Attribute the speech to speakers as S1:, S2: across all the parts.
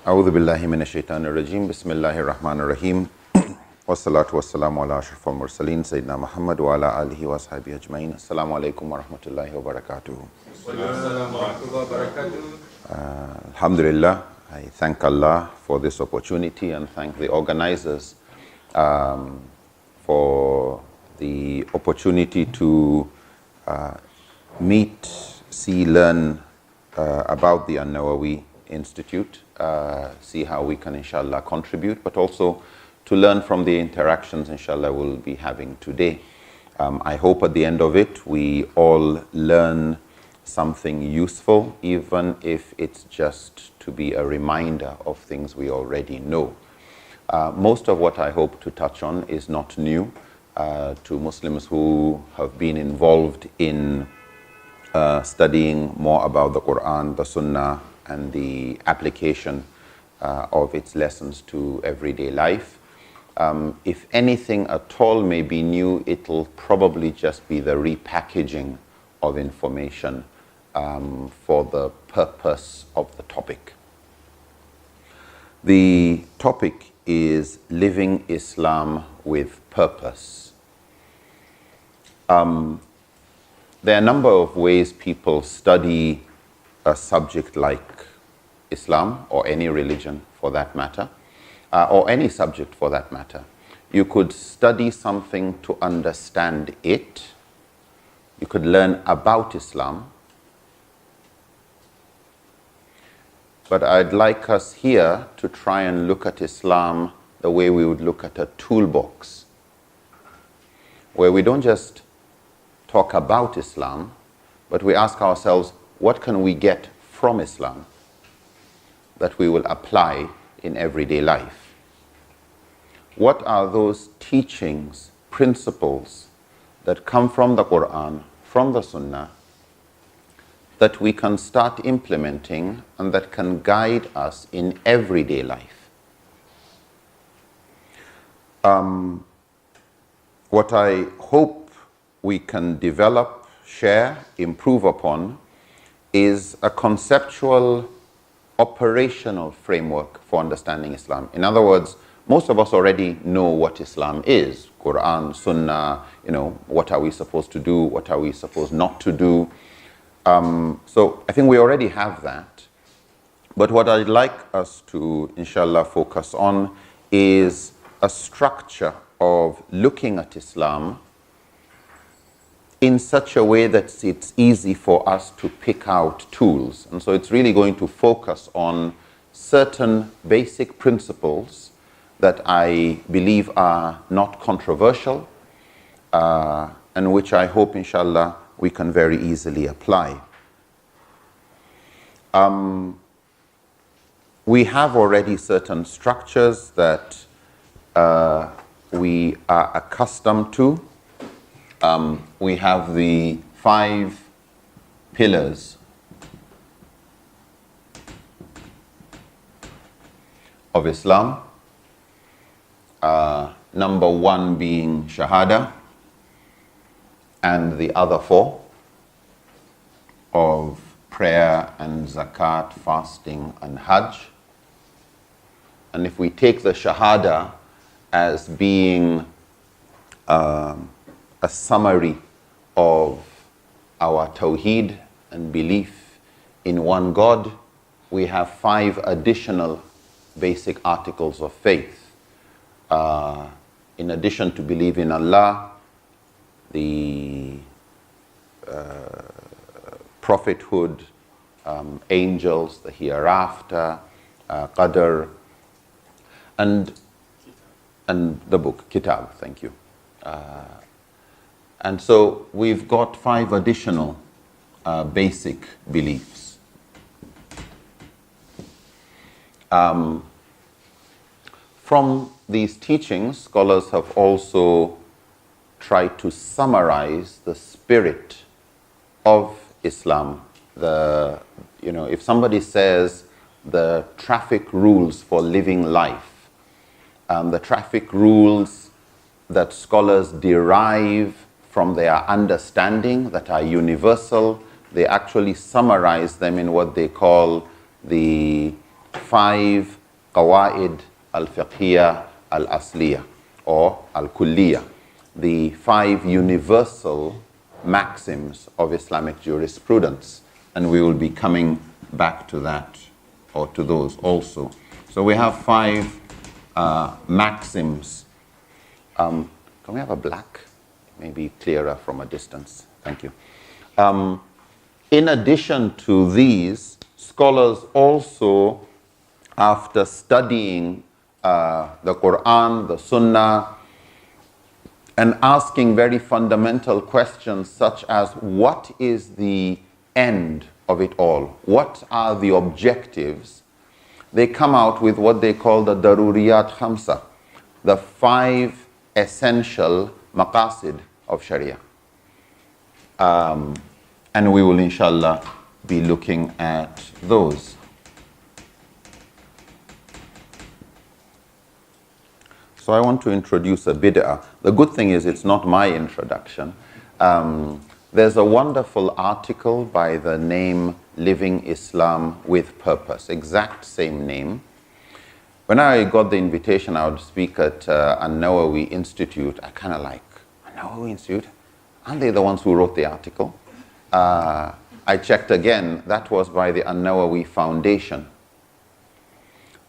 S1: أعوذ بالله من الشيطان الرجيم بسم الله الرحمن الرحيم والصلاة والسلام على أشرف المرسلين سيدنا محمد وعلى آله وصحبه أجمعين السلام عليكم ورحمة الله وبركاته. Alhamdulillah, I thank Allah for this opportunity and thank the organizers for the opportunity to meet, see, learn about the Al-Nawawi Institute, see how we can inshallah contribute, but also to learn from the interactions inshallah we'll be having today. I hope at the end of it we all learn something useful, even if it's just to be a reminder of things we already know. Most of what I hope to touch on is not new to Muslims who have been involved in studying more about the Quran, the Sunnah, and the application of its lessons to everyday life. If anything at all may be new, it'll probably just be the repackaging of information for the purpose of the topic. The topic is living Islam with purpose. There are a number of ways people study a subject like Islam, or any religion for that matter, or any subject for that matter. You could study something to understand it. You could learn about Islam. But I'd like us here to try and look at Islam the way we would look at a toolbox, where we don't just talk about Islam, but we ask ourselves, what can we get from Islam that we will apply in everyday life? What are those teachings, principles that come from the Quran, from the Sunnah, that we can start implementing and that can guide us in everyday life? What I hope we can develop, share, improve upon is a conceptual, operational framework for understanding Islam. In other words, most of us already know what Islam is. Quran, Sunnah, what are we supposed to do, what are we supposed not to do. So I think we already have that. But what I'd like us to, inshallah, focus on is a structure of looking at Islam in such a way that it's easy for us to pick out tools. And so it's really going to focus on certain basic principles that I believe are not controversial, and which I hope, inshallah, we can very easily apply. We have already certain structures that we are accustomed to. We have the 5 pillars of Islam. Number 1 being Shahada, and the other 4 of prayer and zakat, fasting and hajj. And if we take the Shahada as being a summary of our tawheed and belief in one God, we have 5 additional basic articles of faith. In addition to believe in Allah, the prophethood, angels, the hereafter, qadr, and the book, kitab, thank you. And so we've got 5 additional basic beliefs. From these teachings, scholars have also tried to summarize the spirit of Islam. If somebody says the traffic rules for living life, the traffic rules that scholars derive from their understanding that are universal, they actually summarize them in what they call the 5 qawaid al-fiqhiyya al-asliya or al-kulliyya, the 5 universal maxims of Islamic jurisprudence. And we will be coming back to that, or to those also. So we have 5 maxims. Can we have a black? Maybe clearer from a distance. Thank you. In addition to these, scholars also, after studying the Quran, the Sunnah, and asking very fundamental questions such as, what is the end of it all? What are the objectives? They come out with what they call the Daruriyat Khamsa, the 5 essential maqasid of Sharia. And we will, inshallah, be looking at those. So I want to introduce a bid'ah. The good thing is it's not my introduction. There's a wonderful article by the name Living Islam with Purpose, exact same name. When I got the invitation, I would speak at Al-Nawawi Institute. I kind of like, Al-Nawawi Institute? Aren't they the ones who wrote the article? I checked again, that was by the Al-Nawawi Foundation.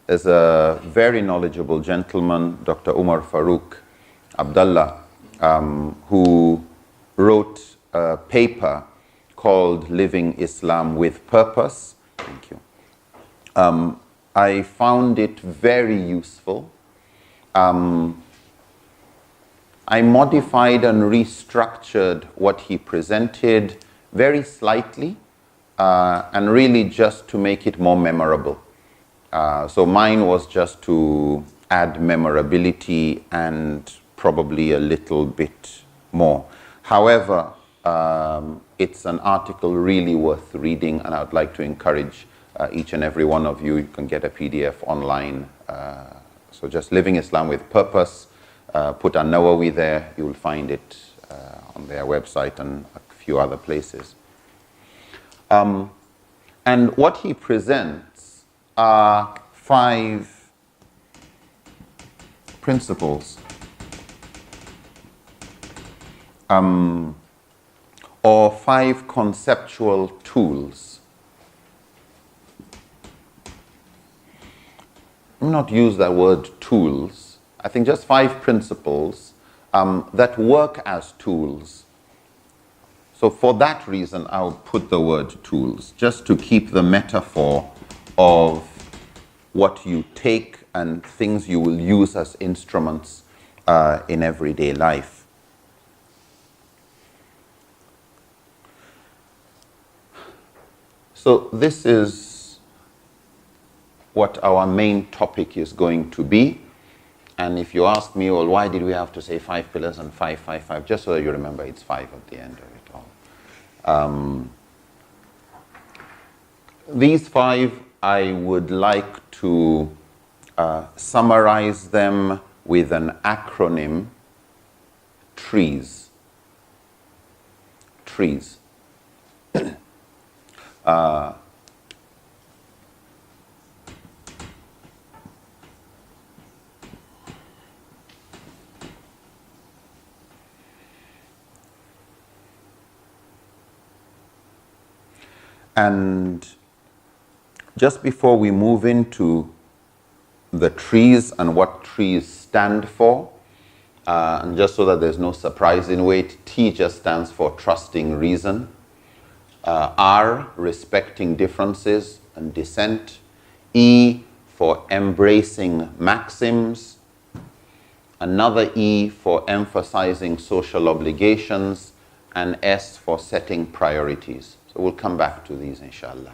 S1: There's a very knowledgeable gentleman, Dr. Umar Farooq Abdullah, who wrote a paper called Living Islam with Purpose. Thank you. I found it very useful. I modified and restructured what he presented very slightly, and really just to make it more memorable. So mine was just to add memorability and probably a little bit more. However, it's an article really worth reading, and I would like to encourage each and every one of you. You can get a PDF online. So just Living Islam with Purpose. Put Al-Nawawi there. You will find it on their website and a few other places. And what he presents are 5 principles or 5 conceptual tools. I'm not use that word tools. I think just 5 principles that work as tools. So for that reason, I'll put the word tools, just to keep the metaphor of what you take and things you will use as instruments in everyday life. So this is what our main topic is going to be. And if you ask me, well, why did we have to say 5 pillars and 5, 5, 5? Just so that you remember it's 5 at the end of it all. These 5, I would like to summarize them with an acronym: TREES. TREES. And just before we move into the trees and what trees stand for, and just so that there's no surprise in it, T just stands for trusting reason. R, respecting differences and dissent. E for embracing maxims. Another E for emphasizing social obligations. And S for setting priorities. So we'll come back to these, inshallah.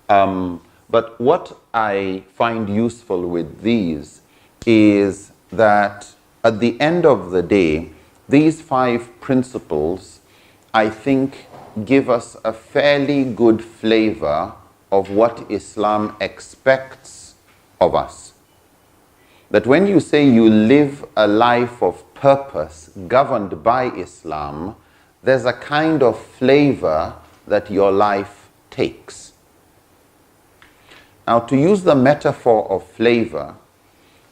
S1: But what I find useful with these is that at the end of the day, these 5 principles, I think, give us a fairly good flavor of what Islam expects of us. That when you say you live a life of purpose governed by Islam, there's a kind of flavor that your life takes. Now, to use the metaphor of flavor,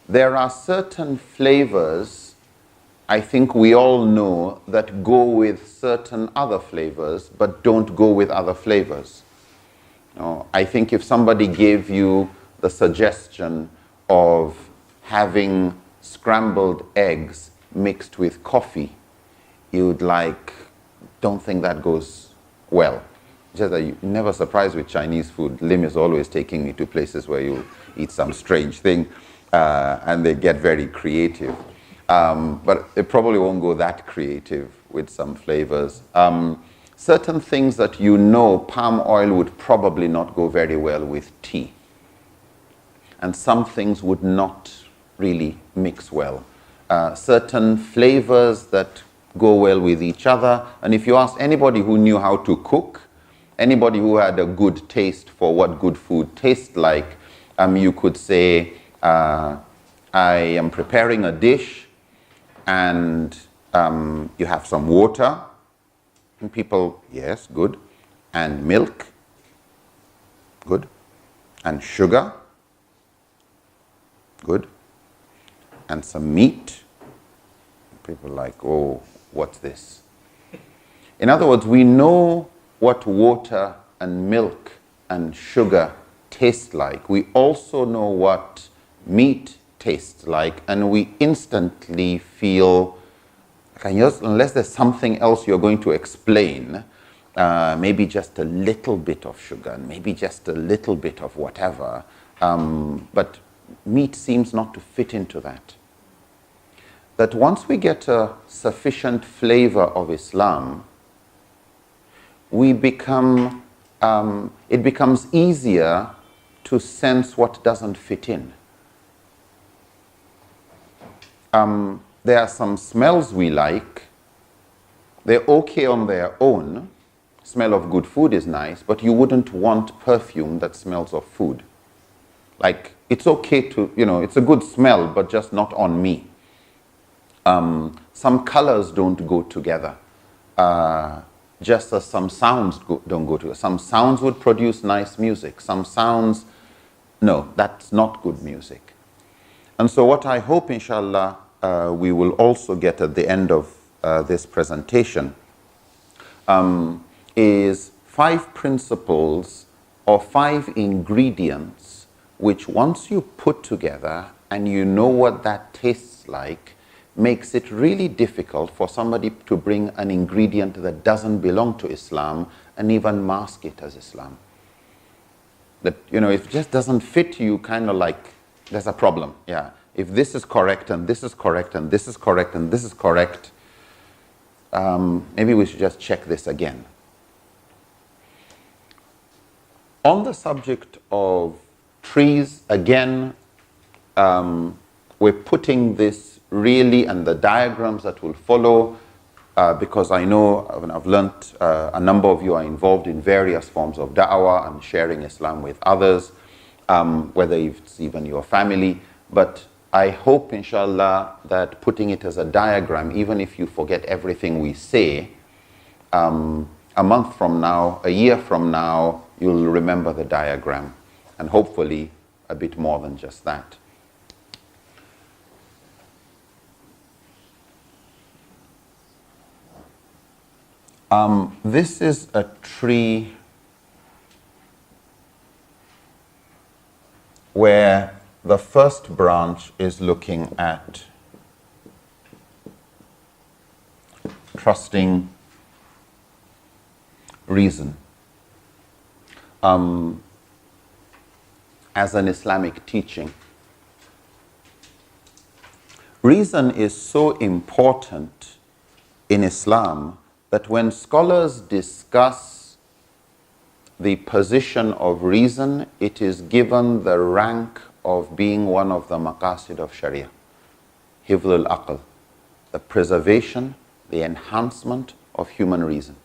S1: there are certain flavors I think we all know that go with certain other flavors but don't go with other flavors. I think if somebody gave you the suggestion of having scrambled eggs mixed with coffee, you'd don't think that goes well. Just that you're never surprised with Chinese food. Lim is always taking me to places where you eat some strange thing and they get very creative. But it probably won't go that creative with some flavors. Certain things that palm oil would probably not go very well with tea. And some things would not really mix well. Certain flavors that go well with each other. And if you ask anybody who knew how to cook, anybody who had a good taste for what good food tastes like, you could say, I am preparing a dish and you have some water. And people, yes, good. And milk, good. And sugar, good. And some meat. People are like, oh, what's this? In other words, we know what water and milk and sugar taste like. We also know what meat tastes like, and we instantly feel, unless there's something else you're going to explain, maybe just a little bit of sugar, and maybe just a little bit of whatever, but meat seems not to fit into that. That once we get a sufficient flavor of Islam, it becomes easier to sense what doesn't fit in. There are some smells we like. They're okay on their own. Smell of good food is nice, but you wouldn't want perfume that smells of food. Like, it's okay to, it's a good smell, but just not on me. Some colors don't go together. Just as some sounds don't go together. Some sounds would produce nice music. Some sounds, no, that's not good music. And so what I hope, inshallah, we will also get at the end of this presentation is 5 principles or 5 ingredients which once you put together and you know what that tastes like, makes it really difficult for somebody to bring an ingredient that doesn't belong to Islam and even mask it as Islam. That, if it just doesn't fit you, kind of like, there's a problem, yeah. If this is correct, and this is correct, and this is correct, and this is correct, maybe we should just check this again. On the subject of trees, again, we're putting this really, and the diagrams that will follow, because I know, I've learnt a number of you are involved in various forms of da'wah and sharing Islam with others, whether it's even your family, but I hope, inshallah, that putting it as a diagram, even if you forget everything we say, a month from now, a year from now, you'll remember the diagram, and hopefully a bit more than just that. This is a tree where the first branch is looking at trusting reason as an Islamic teaching. Reason is so important in Islam that when scholars discuss the position of reason, it is given the rank of being one of the maqasid of Sharia. Hifdh al-aql, the preservation, the enhancement of human reason.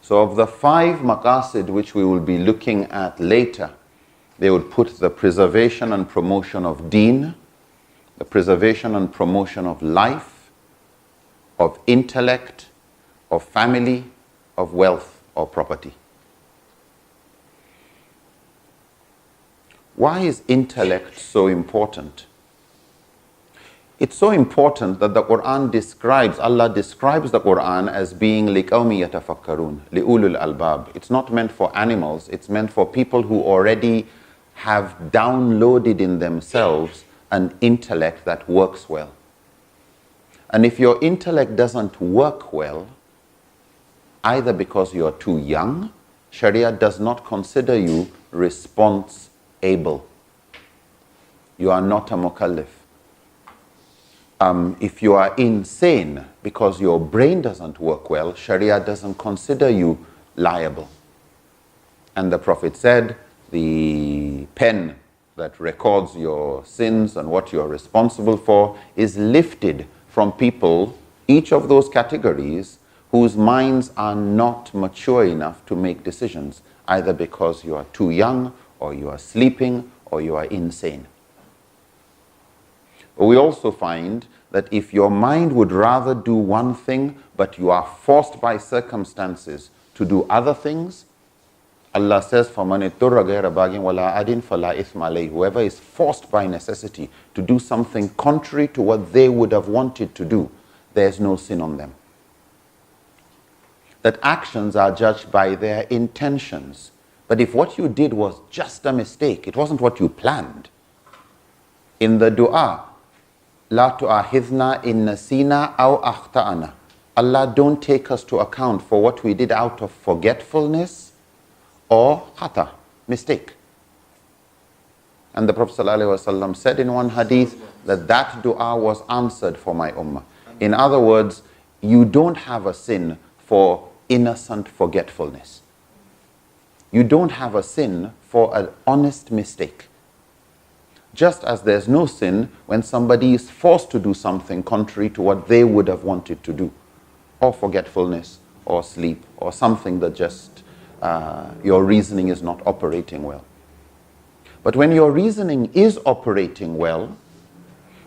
S1: So of the 5 maqasid which we will be looking at later, they would put the preservation and promotion of deen, the preservation and promotion of life, of intellect, of family, of wealth or property. Why is intellect so important? It's so important that the Quran describes, Allah describes the Quran as being لِقَوْمِ يَتَفَكَّرُونَ لِأُولُو الْأَلْبَابِ. It's not meant for animals, it's meant for people who already have downloaded in themselves an intellect that works well. And if your intellect doesn't work well, either because you're too young, Sharia does not consider you response able. You are not a mukallif. If you are insane because your brain doesn't work well, Sharia doesn't consider you liable. And the Prophet said, the pen that records your sins and what you're responsible for is lifted from people, each of those categories, whose minds are not mature enough to make decisions, either because you are too young, or you are sleeping, or you are insane. We also find that if your mind would rather do one thing, but you are forced by circumstances to do other things, Allah says, فَمَنِ اضْطُرَّ غَيْرَ بَاغٍ وَلَا عَادٍ فَلَا إِثْمَ عَلَيْهِ. Whoever is forced by necessity to do something contrary to what they would have wanted to do, there's no sin on them. That actions are judged by their intentions. But if what you did was just a mistake, it wasn't what you planned. In the dua, La tu'ahidna in nasina aw akhta'ana. Allah, don't take us to account for what we did out of forgetfulness or khata, mistake. And the Prophet ﷺ said in one hadith that that dua was answered for my ummah. In other words, you don't have a sin for innocent forgetfulness. You don't have a sin for an honest mistake. Just as there's no sin when somebody is forced to do something contrary to what they would have wanted to do, or forgetfulness, or sleep, or something that just your reasoning is not operating well. But when your reasoning is operating well,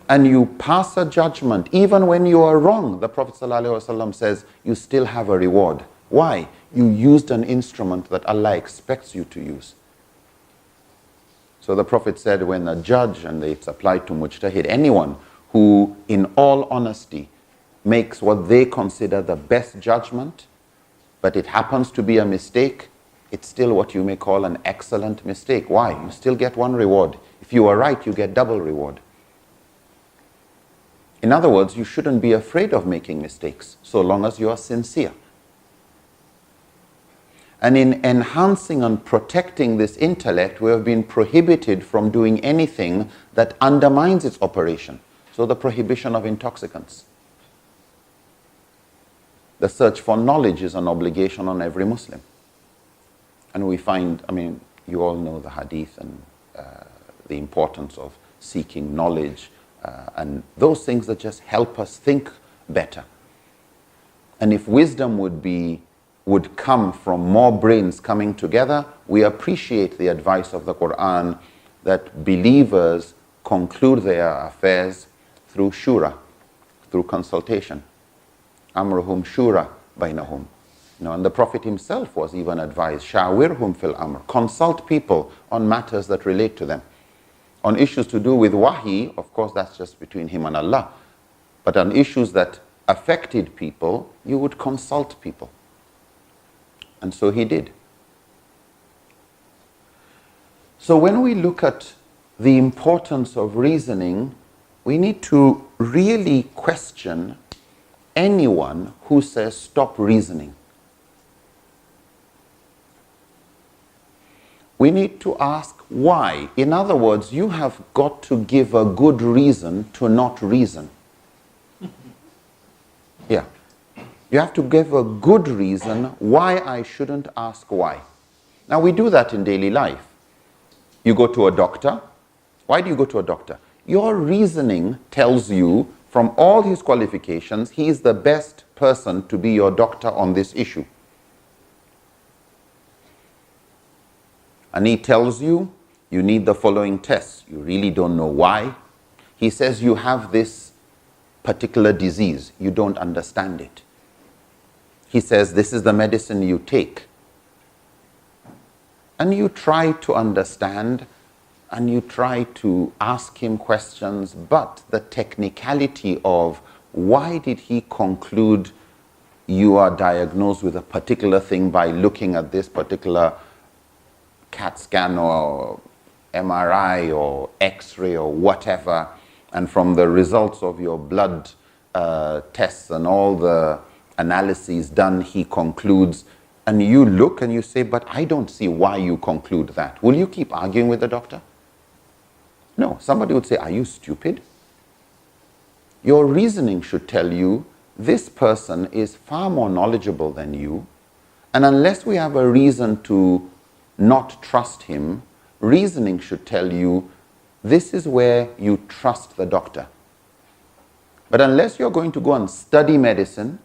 S1: and you pass a judgment, even when you are wrong, the Prophet ﷺ says, you still have a reward. Why? You used an instrument that Allah expects you to use. So the Prophet said, when a judge, and it's applied to mujtahid, anyone who in all honesty makes what they consider the best judgment, but it happens to be a mistake, it's still what you may call an excellent mistake. Why? You still get one reward. If you are right, you get double reward. In other words, you shouldn't be afraid of making mistakes, so long as you are sincere. And in enhancing and protecting this intellect, we have been prohibited from doing anything that undermines its operation. So the prohibition of intoxicants. The search for knowledge is an obligation on every Muslim. And we find, you all know the hadith and the importance of seeking knowledge and those things that just help us think better. And if wisdom would come from more brains coming together, we appreciate the advice of the Quran that believers conclude their affairs through shura, through consultation. Amruhum shura bainahum. And the Prophet himself was even advised, shawirhum fil amr, consult people on matters that relate to them. On issues to do with wahi, of course that's just between him and Allah. But on issues that affected people, you would consult people. And so he did. So when we look at the importance of reasoning, we need to really question anyone who says stop reasoning. We need to ask why. In other words, you have got to give a good reason to not reason. Yeah. You have to give a good reason why I shouldn't ask why. Now we do that in daily life. You go to a doctor. Why do you go to a doctor? Your reasoning tells you from all his qualifications, he is the best person to be your doctor on this issue. And he tells you, you need the following tests. You really don't know why. He says you have this particular disease. You don't understand it. He says this is the medicine you take. And you try to understand and you try to ask him questions, but the technicality of why did he conclude you are diagnosed with a particular thing by looking at this particular CAT scan or MRI or X-ray or whatever, and from the results of your blood tests and all the analyses done, he concludes, and you look and you say, but I don't see why you conclude that. Will you keep arguing with the doctor? No. Somebody would say, are you stupid? Your reasoning should tell you this person is far more knowledgeable than you, and unless we have a reason to not trust him, reasoning should tell you this is where you trust the doctor. But unless you're going to go and study medicine,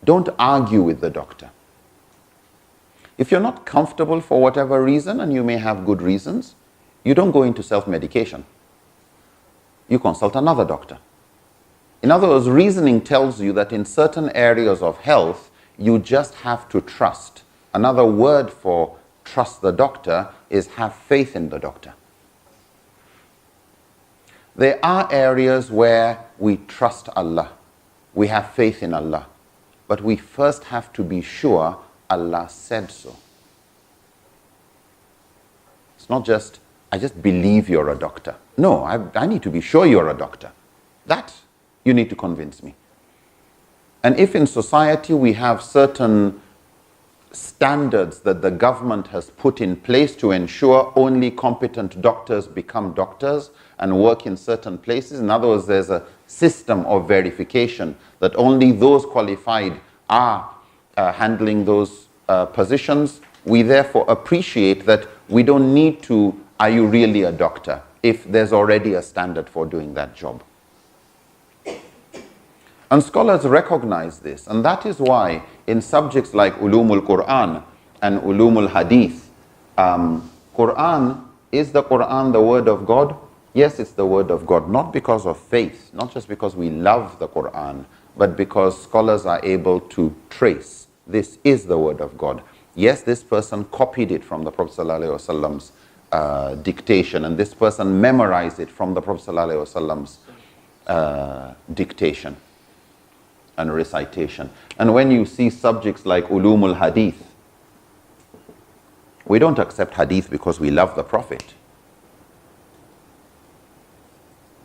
S1: don't argue with the doctor. If you're not comfortable for whatever reason, and you may have good reasons, you don't go into self-medication. You consult another doctor. In other words, reasoning tells you that in certain areas of health, you just have to trust. Another word for trust the doctor is have faith in the doctor. There are areas where we trust Allah. We have faith in Allah. But we first have to be sure Allah said so. It's not just, I just believe you're a doctor. No, I need to be sure you're a doctor. That you need to convince me. And if in society we have certain standards that the government has put in place to ensure only competent doctors become doctors and work in certain places, in other words, there's a system of verification that only those qualified are handling those positions, we therefore appreciate that we don't need to, are you really a doctor, if there's already a standard for doing that job. And scholars recognize this, and that is why in subjects like Ulumul Quran and Ulumul Hadith, Quran, is the Quran the word of God? Yes, it's the word of God, not because of faith, not just because we love the Quran, but because scholars are able to trace, this is the word of God. Yes, this person copied it from the Prophet ﷺ's dictation, and this person memorized it from the Prophet ﷺ's dictation and recitation. And when you see subjects like Ulumul Hadith, we don't accept Hadith because we love the Prophet.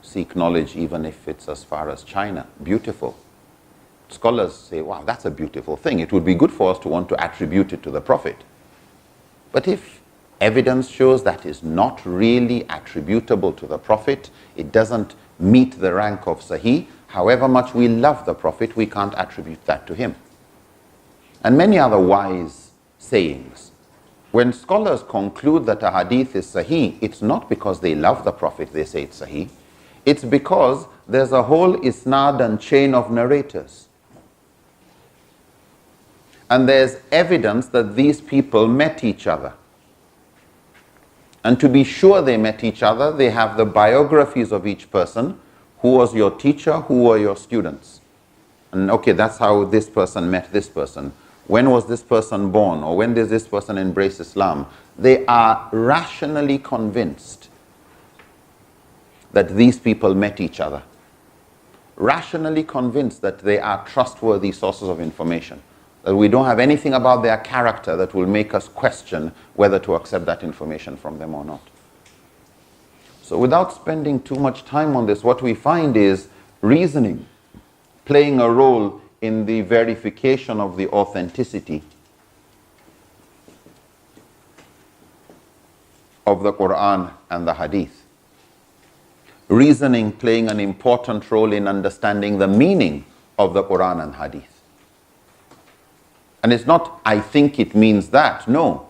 S1: Seek knowledge even if it's as far as China. Beautiful. Scholars say, wow, that's a beautiful thing. It would be good for us to want to attribute it to the Prophet. But if evidence shows that is not really attributable to the Prophet, it doesn't meet the rank of Sahih, however much we love the Prophet, we can't attribute that to him. And many other wise sayings. When scholars conclude that a hadith is Sahih, it's not because they love the Prophet they say it's Sahih. It's because there's a whole isnad and chain of narrators. And there's evidence that these people met each other. And to be sure they met each other, they have the biographies of each person. Who was your teacher? Who were your students? And okay, that's how this person met this person. When was this person born? Or when did this person embrace Islam? They are rationally convinced that these people met each other. Rationally convinced that they are trustworthy sources of information. That we don't have anything about their character that will make us question whether to accept that information from them or not. So without spending too much time on this, what we find is reasoning playing a role in the verification of the authenticity of the Quran and the Hadith. Reasoning playing an important role in understanding the meaning of the Quran and Hadith. And it's not, I think it means that. No.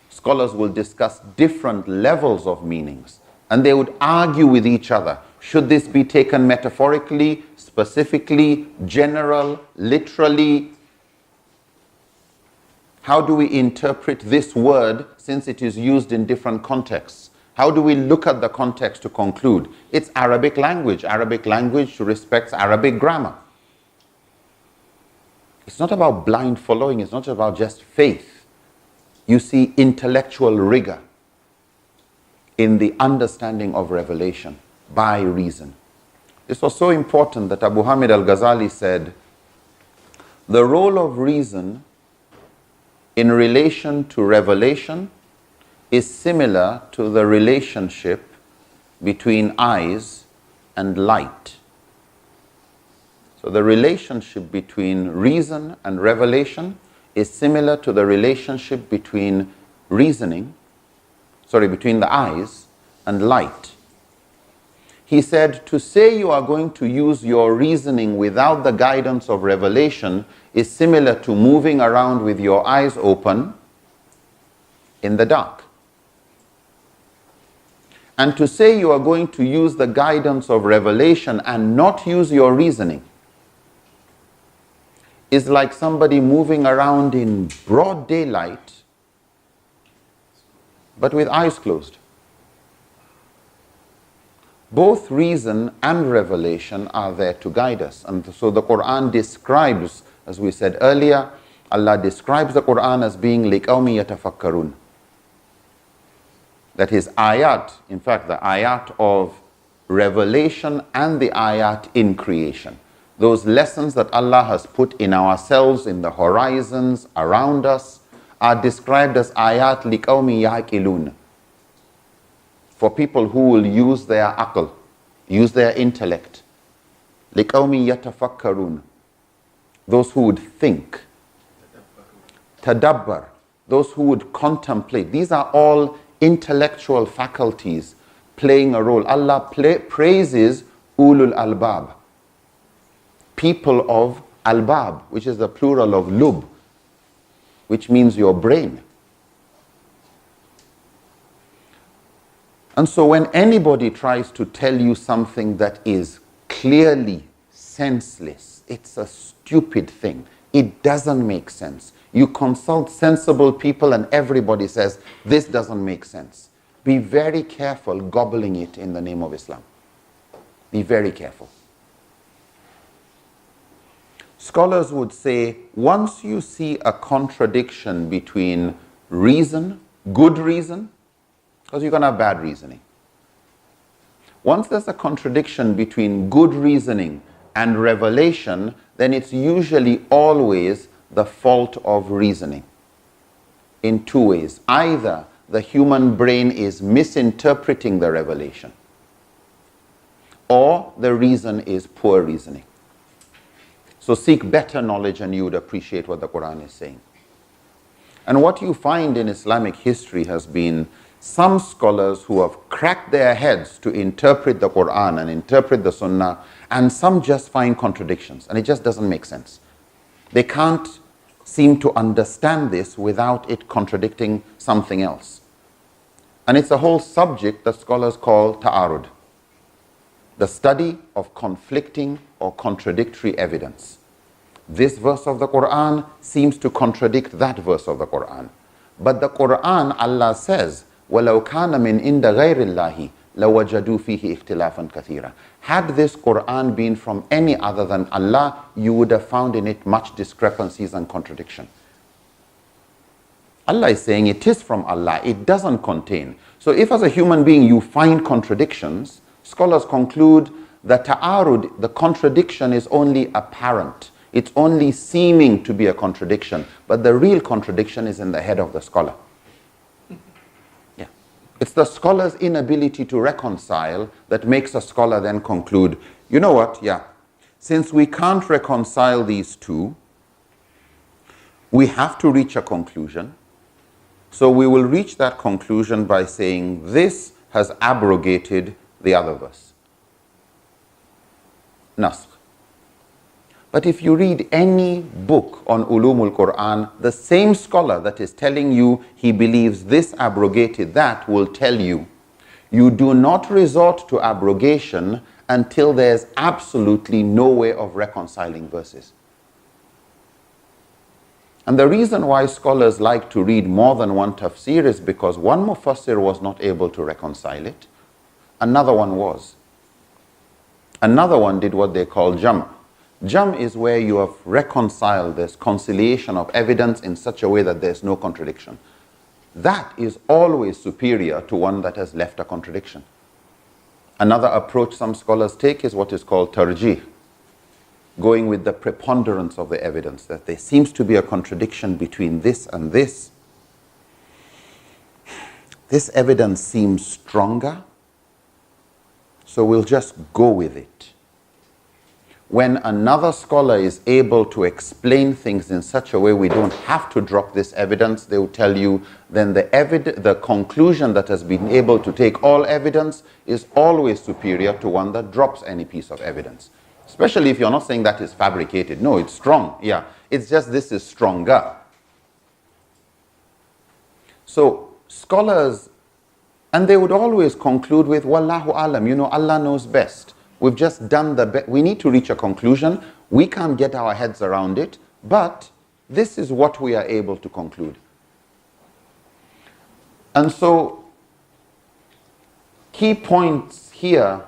S1: Scholars will discuss different levels of meanings. And they would argue with each other. Should this be taken metaphorically, specifically, general, literally? How do we interpret this word since it is used in different contexts? How do we look at the context to conclude? It's Arabic language. Arabic language respects Arabic grammar. It's not about blind following. It's not about just faith. You see intellectual rigor. in the understanding of revelation by reason. This was so important that Abu Hamid al-Ghazali said, the role of reason in relation to revelation is similar to the relationship between eyes and light. So the relationship between reason and revelation is similar to the relationship between between the eyes and light. He said, to say you are going to use your reasoning without the guidance of revelation is similar to moving around with your eyes open in the dark. And to say you are going to use the guidance of revelation and not use your reasoning is like somebody moving around in broad daylight but with eyes closed. Both reason and revelation are there to guide us. And so the Quran describes, as we said earlier, Allah describes the Quran as being لِقَوْمِ يَتَفَكَّرُونَ. That is ayat, in fact the ayat of revelation and the ayat in creation. Those lessons that Allah has put in ourselves, in the horizons around us, are described as ayat لِقَوْمِ يَعْقِلُونَ. For people who will use their aql, use their intellect. لِقَوْمِ يَتَفَكَّرُونَ. Those who would think. Tadabbar. Those who would contemplate. These are all intellectual faculties playing a role. Allah praises ulul albab. People of albab, which is the plural of lub, which means your brain. And so when anybody tries to tell you something that is clearly senseless, it's a stupid thing. It doesn't make sense. You consult sensible people and everybody says, this doesn't make sense. Be very careful gobbling it in the name of Islam. Be very careful. Scholars would say, once you see a contradiction between reason, good reason, because you're going to have bad reasoning. Once there's a contradiction between good reasoning and revelation, then it's usually always the fault of reasoning in two ways. Either the human brain is misinterpreting the revelation, or the reason is poor reasoning. So seek better knowledge and you would appreciate what the Quran is saying. And what you find in Islamic history has been some scholars who have cracked their heads to interpret the Quran and interpret the Sunnah, and some just find contradictions, and it just doesn't make sense. They can't seem to understand this without it contradicting something else. And it's a whole subject that scholars call ta'arud, the study of conflicting or contradictory evidence. This verse of the Quran seems to contradict that verse of the Quran. But the Quran, Allah says, وَلَوْ كَانَ مِنْ إِنْدَ غَيْرِ اللَّهِ لَوَجَدُوا فِيهِ اخْتِلَافًا كَثِيرًا. Had this Quran been from any other than Allah, you would have found in it much discrepancies and contradiction. Allah is saying it is from Allah, it doesn't contain. So if as a human being you find contradictions, scholars conclude that ta'arud, the contradiction is only apparent. It's only seeming to be a contradiction, but the real contradiction is in the head of the scholar. It's the scholar's inability to reconcile that makes a scholar then conclude, you know what, since we can't reconcile these two, we have to reach a conclusion. So we will reach that conclusion by saying this has abrogated the other verse. Nasr. But if you read any book on Ulumul Quran, the same scholar that is telling you he believes this abrogated that will tell you, you do not resort to abrogation until there's absolutely no way of reconciling verses. And the reason why scholars like to read more than one tafsir is because one mufassir was not able to reconcile it, another one was. Another one did what they call jam'. Jam' is where you have reconciled this conciliation of evidence in such a way that there's no contradiction. that is always superior to one that has left a contradiction. Another approach some scholars take is what is called tarjih, going with the preponderance of the evidence, that there seems to be a contradiction between this and this. This evidence seems stronger, so we'll just go with it. When another scholar is able to explain things in such a way we don't have to drop this evidence, they will tell you then the conclusion that has been able to take all evidence is always superior to one that drops any piece of evidence. Especially if you're not saying that is fabricated. No, it's strong. Yeah, it's just this is stronger. So scholars, and they would always conclude with Wallahu alam, Allah knows best. We've just done the best. We need to reach a conclusion. We can't get our heads around it, but this is what we are able to conclude. And so, key points here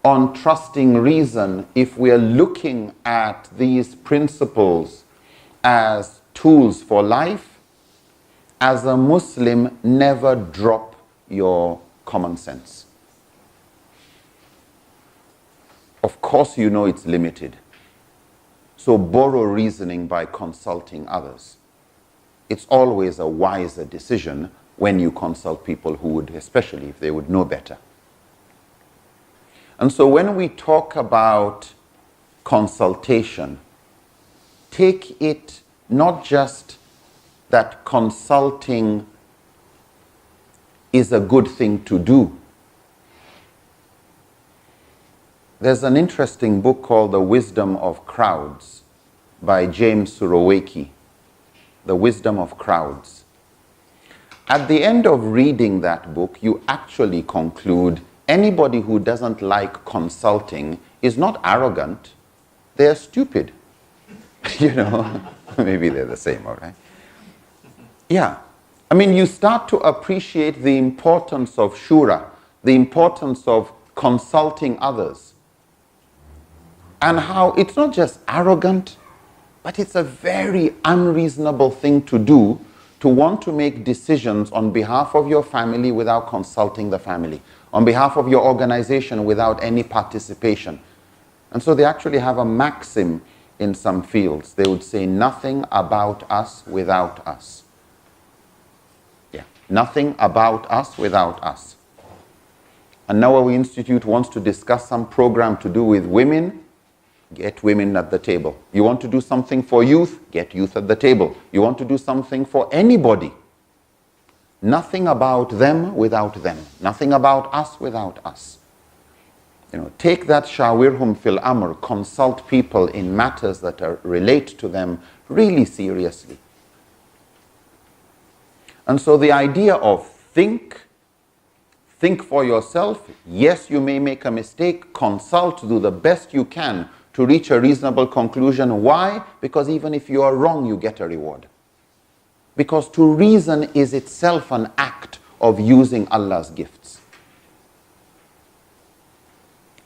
S1: on trusting reason, if we are looking at these principles as tools for life, as a Muslim, never drop your common sense. Of course, you know it's limited. So borrow reasoning by consulting others. It's always a wiser decision when you consult people who would, especially if they would know better. And so when we talk about consultation, take it not just that consulting is a good thing to do. There's an interesting book called The Wisdom of Crowds by James Surowiecki, The Wisdom of Crowds. At the end of reading that book, you actually conclude anybody who doesn't like consulting is not arrogant, they're stupid. Maybe they're the same, all right? Yeah. I mean, you start to appreciate the importance of shura, the importance of consulting others. And how it's not just arrogant, but it's a very unreasonable thing to do, to want to make decisions on behalf of your family without consulting the family, on behalf of your organization without any participation. And so they actually have a maxim in some fields. They would say, nothing about us without us. Yeah, nothing about us without us. And Al-Nawawi Institute wants to discuss some program to do with women. Get women at the table. You want to do something for youth? Get youth at the table. You want to do something for anybody? Nothing about them without them. Nothing about us without us. Take that shawirhum fil amr, consult people in matters that relate to them really seriously. And so the idea of think for yourself. Yes, you may make a mistake. Consult, do the best you can to reach a reasonable conclusion. Why? Because even if you are wrong, you get a reward. Because to reason is itself an act of using Allah's gifts.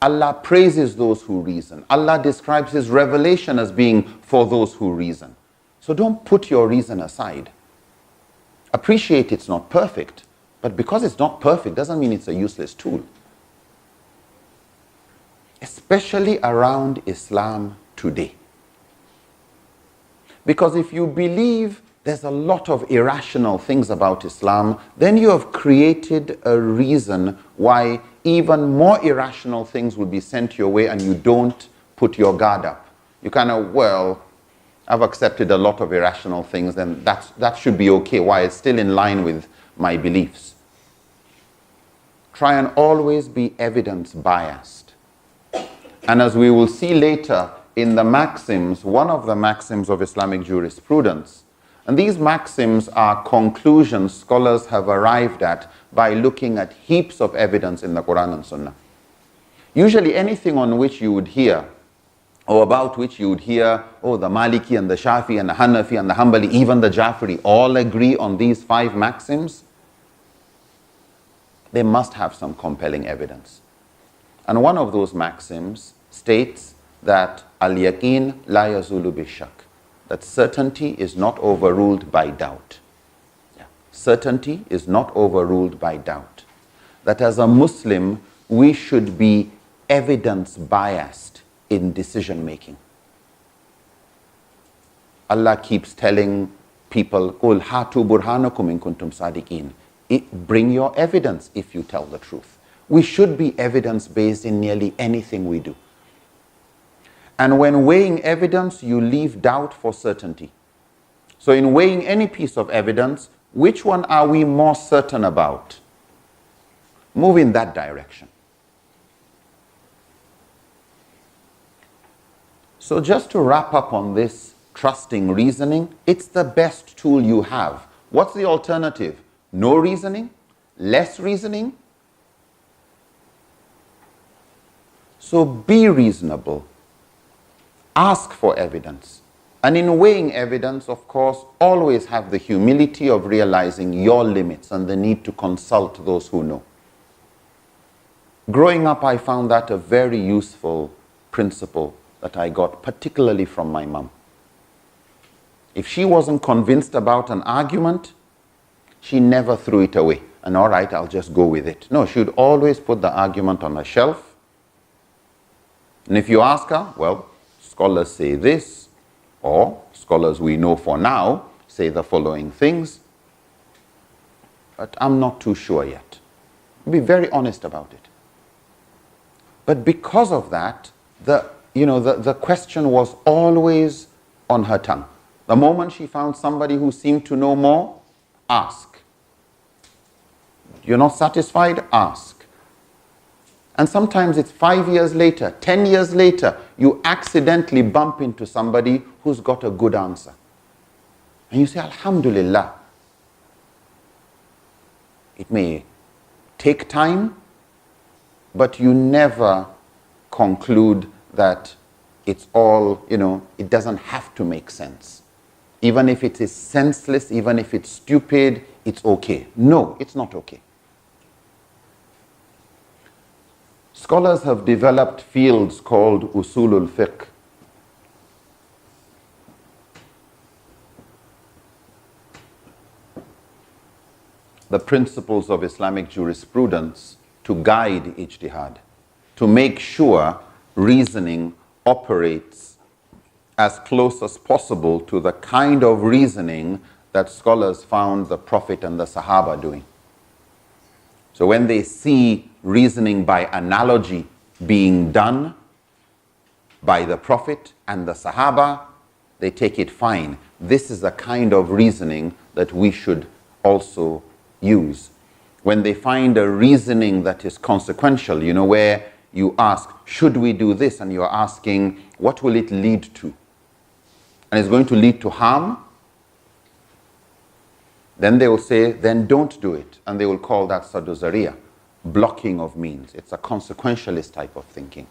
S1: Allah praises those who reason. Allah describes His revelation as being for those who reason. So don't put your reason aside. Appreciate it's not perfect, but because it's not perfect doesn't mean it's a useless tool. Especially around Islam today. Because if you believe there's a lot of irrational things about Islam, then you have created a reason why even more irrational things will be sent your way and you don't put your guard up. You kind of, I've accepted a lot of irrational things, then that should be okay. Why? It's still in line with my beliefs. Try and always be evidence biased. And as we will see later in the maxims, one of the maxims of Islamic jurisprudence, and these maxims are conclusions scholars have arrived at by looking at heaps of evidence in the Quran and Sunnah. Usually anything on which you would hear, or about which you would hear, the Maliki and the Shafi and the Hanafi and the Hanbali, even the Jafari, all agree on these 5 maxims, they must have some compelling evidence. And one of those maxims states that al-yaqeen la yazulu bi-shak, that certainty is not overruled by doubt. Yeah. certainty is not overruled by doubt. That as a Muslim, we should be evidence biased in decision making. Allah keeps telling people, "Qul hatu burhanakum in kuntum sadiqin." Bring your evidence if you tell the truth. We should be evidence-based in nearly anything we do. And when weighing evidence, you leave doubt for certainty. So in weighing any piece of evidence, which one are we more certain about? Move in that direction. So just to wrap up on this trusting reasoning, it's the best tool you have. What's the alternative? No reasoning? Less reasoning? So be reasonable. Ask for evidence. And in weighing evidence, of course, always have the humility of realizing your limits and the need to consult those who know. Growing up, I found that a very useful principle that I got, particularly from my mom. If she wasn't convinced about an argument, she never threw it away. And all right, I'll just go with it. No, she would always put the argument on a shelf. And if you ask her, well, scholars say this, or scholars we know for now say the following things, but I'm not too sure yet. Be very honest about it. But because of that, the question was always on her tongue. The moment she found somebody who seemed to know more, ask. You're not satisfied? Ask. And sometimes it's 5 years later, 10 years later, you accidentally bump into somebody who's got a good answer. And you say, Alhamdulillah. It may take time, but you never conclude that it's all, it doesn't have to make sense. Even if it is senseless, even if it's stupid, it's okay. No, it's not okay. Scholars have developed fields called usulul fiqh. The principles of Islamic jurisprudence to guide ijtihad, to make sure reasoning operates as close as possible to the kind of reasoning that scholars found the Prophet and the Sahaba doing. So when they see reasoning by analogy being done by the Prophet and the Sahaba, they take it fine. This is the kind of reasoning that we should also use. When they find a reasoning that is consequential, where you ask, should we do this? And you're asking, what will it lead to? And it's going to lead to harm. Then they will say, then don't do it. And they will call that saduzariya, blocking of means. It's a consequentialist type of thinking.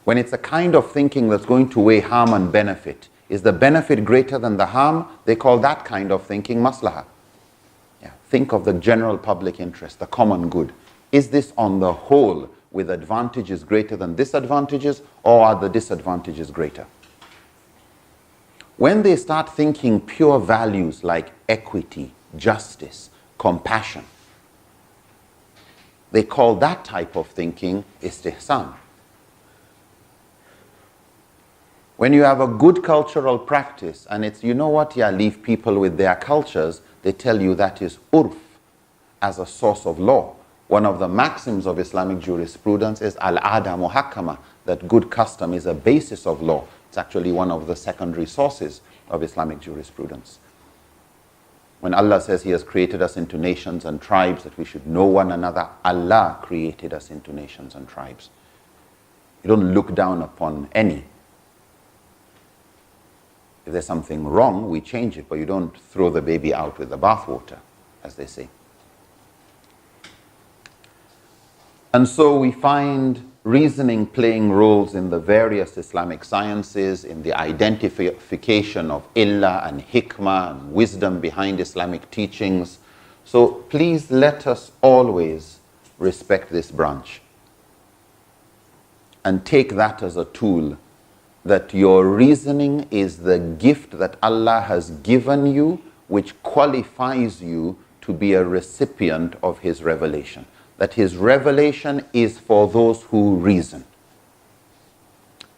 S1: When it's a kind of thinking that's going to weigh harm and benefit, is the benefit greater than the harm? They call that kind of thinking maslaha. Yeah. Think of the general public interest, the common good. Is this on the whole with advantages greater than disadvantages, or are the disadvantages greater? When they start thinking pure values like equity, justice, compassion, they call that type of thinking istihsan. When you have a good cultural practice and it's, leave people with their cultures, they tell you that is urf as a source of law. One of the maxims of Islamic jurisprudence is al-ada muhakkama, that good custom is a basis of law. It's actually one of the secondary sources of Islamic jurisprudence. When Allah says He has created us into nations and tribes, that we should know one another, Allah created us into nations and tribes. You don't look down upon any. If there's something wrong, we change it, but you don't throw the baby out with the bathwater, as they say. And so we find reasoning playing roles in the various Islamic sciences, in the identification of illah and hikmah and wisdom behind Islamic teachings. So please let us always respect this branch and take that as a tool, that your reasoning is the gift that Allah has given you which qualifies you to be a recipient of his revelation. That his revelation is for those who reason.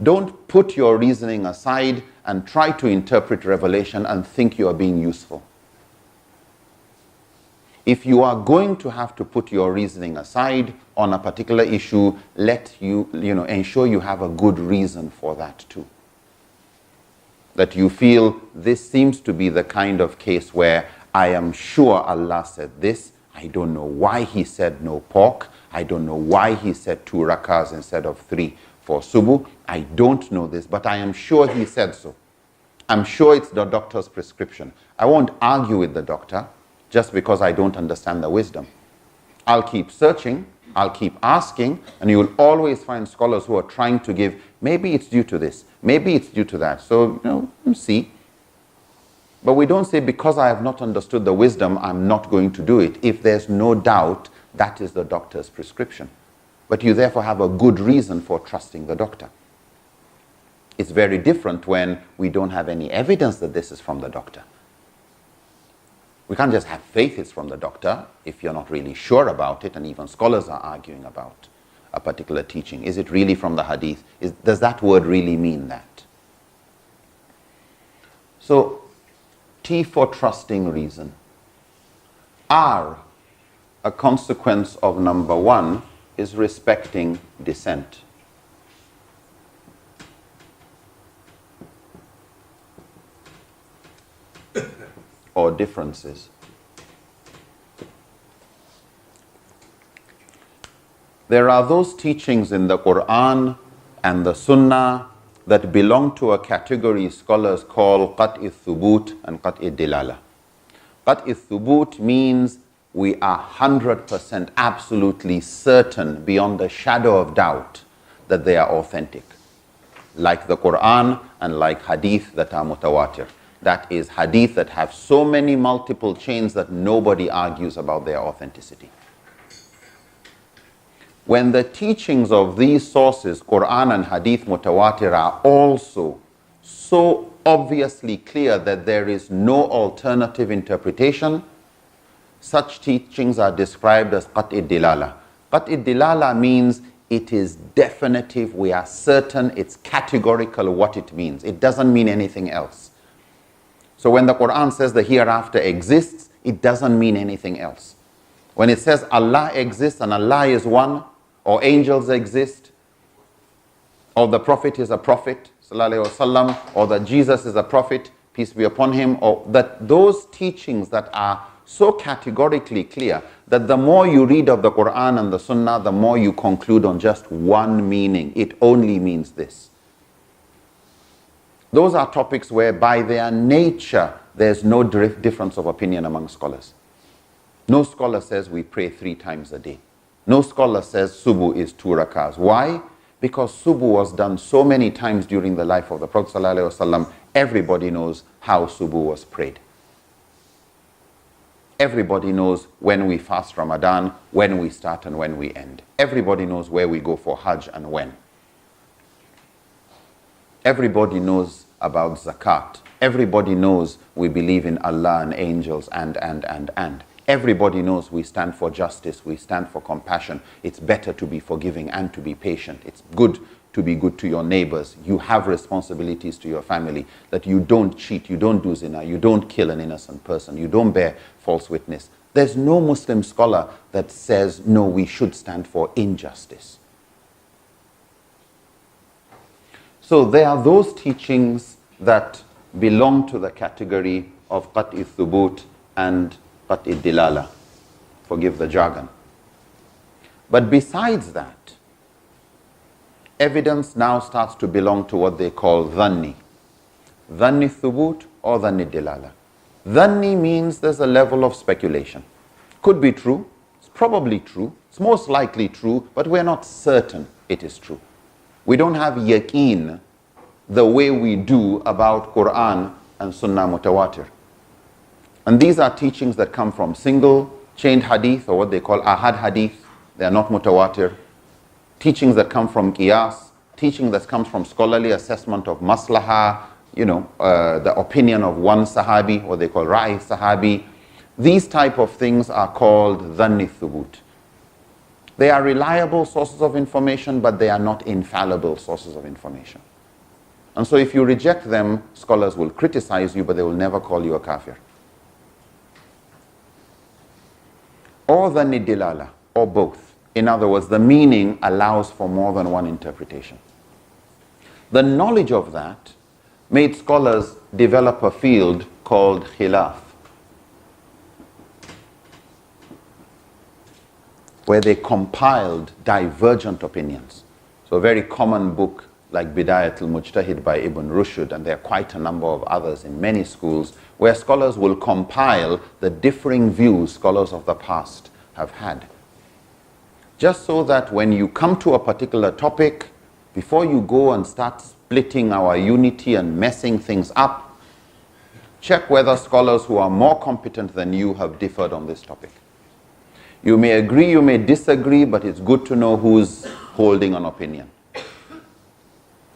S1: Don't put your reasoning aside and try to interpret revelation and think you are being useful. If you are going to have to put your reasoning aside on a particular issue, ensure you have a good reason for that too. That you feel this seems to be the kind of case where I am sure Allah said this. I don't know why he said no pork. I don't know why he said 2 rakahs instead of 3 for subuh. I don't know this, but I am sure he said so. I'm sure it's the doctor's prescription. I won't argue with the doctor just because I don't understand the wisdom. I'll keep searching, I'll keep asking, and you will always find scholars who are trying to give, maybe it's due to this, maybe it's due to that. So, see. But we don't say because I have not understood the wisdom, I'm not going to do it. If there's no doubt, that is the doctor's prescription. But you therefore have a good reason for trusting the doctor. It's very different when we don't have any evidence that this is from the doctor. We can't just have faith it's from the doctor if you're not really sure about it, and even scholars are arguing about a particular teaching. Is it really from the hadith? Does that word really mean that? So, T for trusting reason. R, a consequence of number 1, is respecting dissent. Or differences. There are those teachings in the Quran and the Sunnah that belong to a category scholars call qat'i thubut and qat'i dilala. Qat'i thubut means we are 100% absolutely certain beyond a shadow of doubt that they are authentic. Like the Quran and like hadith that are mutawatir. That is hadith that have so many multiple chains that nobody argues about their authenticity. When the teachings of these sources, Quran and hadith mutawatir, are also so obviously clear that there is no alternative interpretation, such teachings are described as qat'i dilala. Qat'i dilala means it is definitive, we are certain, it's categorical what it means. It doesn't mean anything else. So when the Quran says the hereafter exists, it doesn't mean anything else. When it says Allah exists and Allah is one, or angels exist, or the Prophet is a prophet, sallallahu alaihi wasallam, or that Jesus is a prophet, peace be upon him, or that those teachings that are so categorically clear that the more you read of the Quran and the Sunnah, the more you conclude on just one meaning. It only means this. Those are topics where by their nature there's no difference of opinion among scholars. No scholar says we pray 3 times a day. No scholar says subuh is 2 rakahs. Why? Because subuh was done so many times during the life of the Prophet ﷺ, everybody knows how subuh was prayed. Everybody knows when we fast Ramadan, when we start and when we end. Everybody knows where we go for Hajj and when. Everybody knows about zakat. Everybody knows we believe in Allah and angels and. Everybody knows we stand for justice, we stand for compassion. It's better to be forgiving and to be patient. It's good to be good to your neighbors. You have responsibilities to your family, that you don't cheat, you don't do zina, you don't kill an innocent person, you don't bear false witness. There's no Muslim scholar that says, no, we should stand for injustice. So there are those teachings that belong to the category of qat'i thubut and qat'i dilala. Forgive the jargon. But besides that, evidence now starts to belong to what they call dhanni. Dhanni thubut or dhanni dilala. Dhanni means there's a level of speculation. Could be true, it's probably true, it's most likely true, but we're not certain it is true. We don't have yaqeen the way we do about Quran and Sunnah mutawatir. And these are teachings that come from single chained hadith, or what they call ahad hadith. They are not mutawatir. Teachings that come from qiyas, teaching that comes from scholarly assessment of maslaha, the opinion of one Sahabi, what they call Ra'i Sahabi. These type of things are called dhanni thubut. They are reliable sources of information, but they are not infallible sources of information. And so if you reject them, scholars will criticize you, but they will never call you a kafir. Or dhanni dilala, or both. In other words, the meaning allows for more than one interpretation. The knowledge of that made scholars develop a field called khilaf, where they compiled divergent opinions. So a very common book like Bidayatul Mujtahid by Ibn Rushd, and there are quite a number of others in many schools, where scholars will compile the differing views scholars of the past have had. Just so that when you come to a particular topic, before you go and start splitting our unity and messing things up, check whether scholars who are more competent than you have differed on this topic. You may agree, you may disagree, but it's good to know who's holding an opinion.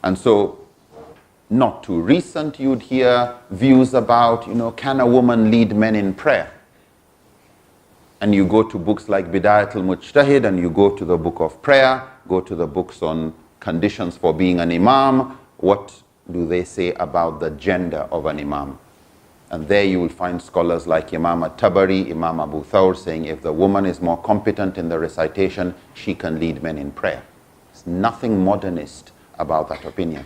S1: And so, not too recent, you'd hear views about, can a woman lead men in prayer? And you go to books like Bidayatul Mujtahid, and you go to the book of prayer, go to the books on conditions for being an imam. What do they say about the gender of an imam? And there you will find scholars like Imam at-Tabari, Imam Abu Thawr saying if the woman is more competent in the recitation, she can lead men in prayer. There's nothing modernist about that opinion.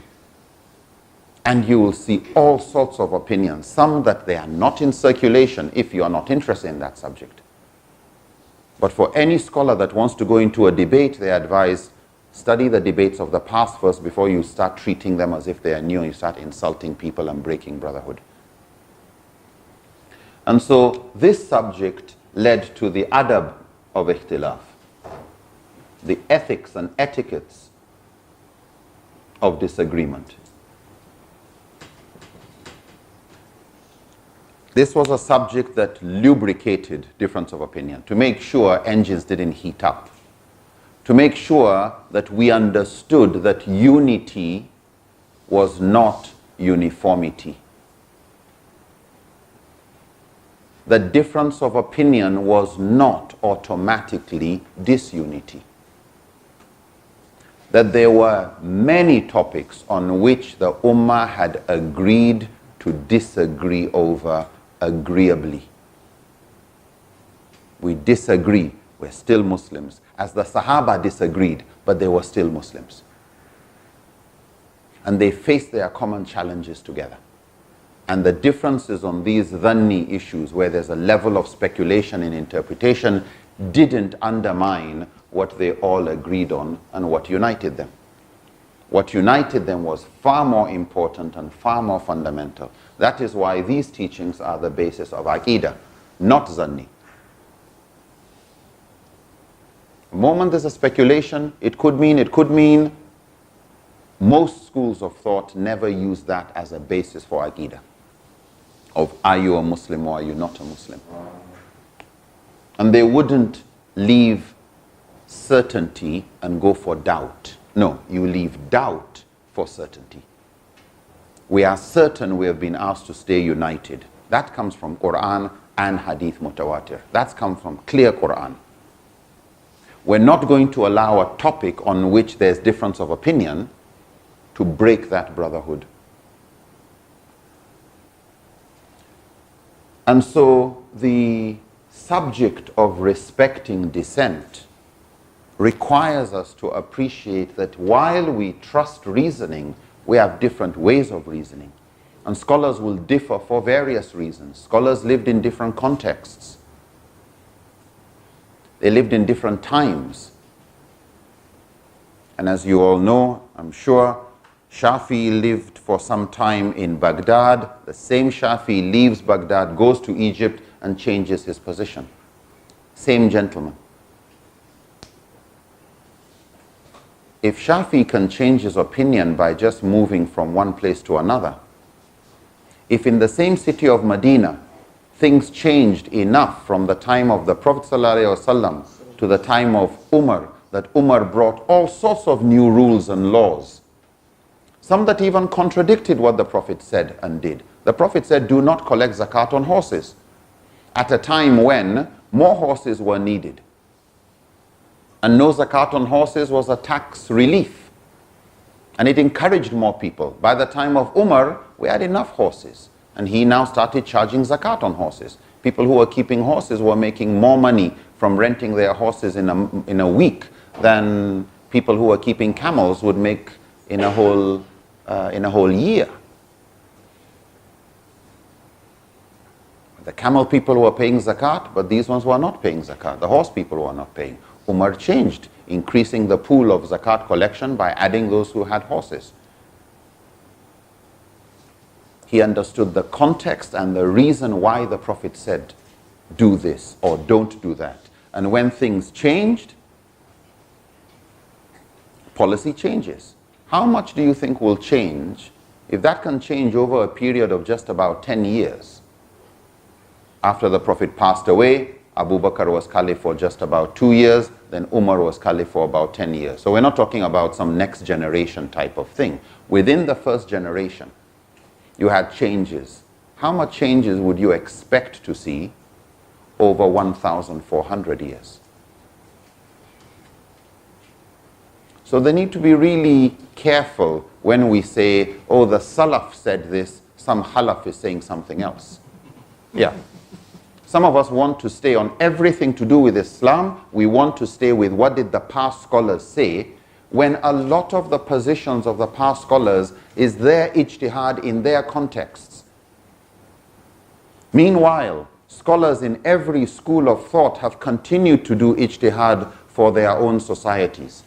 S1: And you will see all sorts of opinions, some that they are not in circulation if you are not interested in that subject. But for any scholar that wants to go into a debate, they advise, study the debates of the past first before you start treating them as if they are new and you start insulting people and breaking brotherhood. And so this subject led to the adab of ikhtilaf, the ethics and etiquettes of disagreement. This was a subject that lubricated difference of opinion, to make sure engines didn't heat up, to make sure that we understood that unity was not uniformity. The difference of opinion was not automatically disunity. That there were many topics on which the Ummah had agreed to disagree over agreeably. We disagree, we're still Muslims. As the Sahaba disagreed, but they were still Muslims. And they faced their common challenges together. And the differences on these dhanni issues, where there's a level of speculation and interpretation, didn't undermine what they all agreed on and what united them. What united them was far more important and far more fundamental. That is why these teachings are the basis of Aqidah, not dhanni. The moment there's a speculation, it could mean. Most schools of thought never use that as a basis for Aqidah. Of are you a Muslim or are you not a Muslim? And they wouldn't leave certainty and go for doubt. No, you leave doubt for certainty. We are certain we have been asked to stay united. That comes from Quran and Hadith Mutawatir. That's come from clear Quran. We're not going to allow a topic on which there's difference of opinion to break that brotherhood. And so the subject of respecting dissent requires us to appreciate that while we trust reasoning, we have different ways of reasoning. And scholars will differ for various reasons. Scholars lived in different contexts. They lived in different times. And as you all know, I'm sure, Shafi'i lived for some time in Baghdad. The same Shafi'i leaves Baghdad, goes to Egypt, and changes his position. Same gentleman. If Shafi'i can change his opinion by just moving from one place to another, if in the same city of Medina, things changed enough from the time of the Prophet ﷺ to the time of Umar, that Umar brought all sorts of new rules and laws, Some that even contradicted what the Prophet said and did. The Prophet said, do not collect zakat on horses, at a time when more horses were needed. And no zakat on horses was a tax relief. And it encouraged more people. By the time of Umar, we had enough horses. And he now started charging zakat on horses. People who were keeping horses were making more money from renting their horses in a week than people who were keeping camels would make in a whole year. The camel people were paying zakat, but these ones were not paying zakat. The horse people were not paying. Umar changed, increasing the pool of zakat collection by adding those who had horses. He understood the context and the reason why the Prophet said, do this or don't do that. And when things changed, policy changes. How much do you think will change if that can change over a period of just about 10 years? After the Prophet passed away, Abu Bakr was caliph for just about 2 years, then Umar was caliph for about 10 years. So we're not talking about some next generation type of thing. Within the first generation, you had changes. How much changes would you expect to see over 1,400 years? So they need to be really careful when we say, oh, the Salaf said this, some Khalaf is saying something else. Yeah. Some of us want to stay on everything to do with Islam. We want to stay with what did the past scholars say, when a lot of the positions of the past scholars is their ijtihad in their contexts. Meanwhile, scholars in every school of thought have continued to do ijtihad for their own societies.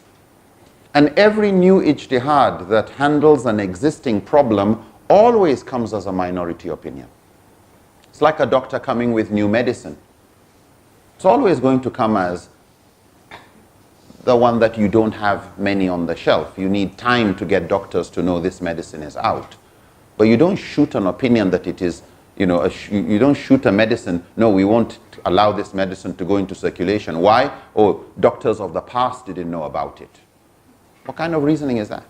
S1: And every new ijtihad that handles an existing problem always comes as a minority opinion. It's like a doctor coming with new medicine. It's always going to come as the one that you don't have many on the shelf. You need time to get doctors to know this medicine is out. But you don't shoot an opinion that it is, you don't shoot a medicine, no, we won't allow this medicine to go into circulation. Why? Oh, doctors of the past didn't know about it. What kind of reasoning is that?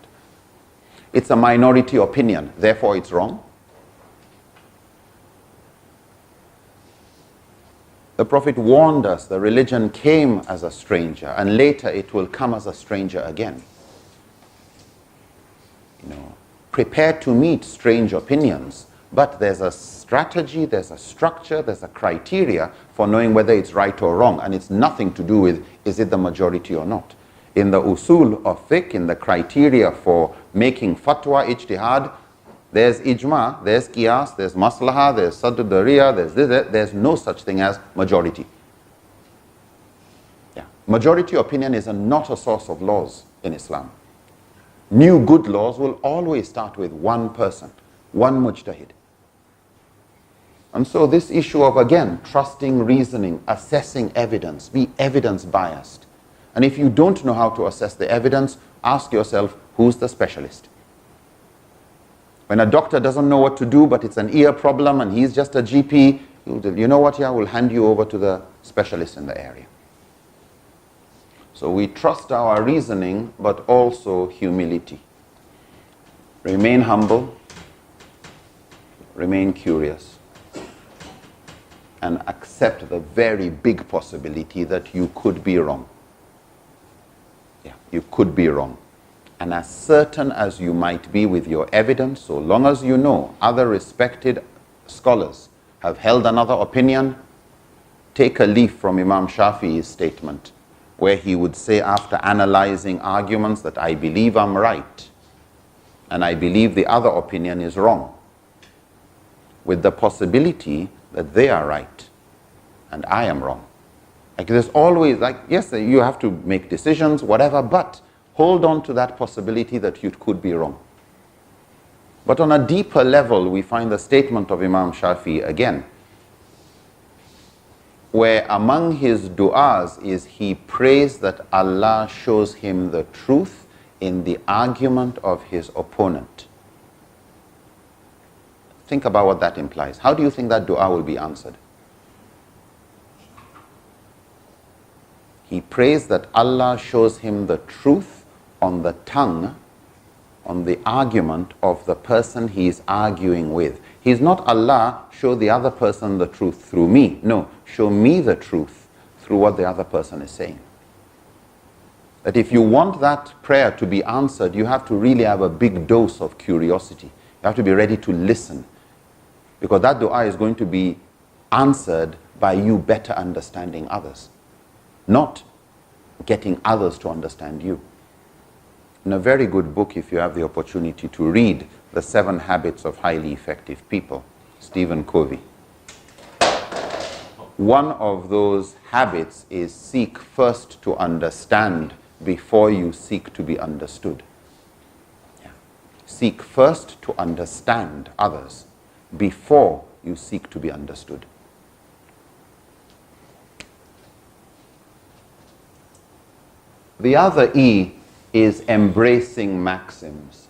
S1: It's a minority opinion, therefore it's wrong. The Prophet warned us the religion came as a stranger and later it will come as a stranger again. Prepare to meet strange opinions, but there's a strategy, there's a structure, there's a criteria for knowing whether it's right or wrong, and it's nothing to do with is it the majority or not. In the usul of fiqh, in the criteria for making fatwa, ijtihad, there's ijma, there's qiyas, there's maslaha, there's sadr dariya, there's no such thing as majority. Yeah. Majority opinion is not a source of laws in Islam. New good laws will always start with one person, one mujtahid. And so this issue of, again, trusting reasoning, assessing evidence, be evidence biased. And if you don't know how to assess the evidence, ask yourself, who's the specialist? When a doctor doesn't know what to do, but it's an ear problem and he's just a GP, you know what, we'll hand you over to the specialist in the area. So we trust our reasoning, but also humility. Remain humble, remain curious, and accept the very big possibility that you could be wrong. Yeah, you could be wrong. And as certain as you might be with your evidence, so long as you know other respected scholars have held another opinion, take a leaf from Imam Shafi'i's statement, where he would say after analyzing arguments that I believe I'm right, and I believe the other opinion is wrong, with the possibility that they are right, and I am wrong. Like there's always, yes, you have to make decisions, whatever, but hold on to that possibility that you could be wrong. But on a deeper level, we find the statement of Imam Shafi'i again, where among his du'as is he prays that Allah shows him the truth in the argument of his opponent. Think about what that implies. How do you think that du'a will be answered? He prays that Allah shows him the truth on the tongue on the argument of the person he is arguing with. He's not Allah, show the other person the truth through me. No, show me the truth through what the other person is saying. That if you want that prayer to be answered, you have to really have a big dose of curiosity. You have to be ready to listen. Because that dua is going to be answered by you better understanding others, not getting others to understand you. In a very good book, if you have the opportunity to read, The 7 Habits of Highly Effective People, Stephen Covey. One of those habits is seek first to understand before you seek to be understood. Yeah. Seek first to understand others before you seek to be understood. The other E is embracing maxims.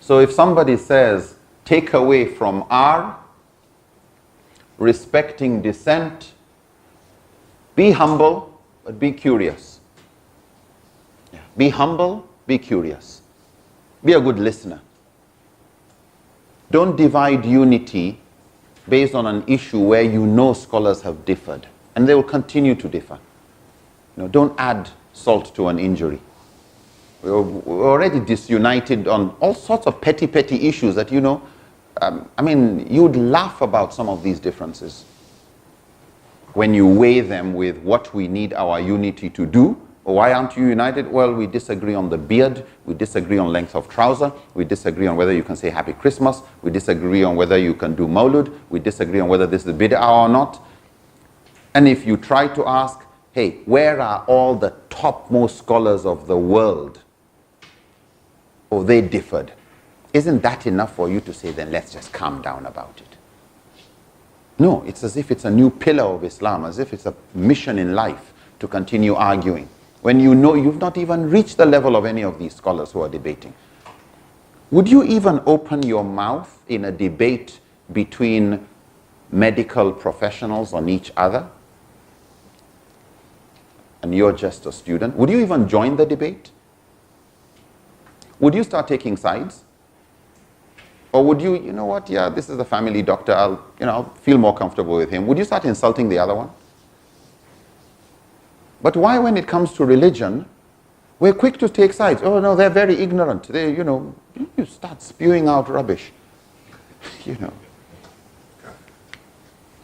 S1: So if somebody says, take away from R, respecting dissent, be humble, but be curious. Yeah. Be humble, be curious. Be a good listener. Don't divide unity based on an issue where you know scholars have differed, and they will continue to differ. Don't add salt to an injury. We're already disunited on all sorts of petty issues that, you'd laugh about some of these differences when you weigh them with what we need our unity to do. Why aren't you united? Well, we disagree on the beard, we disagree on length of trouser, we disagree on whether you can say Happy Christmas, we disagree on whether you can do Maulud, we disagree on whether this is bid'ah or not. And if you try to ask, hey, where are all the topmost scholars of the world? Oh, they differed. Isn't that enough for you to say, then let's just calm down about it? No, it's as if it's a new pillar of Islam, as if it's a mission in life to continue arguing, when you know you've not even reached the level of any of these scholars who are debating. Would you even open your mouth in a debate between medical professionals on each other? And you're just a student. Would you even join the debate? Would you start taking sides? Or would you know what, yeah, this is the family doctor, I'll feel more comfortable with him. Would you start insulting the other one? But why, when it comes to religion, we're quick to take sides? Oh no, they're very ignorant. They, you start spewing out rubbish.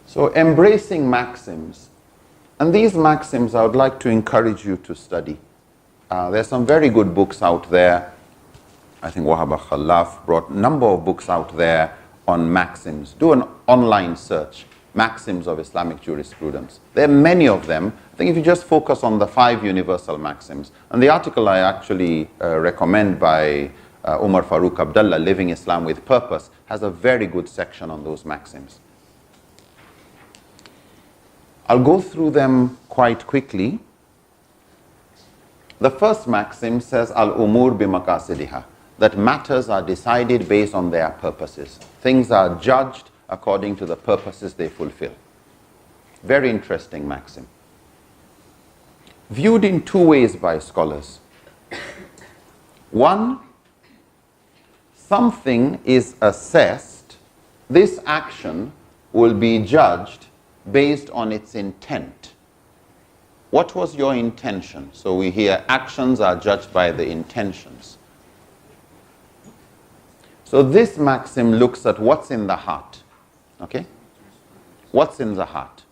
S1: So embracing maxims. And these maxims I would like to encourage you to study. There's some very good books out there. I think Wahab Khalaf brought a number of books out there on maxims. Do an online search. Maxims of Islamic jurisprudence. There are many of them. I think if you just focus on the 5 universal maxims. And the article I actually recommend by Umar Farooq Abdullah, Living Islam with Purpose, has a very good section on those maxims. I'll go through them quite quickly. The first maxim says, Al-umur bi-maqasidiha, that matters are decided based on their purposes. Things are judged according to the purposes they fulfill. Very interesting maxim. Viewed in 2 ways by scholars. One, something is assessed, this action will be judged based on its intent. What was your intention? So we hear actions are judged by the intentions. So this maxim looks at what's in the heart. Okay? What's in the heart?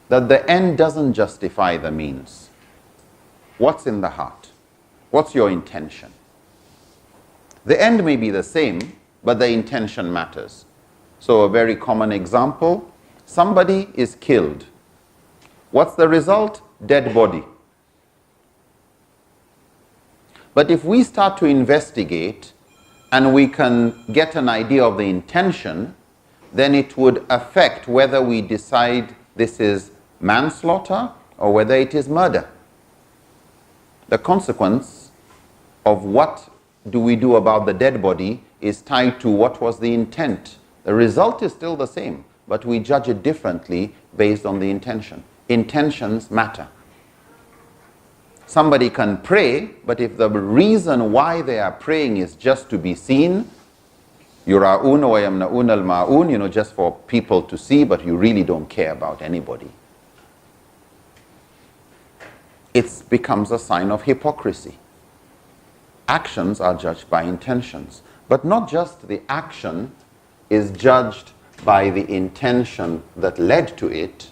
S1: That the end doesn't justify the means. What's in the heart? What's your intention? The end may be the same, but the intention matters. So a very common example, somebody is killed. What's the result? Dead body. But if we start to investigate and we can get an idea of the intention, then it would affect whether we decide this is manslaughter or whether it is murder. The consequence of what do we do about the dead body is tied to what was the intent. The result is still the same, but we judge it differently based on the intention. Intentions matter. Somebody can pray, but if the reason why they are praying is just to be seen, yura'una wa yamna'una al-ma'un, just for people to see, but you really don't care about anybody, it becomes a sign of hypocrisy. Actions are judged by intentions, but not just the action is judged by the intention that led to it,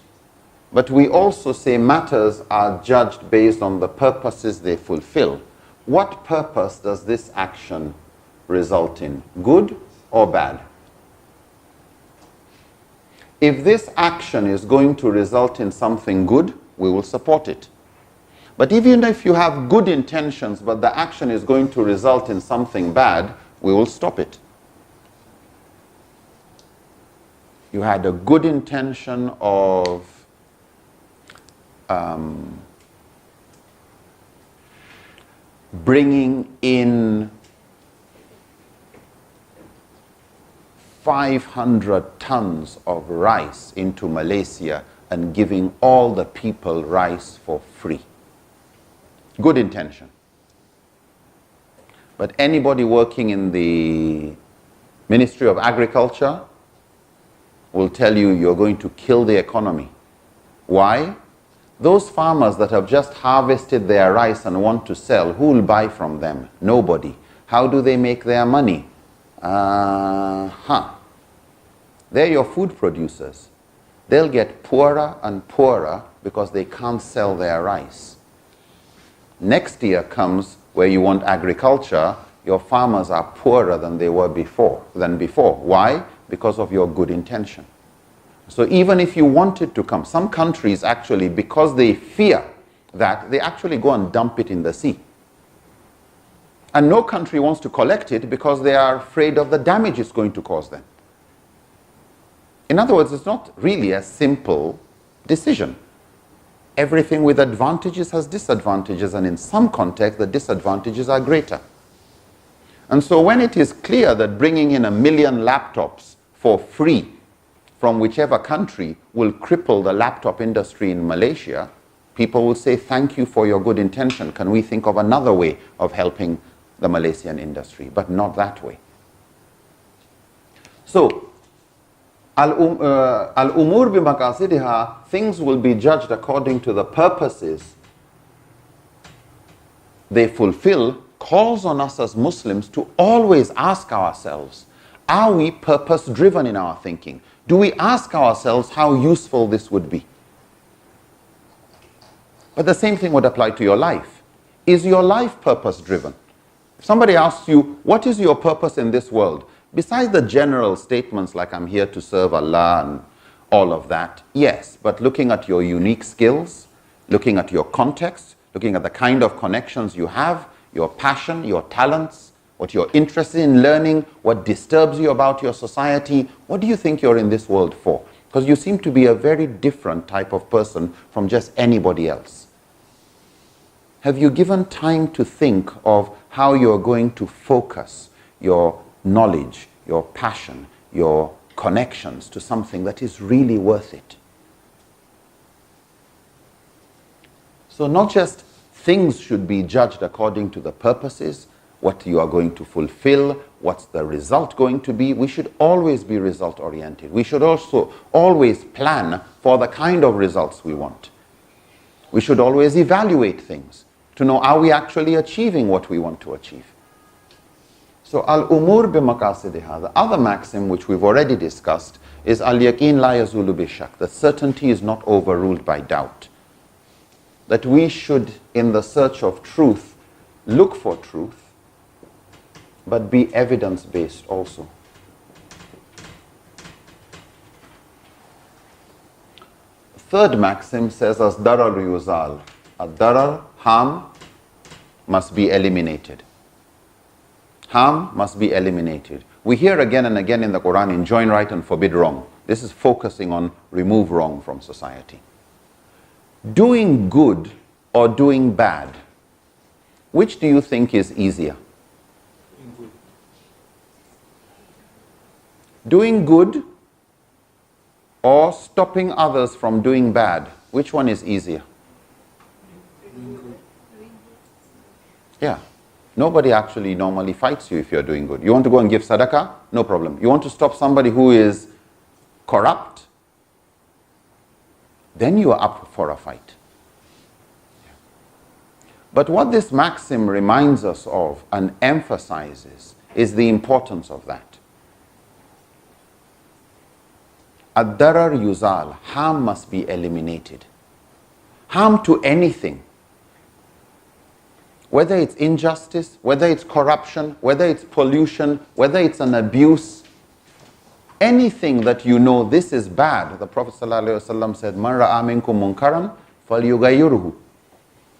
S1: but we also say matters are judged based on the purposes they fulfill. What purpose does this action result in, good or bad? If this action is going to result in something good, we will support it. But even if you have good intentions, but the action is going to result in something bad, we will stop it. You had a good intention of bringing in 500 tons of rice into Malaysia and giving all the people rice for free. Good intention. But anybody working in the Ministry of Agriculture will tell you you're going to kill the economy. Why? Those farmers that have just harvested their rice and want to sell, who will buy from them? Nobody. How do they make their money? They're your food producers. They'll get poorer and poorer because they can't sell their rice. Next year comes where you want agriculture, your farmers are poorer than they were before. Why? Because of your good intention. So even if you wanted to come, some countries actually, because they fear that, they actually go and dump it in the sea. And no country wants to collect it because they are afraid of the damage it's going to cause them. In other words, it's not really a simple decision. Everything with advantages has disadvantages, and in some contexts, the disadvantages are greater. And so when it is clear that bringing in 1 million laptops for free from whichever country will cripple the laptop industry in Malaysia, people will say, thank you for your good intention. Can we think of another way of helping the Malaysian industry? But not that way. So, al-umur bimaqasidiha, things will be judged according to the purposes they fulfill, calls on us as Muslims to always ask ourselves, are we purpose-driven in our thinking? Do we ask ourselves how useful this would be? But the same thing would apply to your life. Is your life purpose-driven? If somebody asks you, what is your purpose in this world? Besides the general statements like I'm here to serve Allah and all of that, yes, but looking at your unique skills, looking at your context, looking at the kind of connections you have, your passion, your talents, what you're interested in learning, what disturbs you about your society, what do you think you're in this world for? Because you seem to be a very different type of person from just anybody else. Have you given time to think of how you're going to focus your knowledge, your passion, your connections to something that is really worth it? So not just things should be judged according to the purposes, what you are going to fulfill, what's the result going to be. We should always be result oriented. We should also always plan for the kind of results we want. We should always evaluate things to know, are we actually achieving what we want to achieve? So al-umur bimaqasidiha, the other maxim which we've already discussed is al-yaqeen la yazulu bishak, that certainty is not overruled by doubt. That we should, in the search of truth, look for truth, but be evidence-based also. Third maxim says, as darar yuzal, ad-darar, harm, must be eliminated. Harm must be eliminated. We hear again and again in the Quran, enjoin right and forbid wrong. This is focusing on remove wrong from society. Doing good or doing bad, which do you think is easier? Doing good or stopping others from doing bad? Which one is easier? Yeah. Nobody actually normally fights you if you're doing good. You want to go and give sadaqah? No problem. You want to stop somebody who is corrupt? Then you are up for a fight. But what this maxim reminds us of and emphasizes is the importance of that. Ad-darar yuzal, harm must be eliminated. Harm to anything, whether it's injustice, whether it's corruption, whether it's pollution, whether it's an abuse, anything that you know this is bad. The Prophet ﷺ said, "Man ra'a minkum munkaran falyughayyirhu."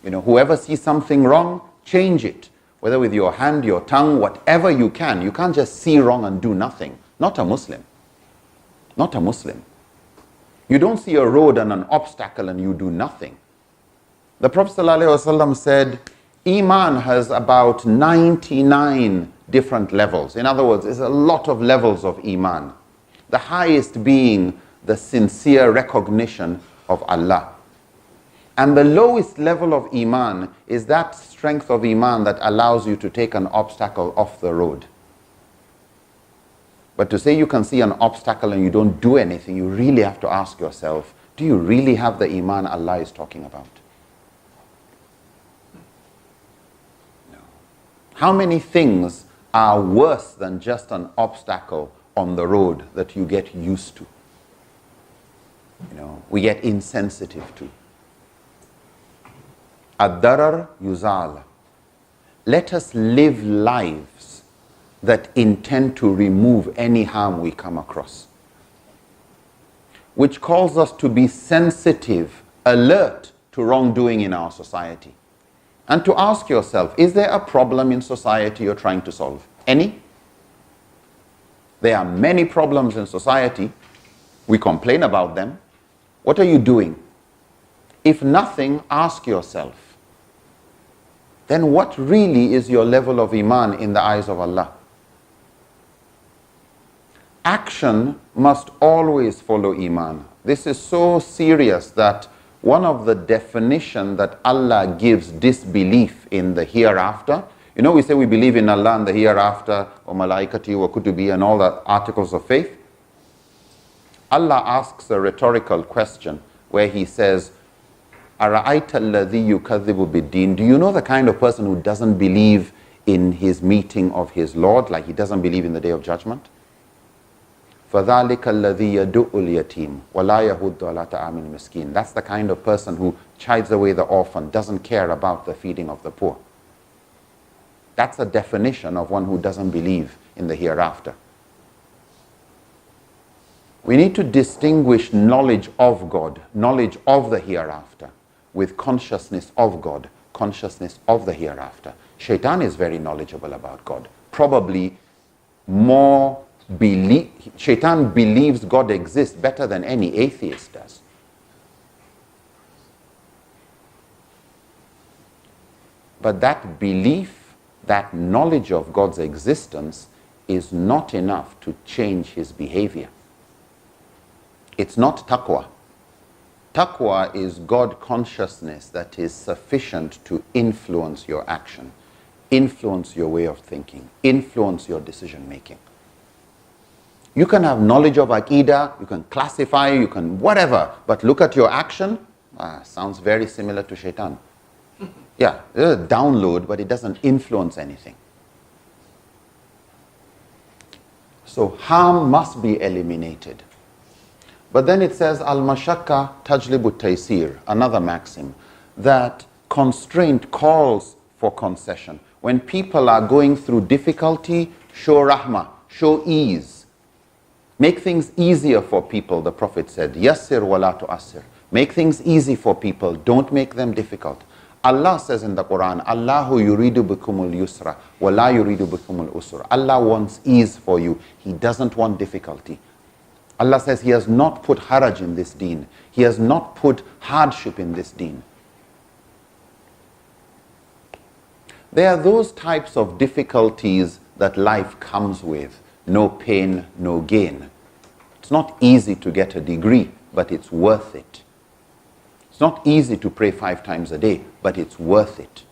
S1: You know, whoever sees something wrong, change it. Whether with your hand, your tongue, whatever you can. You can't just see wrong and do nothing. Not a Muslim. Not a Muslim. You don't see a road and an obstacle and you do nothing. The Prophet ﷺ said, Iman has about 99 different levels. In other words, there's a lot of levels of Iman. The highest being the sincere recognition of Allah. And the lowest level of Iman is that strength of Iman that allows you to take an obstacle off the road. But to say you can see an obstacle and you don't do anything, you really have to ask yourself, do you really have the Iman Allah is talking about? No. How many things are worse than just an obstacle on the road that you get used to? You know, we get insensitive to. Ad-darar yuzal. Let us live lives that intend to remove any harm we come across, which calls us to be sensitive, alert to wrongdoing in our society. And to ask yourself, is there a problem in society you're trying to solve? Any? There are many problems in society. We complain about them. What are you doing? If nothing, ask yourself, then what really is your level of Iman in the eyes of Allah? Action must always follow Iman. This is so serious that one of the definitions that Allah gives disbelief in the hereafter, you know, we say we believe in Allah and the hereafter, or malaikati, or kutubi, and all the articles of faith. Allah asks a rhetorical question where He says, أَرَأَيْتَ الَّذِي يُكَذِّبُ بِالدِّينِ. Do you know the kind of person who doesn't believe in his meeting of his Lord, like he doesn't believe in the Day of Judgment? فَذَلِكَ الَّذِي يَدُعُّ الْيَتِيمِ وَلَا يَهُدُّ عَلَى طَعَامِ الْمِسْكِينِ. That's the kind of person who chides away the orphan, doesn't care about the feeding of the poor. That's a definition of one who doesn't believe in the hereafter. We need to distinguish knowledge of God, knowledge of the hereafter, with consciousness of God, consciousness of the hereafter. Shaitan is very knowledgeable about God. Probably more Shaitan believes God exists better than any atheist does. But that belief, that knowledge of God's existence is not enough to change his behavior. It's not taqwa. Taqwa is God consciousness that is sufficient to influence your action, influence your way of thinking, influence your decision making. You can have knowledge of Aqidah, you can classify, you can whatever, but look at your action, sounds very similar to Shaitan. Yeah, there's a download, but it doesn't influence anything. So harm must be eliminated. But then it says, Al-Mashakka tajlibu taysir, another maxim, that constraint calls for concession. When people are going through difficulty, show rahmah, show ease. Make things easier for people, the Prophet said. Yassir wa la tu'assir. Make things easy for people, don't make them difficult. Allah says in the Quran, Allahu yuridu bikumul yusra wa la yuridu bikumul usra. Allah wants ease for you. He doesn't want difficulty. Allah says He has not put haraj in this deen. He has not put hardship in this deen. There are those types of difficulties that life comes with. no pain, no gain. It's not easy to get a degree, but it's worth it. It's not easy to pray 5 times a day, but it's worth it.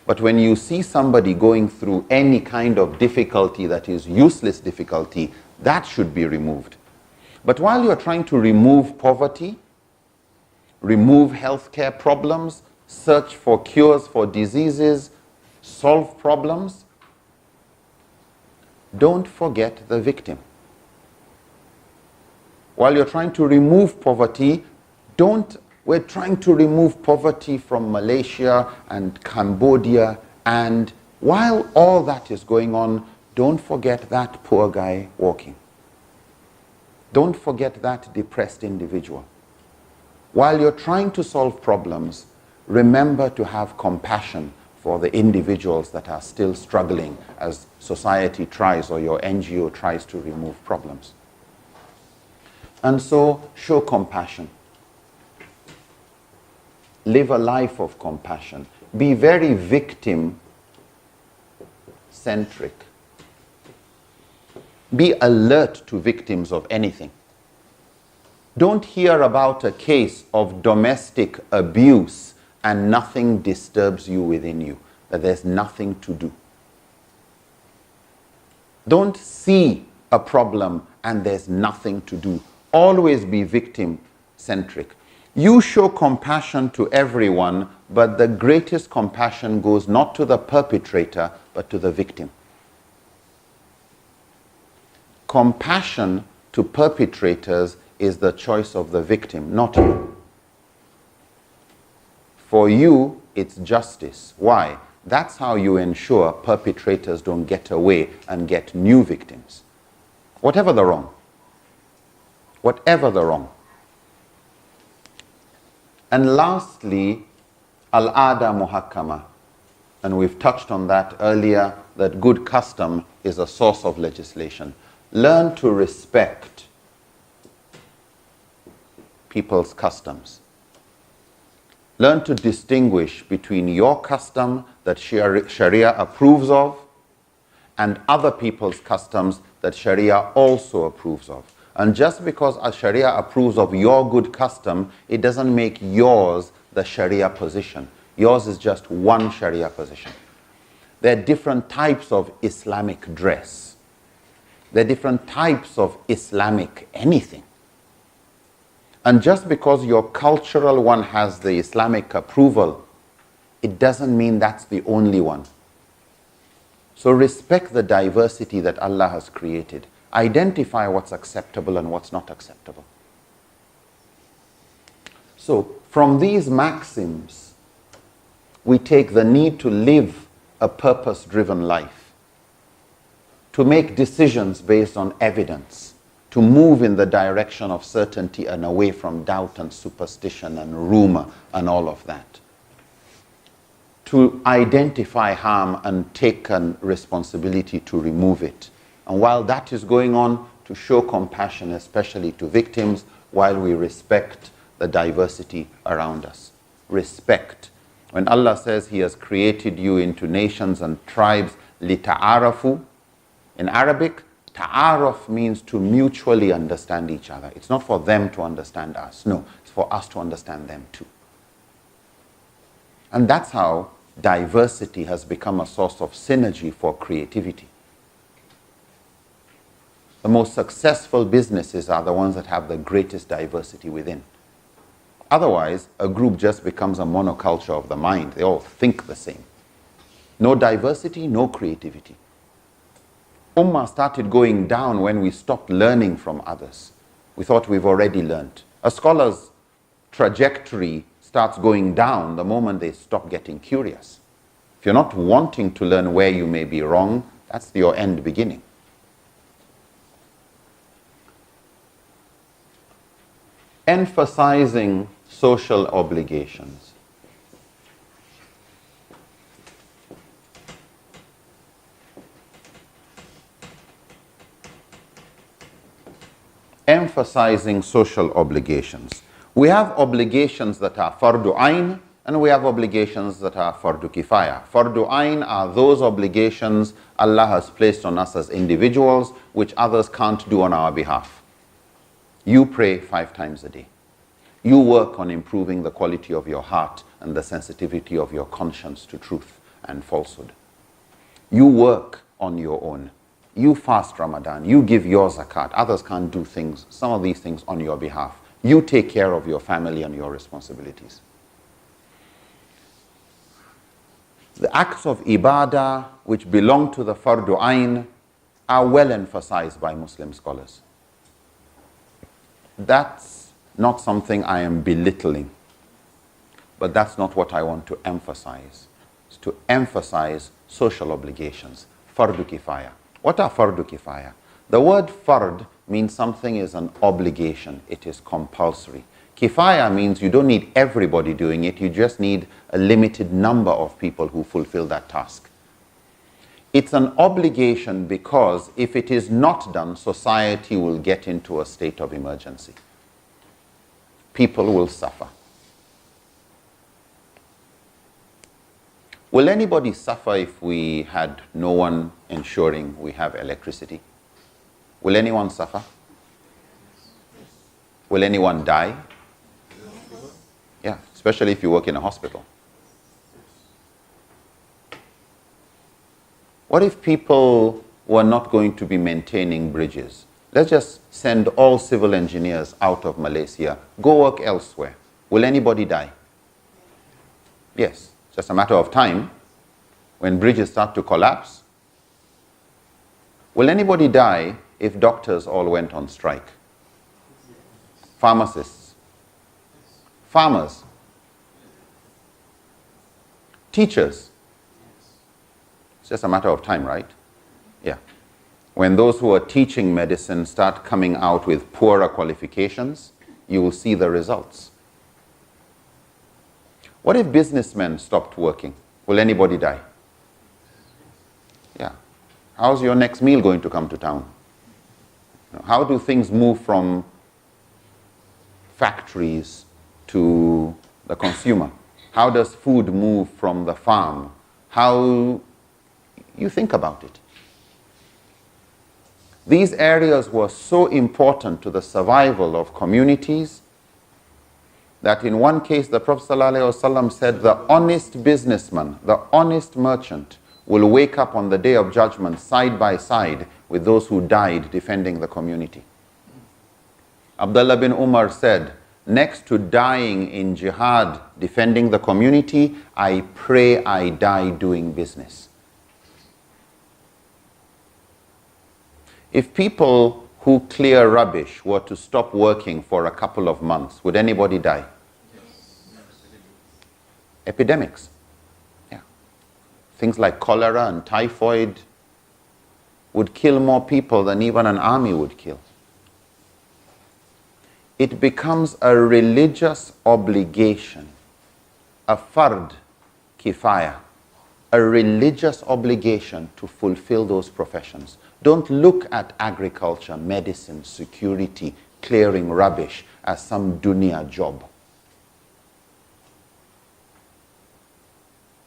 S1: But when you see somebody going through any kind of difficulty that is useless difficulty, that should be removed. But while you're trying to remove poverty, remove healthcare problems, search for cures for diseases, solve problems, don't forget the victim. While you're trying to remove poverty, we're trying to remove poverty from Malaysia and Cambodia, and while all that is going on, don't forget that poor guy walking. Don't forget that depressed individual. While you're trying to solve problems, remember to have compassion for the individuals that are still struggling as society tries or your NGO tries to remove problems. And so, show compassion. Live a life of compassion. Be very victim-centric. Be alert to victims of anything. Don't hear about a case of domestic abuse and nothing disturbs you within you, that there's nothing to do. Don't see a problem and there's nothing to do. Always be victim-centric. You show compassion to everyone, but the greatest compassion goes not to the perpetrator, but to the victim. Compassion to perpetrators is the choice of the victim, not you. For you, it's justice. Why? That's how you ensure perpetrators don't get away and get new victims. Whatever the wrong. Whatever the wrong. And lastly, al-ada muhakkama. And we've touched on that earlier, that good custom is a source of legislation. Learn to respect people's customs. Learn to distinguish between your custom that Sharia approves of and other people's customs that Sharia also approves of. And just because Sharia approves of your good custom, it doesn't make yours the Sharia position. Yours is just one Sharia position. There are different types of Islamic dress. There are different types of Islamic anything. And just because your cultural one has the Islamic approval, it doesn't mean that's the only one. So respect the diversity that Allah has created. Identify what's acceptable and what's not acceptable. So from these maxims, we take the need to live a purpose-driven life, to make decisions based on evidence, to move in the direction of certainty and away from doubt and superstition and rumor and all of that. To identify harm and take a responsibility to remove it. And while that is going on, to show compassion, especially to victims, while we respect the diversity around us. Respect. When Allah says He has created you into nations and tribes, لِتَعَارَفُوا, in Arabic, ta'aruf means to mutually understand each other. It's not for them to understand us. No, it's for us to understand them too. And that's how diversity has become a source of synergy for creativity. The most successful businesses are the ones that have the greatest diversity within. Otherwise, a group just becomes a monoculture of the mind. They all think the same. No diversity, no creativity. Ummah started going down when we stopped learning from others. We thought we've already learned. A scholar's trajectory starts going down the moment they stop getting curious. If you're not wanting to learn where you may be wrong, that's your end beginning. Emphasizing social obligations. Emphasizing social obligations. We have obligations that are fardu ayn And we have obligations that are fardu kifaya. Fardu ain are those obligations Allah has placed on us as individuals which others can't do on our behalf. You pray 5 times a day. You work on improving the quality of your heart and the sensitivity of your conscience to truth and falsehood. You work on your own. You fast Ramadan. You give your zakat. Others can't do things, some of these things on your behalf. You take care of your family and your responsibilities. The acts of ibadah which belong to the fardu ain are well emphasized by Muslim scholars. That's not something I am belittling, but that's not what I want to emphasize. It's to emphasize social obligations, fardu kifaya. What are fardu kifaya? The word fard means something is an obligation, it is compulsory. Kifaya means you don't need everybody doing it, you just need a limited number of people who fulfill that task. It's an obligation because if it is not done, society will get into a state of emergency. People will suffer. Will anybody suffer if we had no one ensuring we have electricity? Will anyone suffer? Will anyone die? Yeah, especially if you work in a hospital. What if people were not going to be maintaining bridges? Let's just send all civil engineers out of Malaysia, go work elsewhere. Will anybody die? Yes, it's just a matter of time when bridges start to collapse. Will anybody die if doctors all went on strike? Pharmacists, farmers, teachers. It's just a matter of time, right? Yeah. When those who are teaching medicine start coming out with poorer qualifications, you will see the results. What if businessmen stopped working? Will anybody die? Yeah. How's your next meal going to come to town? How do things move from factories to the consumer? How does food move from the farm? How you think about it. These areas were so important to the survival of communities that in one case the Prophet ﷺ said the honest businessman, the honest merchant will wake up on the day of judgment side by side with those who died defending the community. Abdullah bin Umar said, next to dying in jihad defending the community, I pray I die doing business. If people who clear rubbish were to stop working for a couple of months, would anybody die? Epidemics. Yeah. Things like cholera and typhoid would kill more people than even an army would kill. It becomes a religious obligation, a fard kifaya, a religious obligation to fulfill those professions. Don't look at agriculture, medicine, security, clearing rubbish as some dunya job.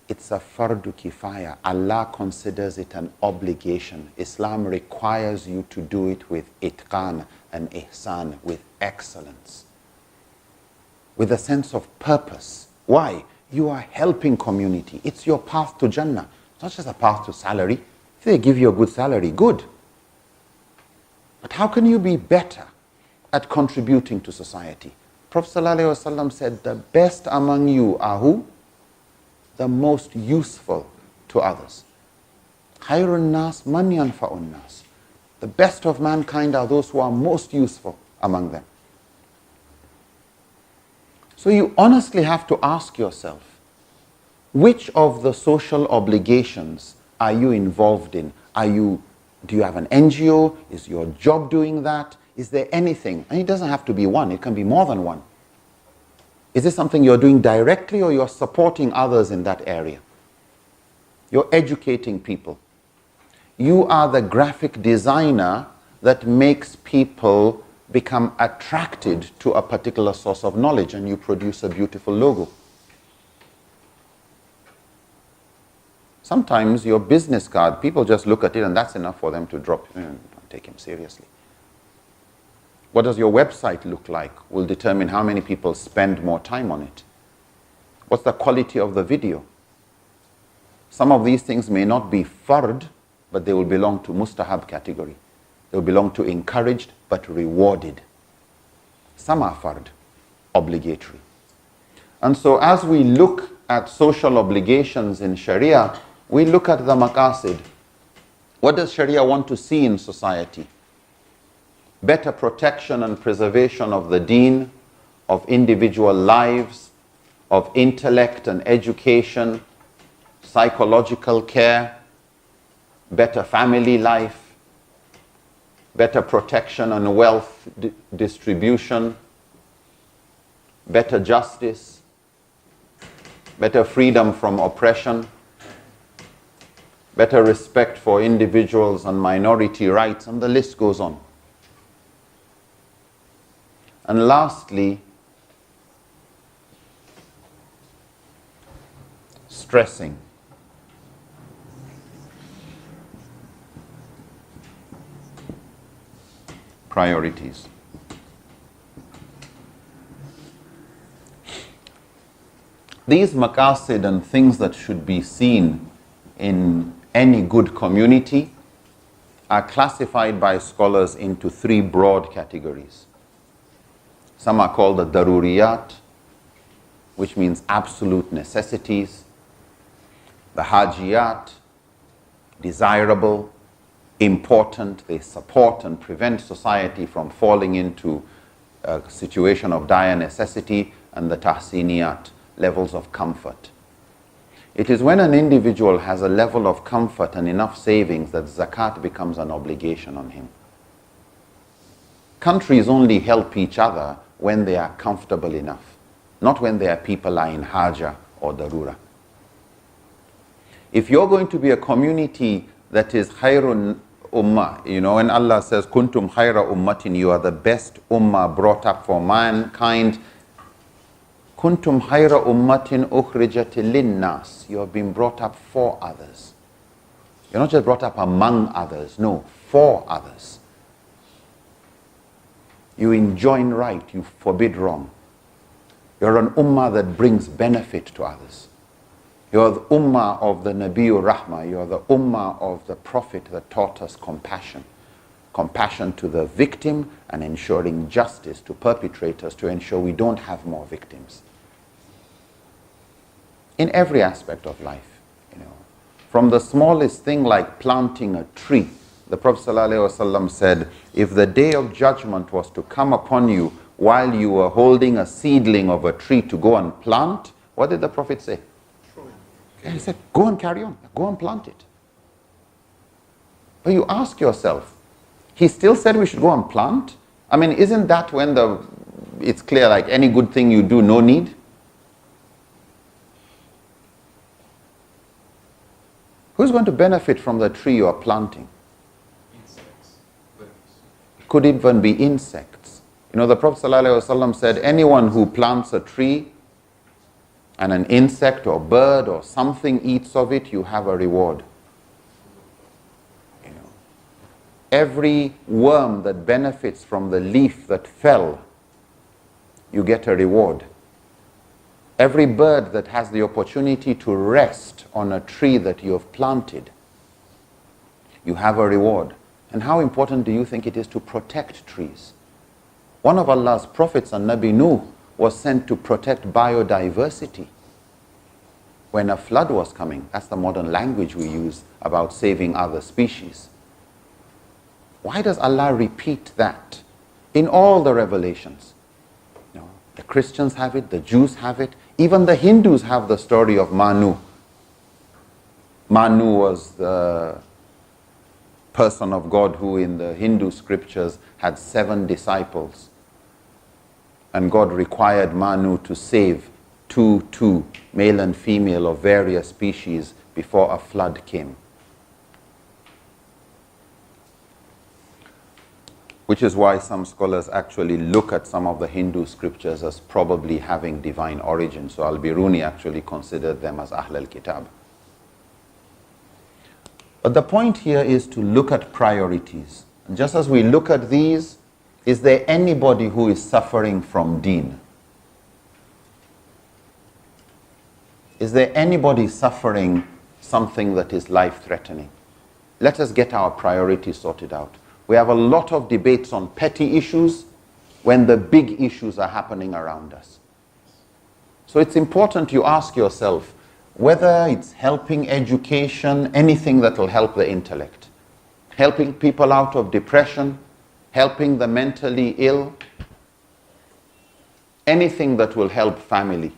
S1: It's a fardu kifaya. Allah considers it an obligation. Islam requires you to do it with itqan and ihsan, with excellence, with a sense of purpose. Why? You are helping community. It's your path to Jannah. It's not just a path to salary. If they give you a good salary, good. But how can you be better at contributing to society? Prophet ﷺ said, the best among you are who? The most useful to others. Khairun nas man yanfa'un nas. The best of mankind are those who are most useful among them. So you honestly have to ask yourself, which of the social obligations are you involved in? Do you have an NGO? Is your job doing that? Is there anything? And it doesn't have to be one, it can be more than one. Is this something you're doing directly or you're supporting others in that area? You're educating people. You are the graphic designer that makes people become attracted to a particular source of knowledge and you produce a beautiful logo. Sometimes your business card, people just look at it and that's enough for them to drop. Don't take him seriously. What does your website look like will determine how many people spend more time on it. What's the quality of the video? Some of these things may not be fard, but they will belong to mustahab category. They will belong to encouraged but rewarded. Some are fard, obligatory. And so as we look at social obligations in Sharia, we look at the maqasid. What does Sharia want to see in society? Better protection and preservation of the deen, of individual lives, of intellect and education, psychological care, better family life, better protection and wealth distribution, better justice, better freedom from oppression, better respect for individuals and minority rights, and the list goes on. And lastly, stressing. Priorities. These maqasid and things that should be seen in any good community are classified by scholars into three broad categories. Some are called the daruriyat, which means absolute necessities. The hajiyat, desirable, important, they support and prevent society from falling into a situation of dire necessity. And the tahsiniyat, levels of comfort. It is when an individual has a level of comfort and enough savings that zakat becomes an obligation on him. Countries only help each other when they are comfortable enough, not when their people are in haja or darura. If you're going to be a community that is khairun ummah, when Allah says, kuntum khaira ummatin, you are the best ummah brought up for mankind. Kuntum khaira ummatin ukhrijat linnas, you have been brought up for others. You're not just brought up among others, no, for others. You enjoin right, you forbid wrong. You're an ummah that brings benefit to others. You're the ummah of the Nabiur Rahmah. You're the ummah of the Prophet that taught us compassion. Compassion to the victim and ensuring justice to perpetrators to ensure we don't have more victims. In every aspect of life, from the smallest thing like planting a tree. The Prophet ﷺ said, if the day of judgment was to come upon you while you were holding a seedling of a tree to go and plant, what did the Prophet say? He said, go and carry on, go and plant it. But you ask yourself, he still said we should go and plant? I mean, isn't that when it's clear, like any good thing you do, no need? Who's going to benefit from the tree you are planting? It could even be insects. The Prophet ﷺ said, anyone who plants a tree and an insect or bird or something eats of it, you have a reward. Every worm that benefits from the leaf that fell, you get a reward. Every bird that has the opportunity to rest on a tree that you have planted, you have a reward. And how important do you think it is to protect trees? One of Allah's prophets, Nabi Nuh, was sent to protect biodiversity. When a flood was coming, that's the modern language we use about saving other species. Why does Allah repeat that in all the revelations? The Christians have it, the Jews have it, even the Hindus have the story of Manu. Manu was the person of God who in the Hindu scriptures had 7 disciples. And God required Manu to save two, male and female of various species before a flood came. Which is why some scholars actually look at some of the Hindu scriptures as probably having divine origin. So Al-Biruni actually considered them as Ahl al-Kitab. But the point here is to look at priorities. And just as we look at these, is there anybody who is suffering from deen? Is there anybody suffering something that is life-threatening? Let us get our priorities sorted out. We have a lot of debates on petty issues when the big issues are happening around us. So it's important you ask yourself whether it's helping education, anything that will help the intellect, helping people out of depression, helping the mentally ill, anything that will help family.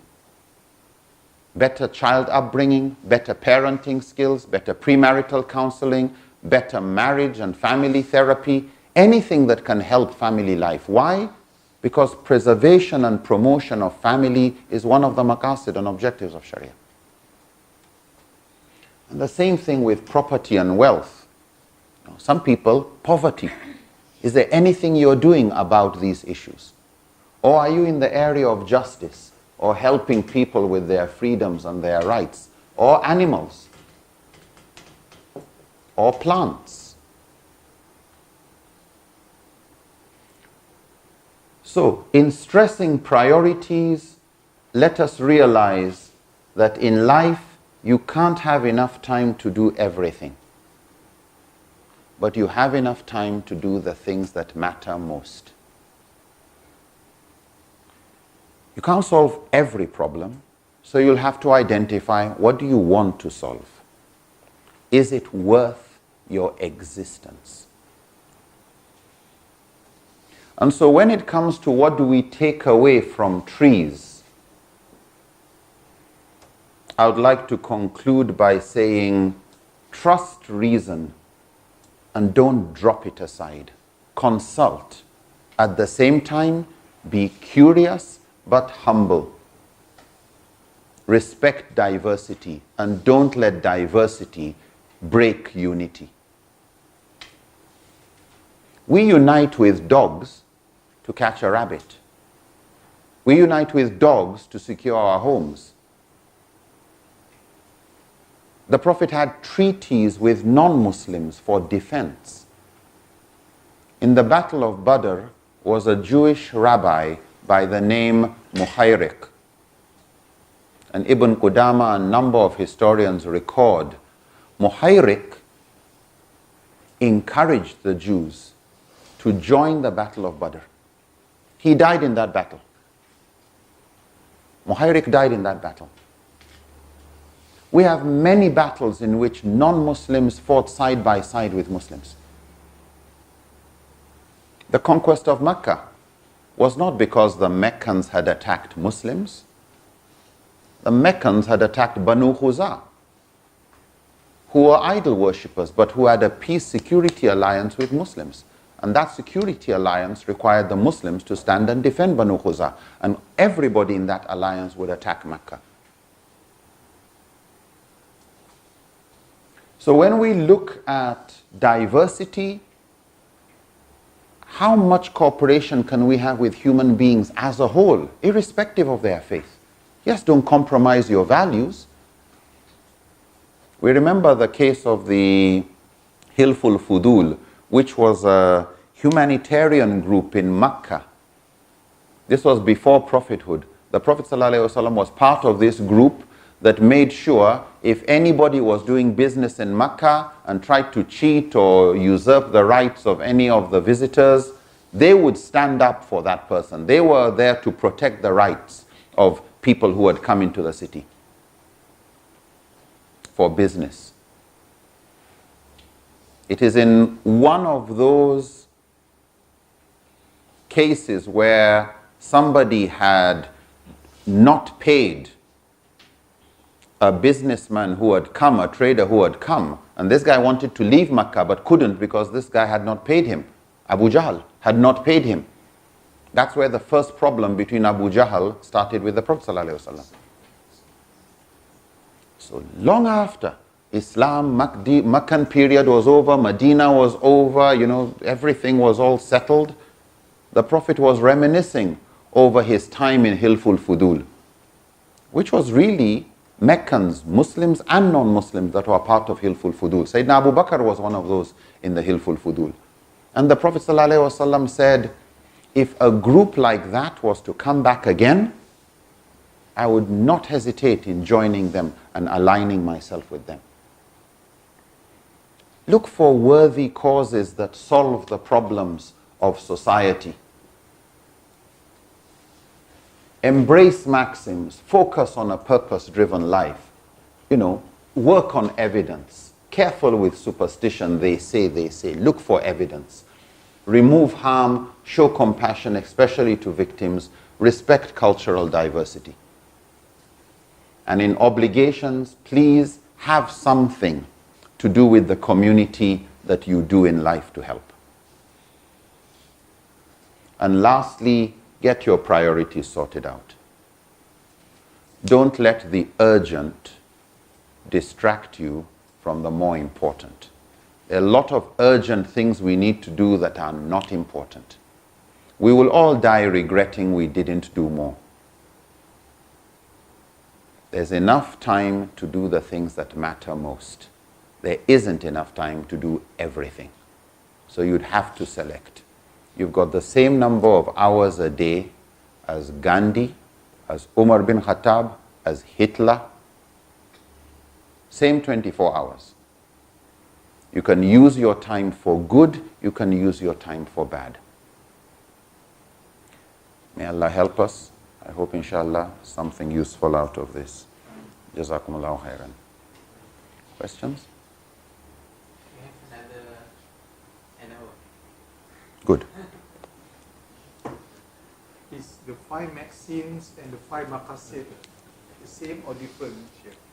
S1: Better child upbringing, better parenting skills, better premarital counseling, better marriage and family therapy, anything that can help family life. Why? Because preservation and promotion of family is one of the maqasid and objectives of Sharia. And the same thing with property and wealth. Some people, poverty. Is there anything you're doing about these issues? Or are you in the area of justice, or helping people with their freedoms and their rights, or animals, or plants? So, in stressing priorities, let us realize that in life, you can't have enough time to do everything. But you have enough time to do the things that matter most. You can't solve every problem, so you'll have to identify what do you want to solve. Is it worth your existence? And so when it comes to what do we take away from trees, I would like to conclude by saying, trust reason and don't drop it aside. Consult. At the same time, be curious but humble. Respect diversity and don't let diversity break unity. We unite with dogs to catch a rabbit. We unite with dogs to secure our homes. The Prophet had treaties with non-Muslims for defense. In the Battle of Badr was a Jewish rabbi by the name Muhayriq. And Ibn Qudama and a number of historians record Muhayriq encouraged the Jews to join the Battle of Badr. He died in that battle. Muhayriq died in that battle. We have many battles in which non-Muslims fought side by side with Muslims. The conquest of Mecca was not because the Meccans had attacked Muslims. The Meccans had attacked Banu Khuzā, who were idol worshippers, but who had a peace security alliance with Muslims. And that security alliance required the Muslims to stand and defend Banu Khuzā. And everybody in that alliance would attack Mecca. So when we look at diversity, how much cooperation can we have with human beings as a whole, irrespective of their faith? Yes, don't compromise your values. We remember the case of the Hilful Fudul, which was a humanitarian group in Mecca. This was before prophethood. The Prophet ﷺ was part of this group that made sure if anybody was doing business in Mecca and tried to cheat or usurp the rights of any of the visitors, they would stand up for that person. They were there to protect the rights of people who had come into the city for business. It is in one of those cases where somebody had not paid a businessman who had come, a trader who had come, and this guy wanted to leave Mecca but couldn't because this guy had not paid him. Abu Jahl had not paid him. That's where the first problem between Abu Jahl started with the Prophet ﷺ. So long after Islam, Meccan period was over, Medina was over, everything was all settled, the Prophet was reminiscing over his time in Hilful Fudul, which was really Meccans, Muslims and non-Muslims that were part of Hilful Fudul. Sayyidina Abu Bakr was one of those in the Hilful Fudul. And the Prophet ﷺ said, if a group like that was to come back again, I would not hesitate in joining them and aligning myself with them. Look for worthy causes that solve the problems of society. Embrace maxims, focus on a purpose-driven life. Work on evidence. Careful with superstition, they say. Look for evidence. Remove harm, show compassion, especially to victims. Respect cultural diversity. And in obligations, please have something to do with the community that you do in life to help. And lastly, get your priorities sorted out. Don't let the urgent distract you from the more important. There are a lot of urgent things we need to do that are not important. We will all die regretting we didn't do more. There's enough time to do the things that matter most. There isn't enough time to do everything. So you'd have to select. You've got the same number of hours a day as Gandhi, as Umar bin Khattab, as Hitler. Same 24 hours. You can use your time for good, you can use your time for bad. May Allah help us. I hope, inshallah, something useful out of this. Jazakumullahu khairan. Questions?
S2: We have an hour.
S1: Good.
S3: Is the 5 maxims and the 5 maqasid the same or different?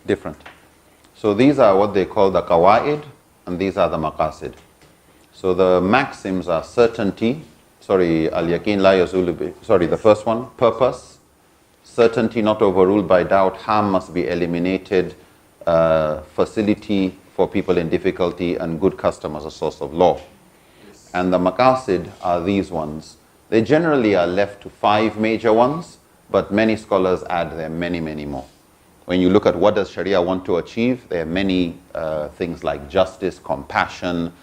S1: Different. So these are what they call the qawaid, and these are the maqasid. So the maxims are certainty, al-yaqeen la yazulu bi, the first one, purpose, certainty not overruled by doubt, harm must be eliminated, facility for people in difficulty, and good custom as a source of law.
S3: Yes.
S1: And the maqasid are these ones. They generally are left to 5 major ones, but many scholars add there many, many more. When you look at what does Sharia want to achieve, there are many things like justice, compassion,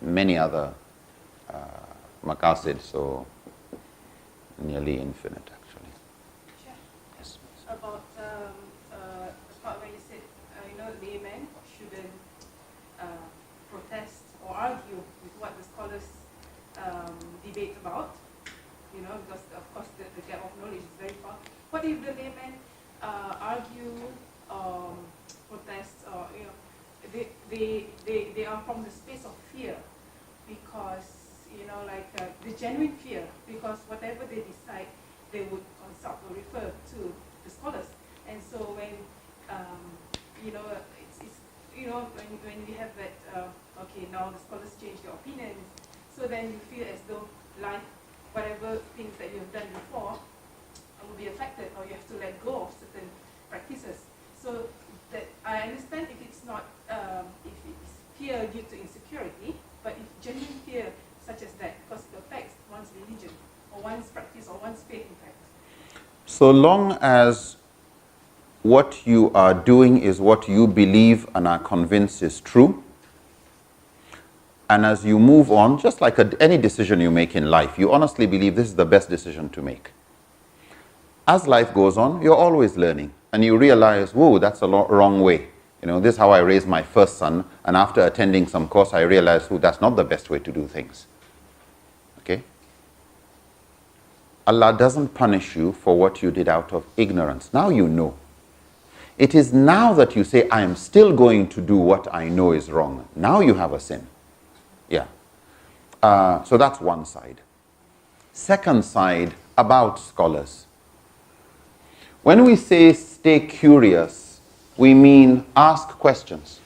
S1: many other maqasid, so nearly infinite actually.
S4: Sure.
S1: Yes.
S4: About the part where you said, laymen shouldn't protest or argue with what the scholars debate about, because of course the gap of knowledge is very far. What if the laymen argue, protest, or they are from the space of fear, because the genuine fear, because whatever they decide, they would consult or refer to the scholars. And so when when we have that, now the scholars change their opinions, so then you feel as though life, whatever things that you have done before, will be affected, or you have to let go of certain practices. So that I understand if it's not, if it's fear due to insecurity, but if genuine fear such as that, because it affects one's religion, or one's practice, or one's faith, in fact.
S1: So long as what you are doing is what you believe and are convinced is true, and as you move on, just like any decision you make in life, you honestly believe this is the best decision to make. As life goes on, you're always learning, and you realize, whoa, that's a wrong way. This is how I raised my first son, and after attending some course, I realized, that's not the best way to do things. Okay? Allah doesn't punish you for what you did out of ignorance. Now you know. It is now that you say, I am still going to do what I know is wrong. Now you have a sin. Yeah. So that's one side. Second side, about scholars. When we say stay curious, we mean ask questions.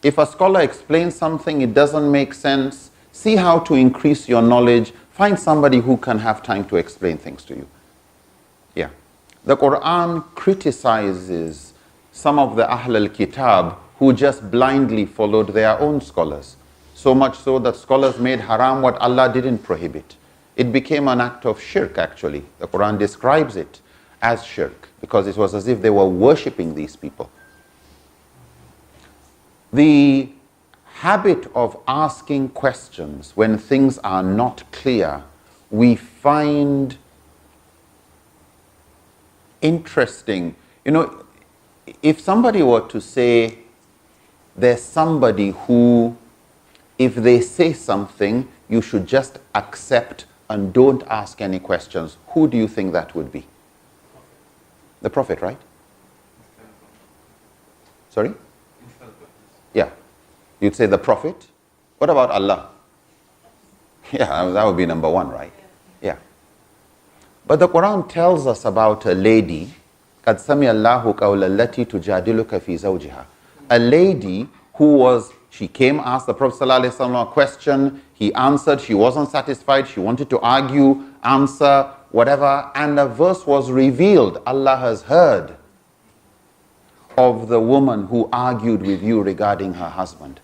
S1: If a scholar explains something, it doesn't make sense, see how to increase your knowledge, find somebody who can have time to explain things to you. Yeah. The Quran criticizes some of the Ahl al-Kitab who just blindly followed their own scholars. So much so that scholars made haram what Allah didn't prohibit. It became an act of shirk, actually. The Quran describes it. as shirk, because it was as if they were worshipping these people. The habit of asking questions when things are not clear, we find interesting. You know, if somebody were to say, there's somebody who, if they say something, you should just accept and don't ask any questions, who do you think that would be? The Prophet, right? Sorry? Yeah. You'd say the Prophet. What about Allah? Yeah, that would be number one, right? Yeah. But the Quran tells us about a lady, قَدْ سَمِيَ اللَّهُ قَوْلَ الَّتِي تُجَادِلُكَ فِي زَوْجِهَا. A lady she came, asked the Prophet ﷺ a question, he answered, she wasn't satisfied, she wanted to argue, answer, whatever, and a verse was revealed. Allah has heard of the woman who argued with you regarding her husband,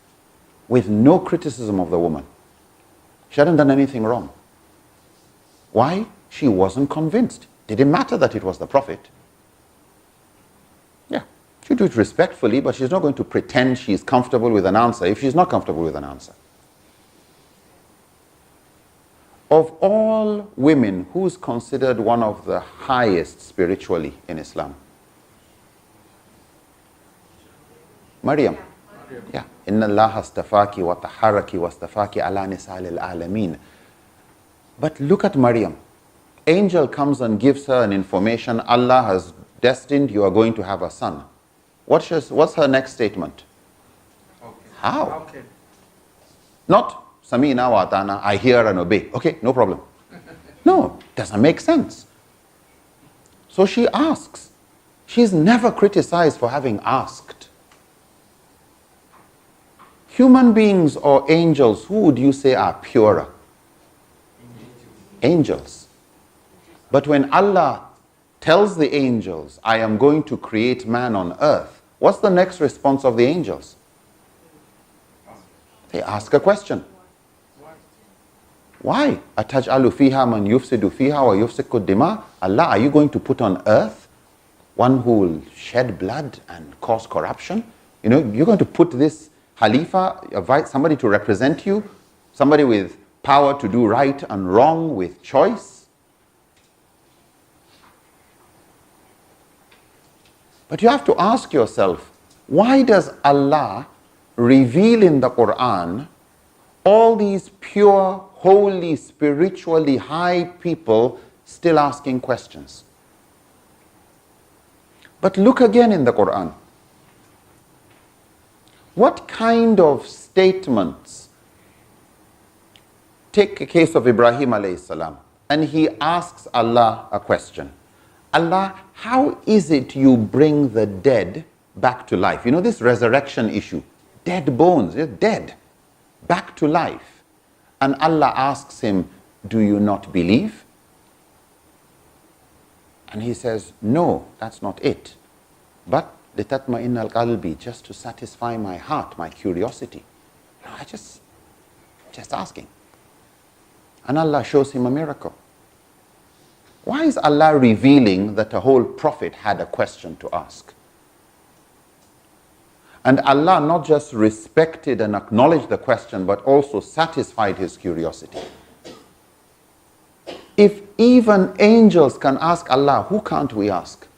S1: with no criticism of the woman. She hadn't done anything wrong. Why? She wasn't convinced. Didn't matter that it was the Prophet. Yeah, she'll do it respectfully, but she's not going to pretend she's comfortable with an answer if she's not comfortable with an answer. Of all women, who's considered one of the highest spiritually in Islam? Maryam. Yeah. Inna Allah astafaki wa taharaki wa astafaki ala nisa'il alameen. But look at Maryam. Angel comes and gives her an information. Allah has destined you are going to have a son. What's her next statement?
S3: Okay.
S1: How?
S3: Okay.
S1: Not Samina wa atana, I hear and obey. Okay, no problem. No, doesn't make sense. So she asks. She's never criticized for having asked. Human beings or angels, who would you say are purer? Angels. But when Allah tells the angels, I am going to create man on earth, what's the next response of the angels? They ask a question. Why? Ataj'alu fiha man yufsidu fiha wa yufsiku dima? Allah, are you going to put on earth one who will shed blood and cause corruption? You know, you're going to put this Khalifa, invite somebody to represent you, somebody with power to do right and wrong, with choice. But you have to ask yourself, why does Allah reveal in the Quran all these pure, holy, spiritually high people still asking questions? But look again in the Quran. What kind of statements? Take a case of Ibrahim alayhi salam, and he asks Allah a question. Allah, how is it you bring the dead back to life? You know this resurrection issue. Dead bones, they're dead, back to life. And Allah asks him, do you not believe? And he says, no, that's not it. But لِتَطْمَئِنَّ الْقَلْبِ, just to satisfy my heart, my curiosity. I just asking. And Allah shows him a miracle. Why is Allah revealing that a whole prophet had a question to ask? And Allah not just respected and acknowledged the question, but also satisfied his curiosity. If even angels can ask Allah, who can't we ask?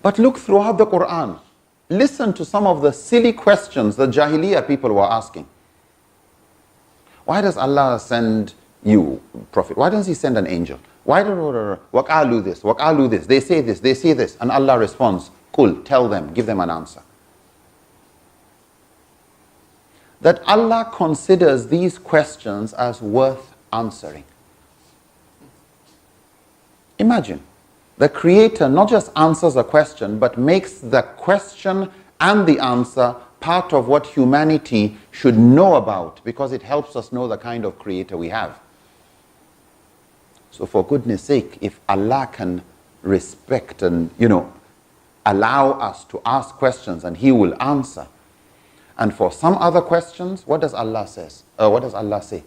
S1: But look throughout the Quran. Listen to some of the silly questions the Jahiliyyah people were asking. Why does Allah send you, Prophet? Why doesn't he send an angel? Why do waqalu this, waqalu this? They say this, they say this. And Allah responds, Qul, tell them, give them an answer. That Allah considers these questions as worth answering. Imagine, the Creator not just answers a question, but makes the question and the answer part of what humanity should know about, because it helps us know the kind of Creator we have. So for goodness sake, if Allah can respect and, allow us to ask questions and he will answer. And for some other questions, what does Allah say?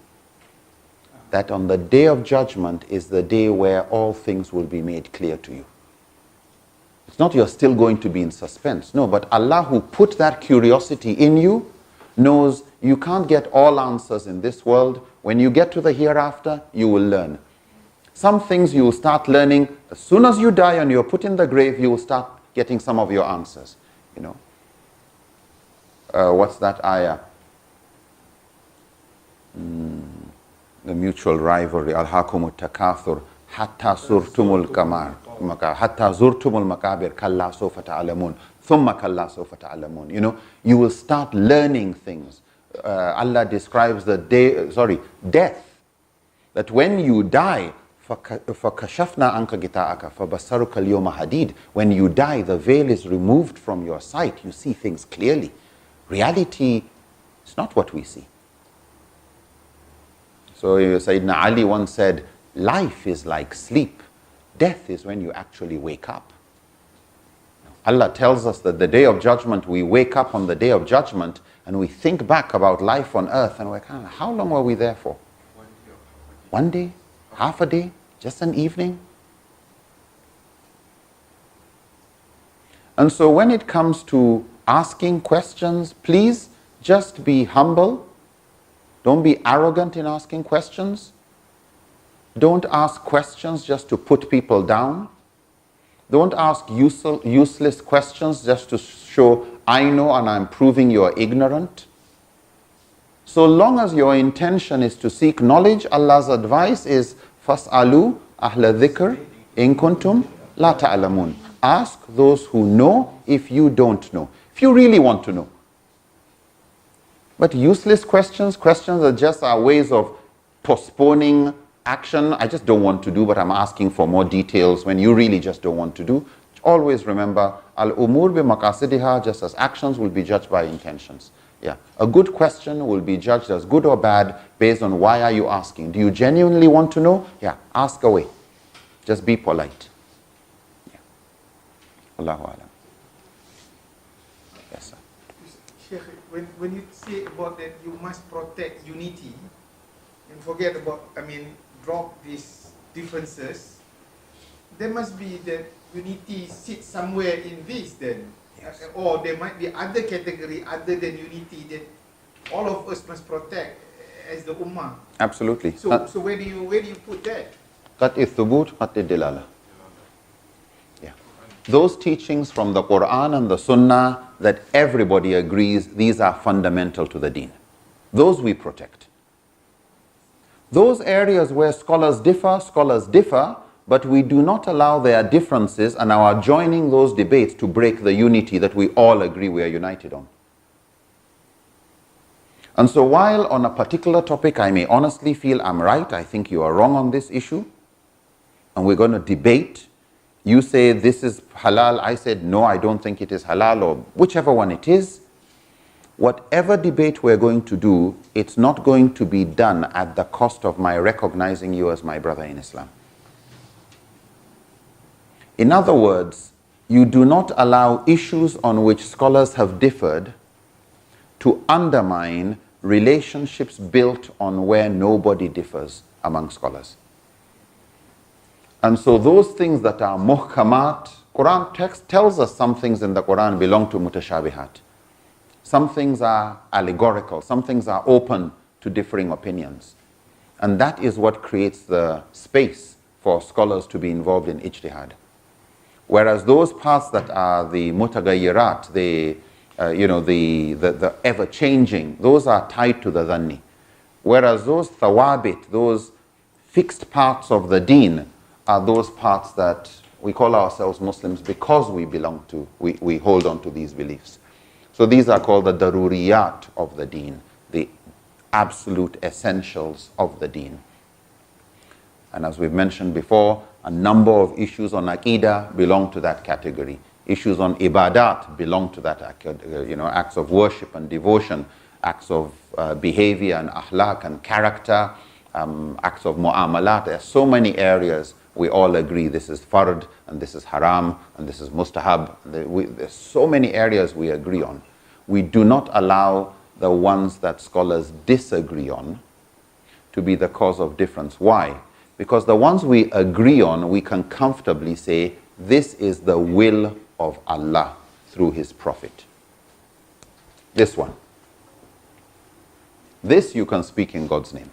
S1: that on the day of judgment is the day where all things will be made clear to you. It's not you're still going to be in suspense. No, but Allah who put that curiosity in you knows you can't get all answers in this world. When you get to the hereafter, you will learn. Some things you will start learning. As soon as you die and you're put in the grave, you will start getting some of your answers. You know. What's that ayah? The mutual rivalry. Al-hakumut takathur hatta surtumul kamar. Hatta zurtumul makabir kalla sofa ta'alamun. Thumma kalla sofa ta'alamun. You know, you will start learning things. Allah describes the death. That when you die, فَكَشَفْنَا عَنْكَ غِطَاءَكَ فَبَصَّرُكَ الْيَوْمَ حَدِيدٌ. When you die, the veil is removed from your sight. You see things clearly. Reality is not what we see. So Sayyidina Ali once said, life is like sleep. Death is when you actually wake up. Allah tells us that the day of judgment, we wake up on the day of judgment and we think back about life on earth and we're kind of, how long were we there for? 1 day? Half a day? Just an evening? And so when it comes to asking questions, please just be humble. Don't be arrogant in asking questions. Don't ask questions just to put people down. Don't ask useless questions just to show I know and I'm proving you're ignorant. So long as your intention is to seek knowledge, Allah's advice is فَاسْأَلُوا أَهْلَ الذِّكْرِ إِن كُنْتُمْ لَا تَعْلَمُونَ. Ask those who know if you don't know. If you really want to know. But useless questions that just are ways of postponing action, I just don't want to do, but I'm asking for more details when you really just don't want to do. Always remember, al-umur bi maqasidiha, just as actions will be judged by intentions. Yeah, a good question will be judged as good or bad based on why are you asking. Do you genuinely want to know? Yeah, ask away. Just be polite. Yeah. Allahu Alam. Yes, sir.
S3: Sheikh, when you say about that you must protect unity and forget about, drop these differences, there must be that unity sits somewhere in this then. Yes. Or there might be other category other than unity that all of us must protect as the ummah.
S1: Absolutely.
S3: So where do you put that?
S1: Qat'i thubut, qat'i dilala. Yeah. Those teachings from the Quran and the Sunnah that everybody agrees these are fundamental to the deen. Those we protect. Those areas where scholars differ, but we do not allow their differences and our joining those debates to break the unity that we all agree we are united on. And so while on a particular topic I may honestly feel I'm right, I think you are wrong on this issue, and we're going to debate, you say this is halal, I said no, I don't think it is halal, or whichever one it is, whatever debate we're going to do, it's not going to be done at the cost of my recognizing you as my brother in Islam. In other words, you do not allow issues on which scholars have differed to undermine relationships built on where nobody differs among scholars. And so those things that are muhkamat, Quran text tells us some things in the Quran belong to mutashabihat. Some things are allegorical, some things are open to differing opinions. And that is what creates the space for scholars to be involved in ijtihad. Whereas those parts that are the mutagayyirat, the ever-changing, those are tied to the dhanni. Whereas those thawabit, those fixed parts of the deen, are those parts that we call ourselves Muslims because we belong to, we hold on to these beliefs. So these are called the daruriyat of the deen, the absolute essentials of the deen. And as we've mentioned before, a number of issues on Aqidah belong to that category. Issues on Ibadat belong to that, acts of worship and devotion, acts of behavior and akhlaq and character, acts of mu'amalat. There are so many areas we all agree this is fard and this is haram and this is mustahab. There's so many areas we agree on. We do not allow the ones that scholars disagree on to be the cause of difference. Why? Because the ones we agree on, we can comfortably say, this is the will of Allah through His Prophet. This one. This you can speak in God's name.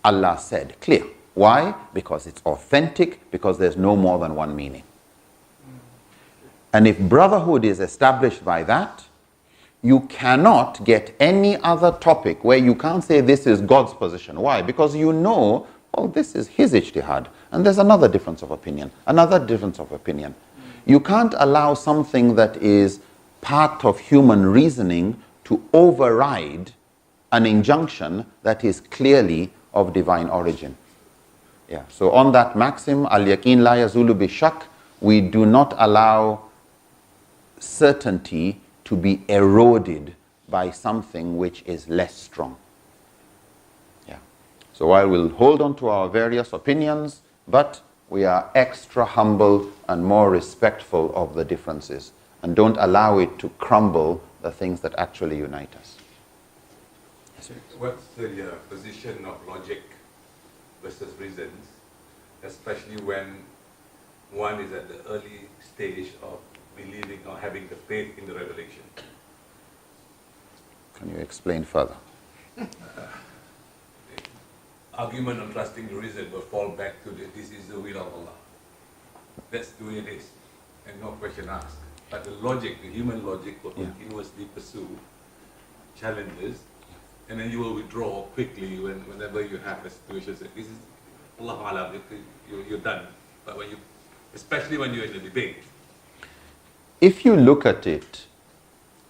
S1: Allah said, clear. Why? Because it's authentic, because there's no more than one meaning. And if brotherhood is established by that, you cannot get any other topic where you can't say this is God's position. Why? Because you know, oh, this is his ijtihad. And there's another difference of opinion, another difference of opinion. You can't allow something that is part of human reasoning to override an injunction that is clearly of divine origin. Yeah. So on that maxim, al-yaqeen la yazulu bi-shak, we do not allow certainty to be eroded by something which is less strong. Yeah. So while we'll hold on to our various opinions, but we are extra humble and more respectful of the differences, and don't allow it to crumble the things that actually unite us.
S5: What's the position of logic versus reasons, especially when one is at the early stage of believing or having the faith in the revelation?
S1: Can you explain further?
S5: Argument on trusting the reason will fall back to this is the will of Allah. That's the way it is, and no question asked. But the logic, the human logic, will continuously pursue challenges, and then you will withdraw quickly whenever you have a situation that this is Allah Alam, you're done. But when you, especially when you're in a debate.
S1: If you look at it,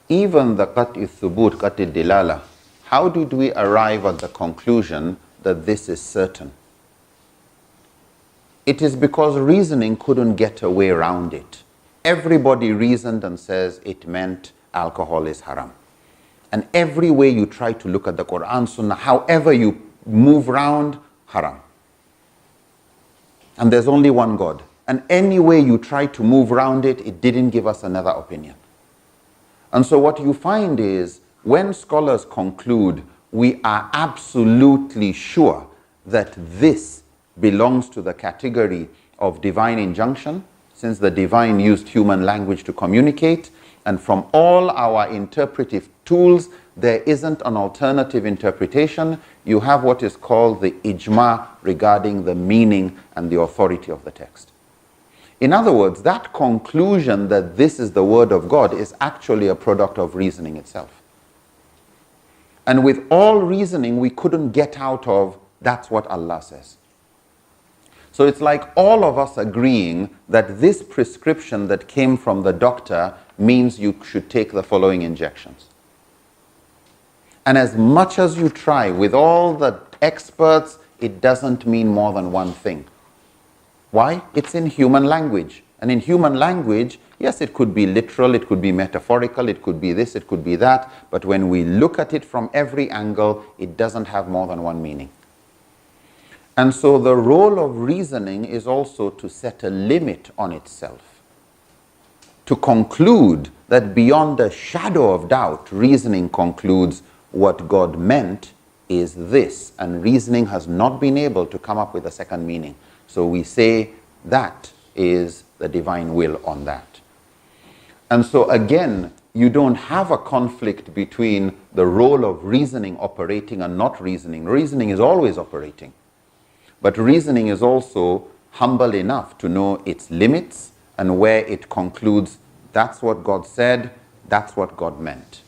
S1: even the qat'i thubut, qat'i dilala, how did we arrive at the conclusion that this is certain? It is because reasoning couldn't get a way around it. Everybody reasoned and says it meant alcohol is haram. And every way you try to look at the Quran, Sunnah, however you move around, haram. And there's only one God. And any way you try to move around it, it didn't give us another opinion. And so what you find is, when scholars conclude, we are absolutely sure that this belongs to the category of divine injunction, since the divine used human language to communicate, and from all our interpretive tools, there isn't an alternative interpretation. You have what is called the ijma regarding the meaning and the authority of the text. In other words, that conclusion that this is the word of God is actually a product of reasoning itself. And with all reasoning, we couldn't get out of, that's what Allah says. So it's like all of us agreeing that this prescription that came from the doctor means you should take the following injections. And as much as you try with all the experts, it doesn't mean more than one thing. Why? It's in human language. And in human language, yes, it could be literal, it could be metaphorical, it could be this, it could be that. But when we look at it from every angle, it doesn't have more than one meaning. And so the role of reasoning is also to set a limit on itself. To conclude that beyond a shadow of doubt, reasoning concludes what God meant is this. And reasoning has not been able to come up with a second meaning. So we say that is the divine will on that. And so again, you don't have a conflict between the role of reasoning operating and not reasoning. Reasoning is always operating. But reasoning is also humble enough to know its limits and where it concludes, that's what God said, that's what God meant.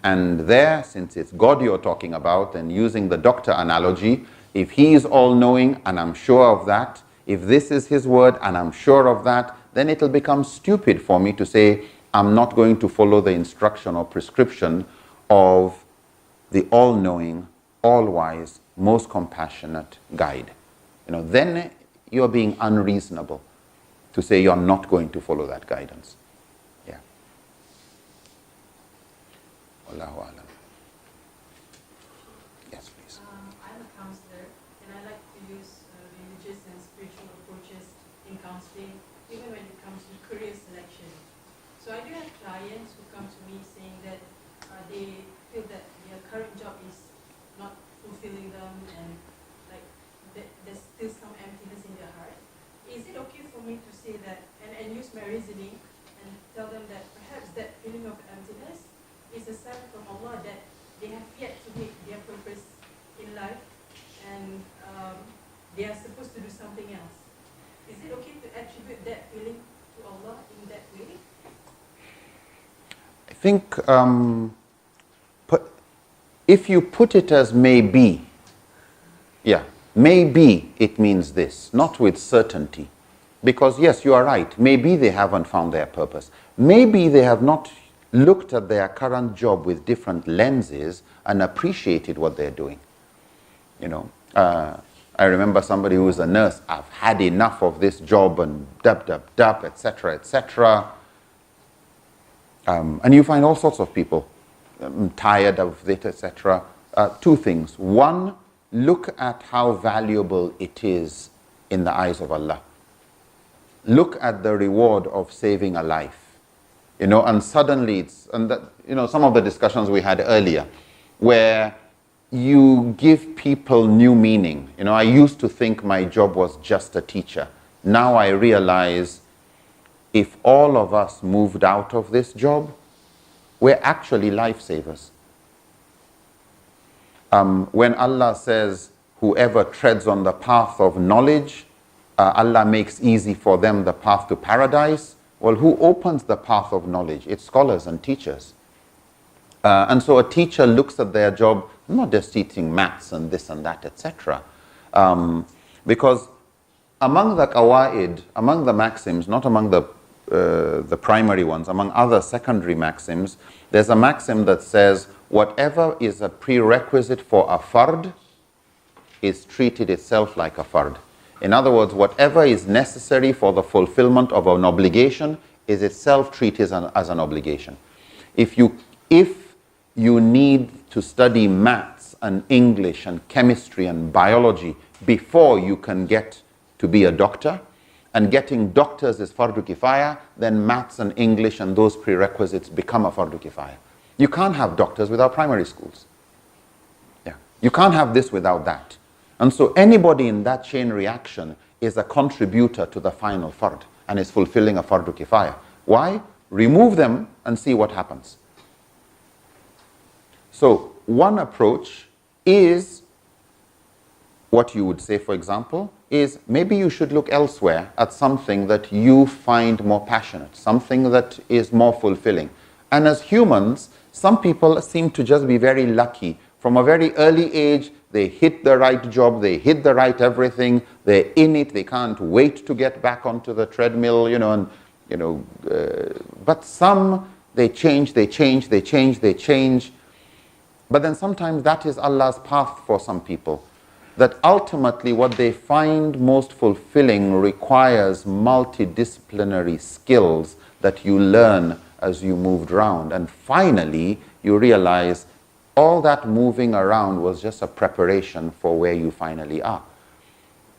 S1: And there, since it's God you're talking about, and using the doctor analogy, if he is all-knowing and I'm sure of that, if this is his word and I'm sure of that, then it'll become stupid for me to say, I'm not going to follow the instruction or prescription of the all-knowing, all-wise, most compassionate guide. Then you're being unreasonable to say you're not going to follow that guidance. Yeah. Wallahu alam. Yes, please.
S6: I'm a counselor, and I like to use religious and spiritual approaches in counseling, even when it comes to career selection. So I do have clients who come to me saying that they feel that their current job is not fulfilling them, and like there's still some emptiness in their heart, is it okay for me to say that and use my reasoning and tell them that perhaps that feeling of emptiness is a sign from Allah that they have yet to meet their purpose in life, and they are supposed to do something else? Is it okay to attribute that feeling to Allah in that way?
S1: I think if you put it as maybe, yeah, maybe it means this, not with certainty. Because yes, you are right, maybe they haven't found their purpose. Maybe they have not looked at their current job with different lenses and appreciated what they're doing. You know, I remember somebody who was a nurse, I've had enough of this job and etc., etc. And you find all sorts of people tired of it, etc. Two things. One, look at how valuable it is in the eyes of Allah. Look at the reward of saving a life. You know, and suddenly it's, and that, you know, some of the discussions we had earlier, where you give people new meaning. You know, I used to think my job was just a teacher. Now I realize if all of us moved out of this job, we're actually lifesavers. When Allah says, whoever treads on the path of knowledge, Allah makes easy for them the path to paradise. Well, who opens the path of knowledge? It's scholars and teachers. And so a teacher looks at their job, not just teaching maths and this and that, etc. Because among the qawaid, among the maxims, not among the primary ones, among other secondary maxims, there's a maxim that says, whatever is a prerequisite for a fard is treated itself like a fard. In other words, whatever is necessary for the fulfillment of an obligation is itself treated as an obligation. If you need to study maths and English and chemistry and biology before you can get to be a doctor, and getting doctors is fardu kifaya, then maths and English and those prerequisites become a fardu kifaya. You can't have doctors without primary schools. Yeah. You can't have this without that. And so anybody in that chain reaction is a contributor to the final fard and is fulfilling a fardu kifaya. Why? Remove them and see what happens. So one approach is what you would say, for example, is maybe you should look elsewhere at something that you find more passionate, something that is more fulfilling. And as humans, some people seem to just be very lucky. From a very early age, they hit the right job, they hit the right everything, they're in it, they can't wait to get back onto the treadmill, but some, they change. But then sometimes that is Allah's path for some people. That ultimately what they find most fulfilling requires multidisciplinary skills that you learn as you moved around. And finally, you realize all that moving around was just a preparation for where you finally are.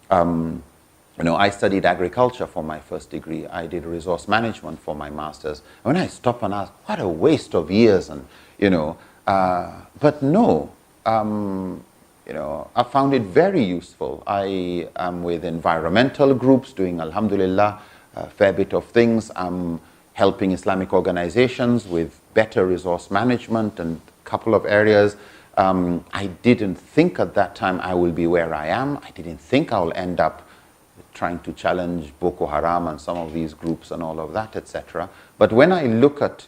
S1: I studied agriculture for my first degree. I did resource management for my master's. And when I stop and ask, what a waste of years, and but no, I found it very useful. I am with environmental groups doing, alhamdulillah, a fair bit of things. I'm helping Islamic organizations with better resource management and a couple of areas. I didn't think at that time I will be where I am. I didn't think I'll end up trying to challenge Boko Haram and some of these groups and all of that, etc. But when I look at,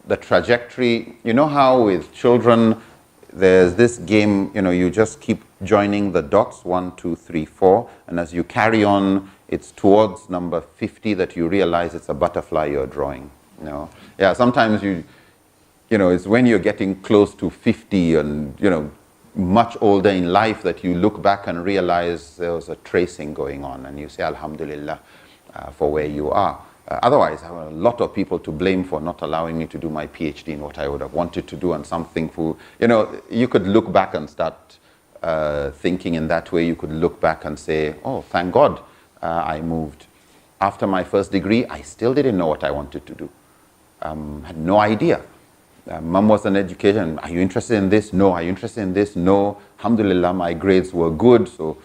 S1: the trajectory, how with children, there's this game, you just keep joining the dots, 1, 2, 3, 4, and as you carry on, it's towards number 50 that you realize it's a butterfly you're drawing. Yeah, sometimes it's when you're getting close to 50 and, much older in life that you look back and realize there was a tracing going on, and you say, alhamdulillah, for where you are. Otherwise, I have a lot of people to blame for not allowing me to do my PhD in what I would have wanted to do, and something for, you could look back and start thinking in that way. You could look back and say, oh, thank God I moved. After my first degree, I still didn't know what I wanted to do. Had no idea. Mum was an education. Are you interested in this? No. Are you interested in this? No. Alhamdulillah, my grades were good. So,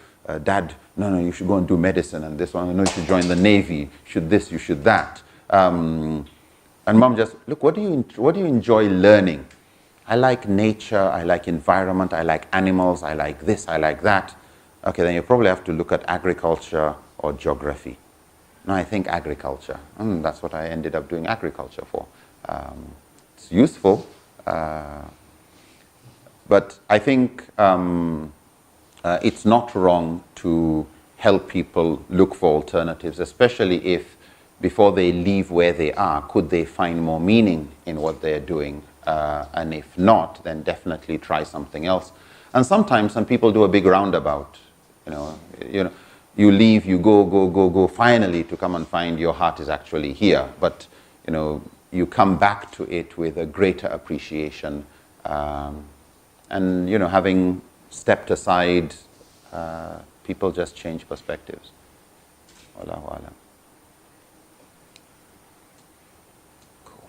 S1: Dad, no, you should go and do medicine. And this one, no, you should join the Navy. You should this, you should that. And Mum just, look, what do you enjoy learning? I like nature. I like environment. I like animals. I like this. I like that. Okay, then you probably have to look at agriculture or geography. No, I think agriculture. And that's what I ended up doing agriculture for. It's useful, but I think it's not wrong to help people look for alternatives, especially if before they leave where they are, could they find more meaning in what they're doing? And if not, then definitely try something else. And sometimes some people do a big roundabout. You leave, you go, finally to come and find your heart is actually here. But, you come back to it with a greater appreciation. And, having stepped aside, people just change perspectives. Wallahu alam.
S2: Cool.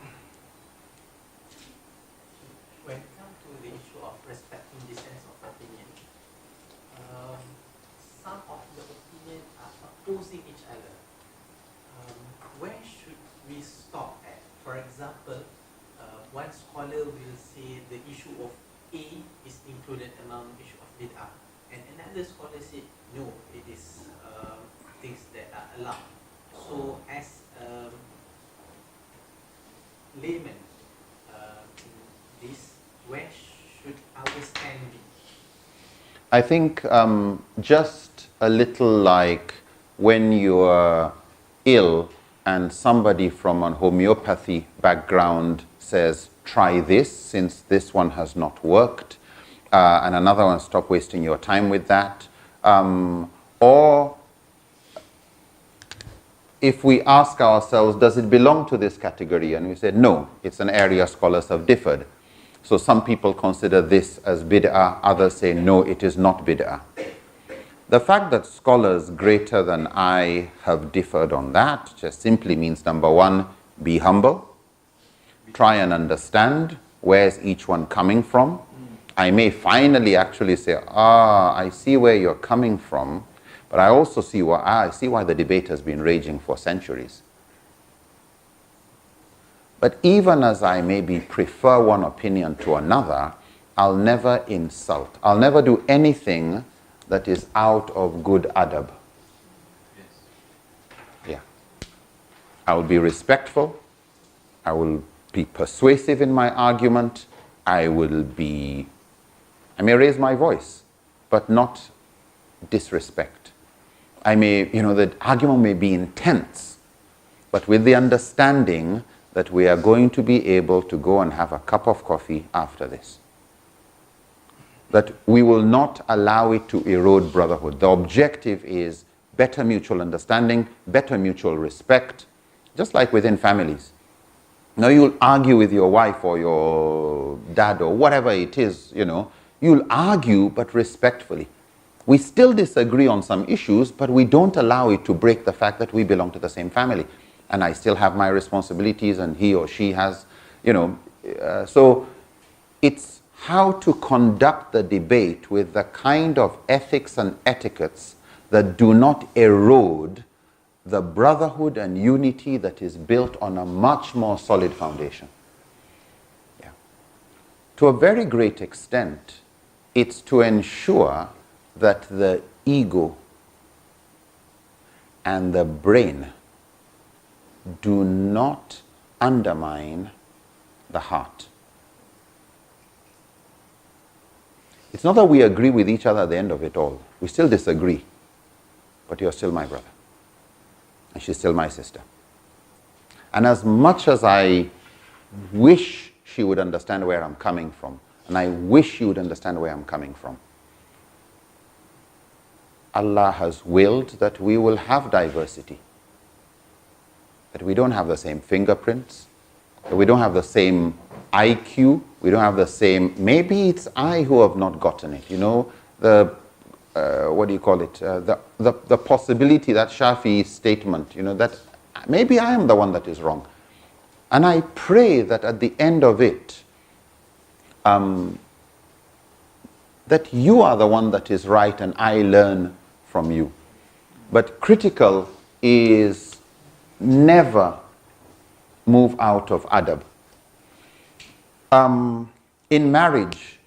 S2: When it comes to the issue of respecting dissent of opinion, some of the opinions are opposing each other. Where should we stop at? For example, one scholar will say the issue of A is included among issue of bid'ah, and another scholar said no, it is things that are allowed. So as layman in this, where should our stand be?
S1: I think just a little like when you're ill and somebody from a homeopathy background says, try this since this one has not worked, and another one, stop wasting your time with that. Or if we ask ourselves, does it belong to this category? And we say, no, it's an area scholars have differed. So some people consider this as bid'ah, others say, no, it is not bid'ah. The fact that scholars greater than I have differed on that just simply means, number one, be humble, try and understand where's each one coming from. I may finally actually say, I see where you're coming from, but I also see I see why the debate has been raging for centuries. But even as I maybe prefer one opinion to another, I'll never insult. I'll never do anything that is out of good adab. Yeah. I will be respectful. I will be persuasive in my argument. I may raise my voice, but not disrespect. The argument may be intense, but with the understanding that we are going to be able to go and have a cup of coffee after this. That we will not allow it to erode brotherhood. The objective is better mutual understanding, better mutual respect, just like within families. Now you'll argue with your wife or your dad or whatever it is, you'll argue but respectfully. We still disagree on some issues, but we don't allow it to break the fact that we belong to the same family. And I still have my responsibilities and he or she has, so it's how to conduct the debate with the kind of ethics and etiquettes that do not erode the brotherhood and unity that is built on a much more solid foundation. Yeah. To a very great extent, it's to ensure that the ego and the brain do not undermine the heart. It's not that we agree with each other at the end of it all. We still disagree. But you're still my brother. And she's still my sister. And as much as I wish she would understand where I'm coming from, and I wish she would understand where I'm coming from, Allah has willed that we will have diversity. That we don't have the same fingerprints, that we don't have the same IQ, we don't have the same, maybe it's I who have not gotten it, the possibility, that Shafi'i statement, that maybe I am the one that is wrong. And I pray that at the end of it, that you are the one that is right and I learn from you. But critical is never move out of adab. In marriage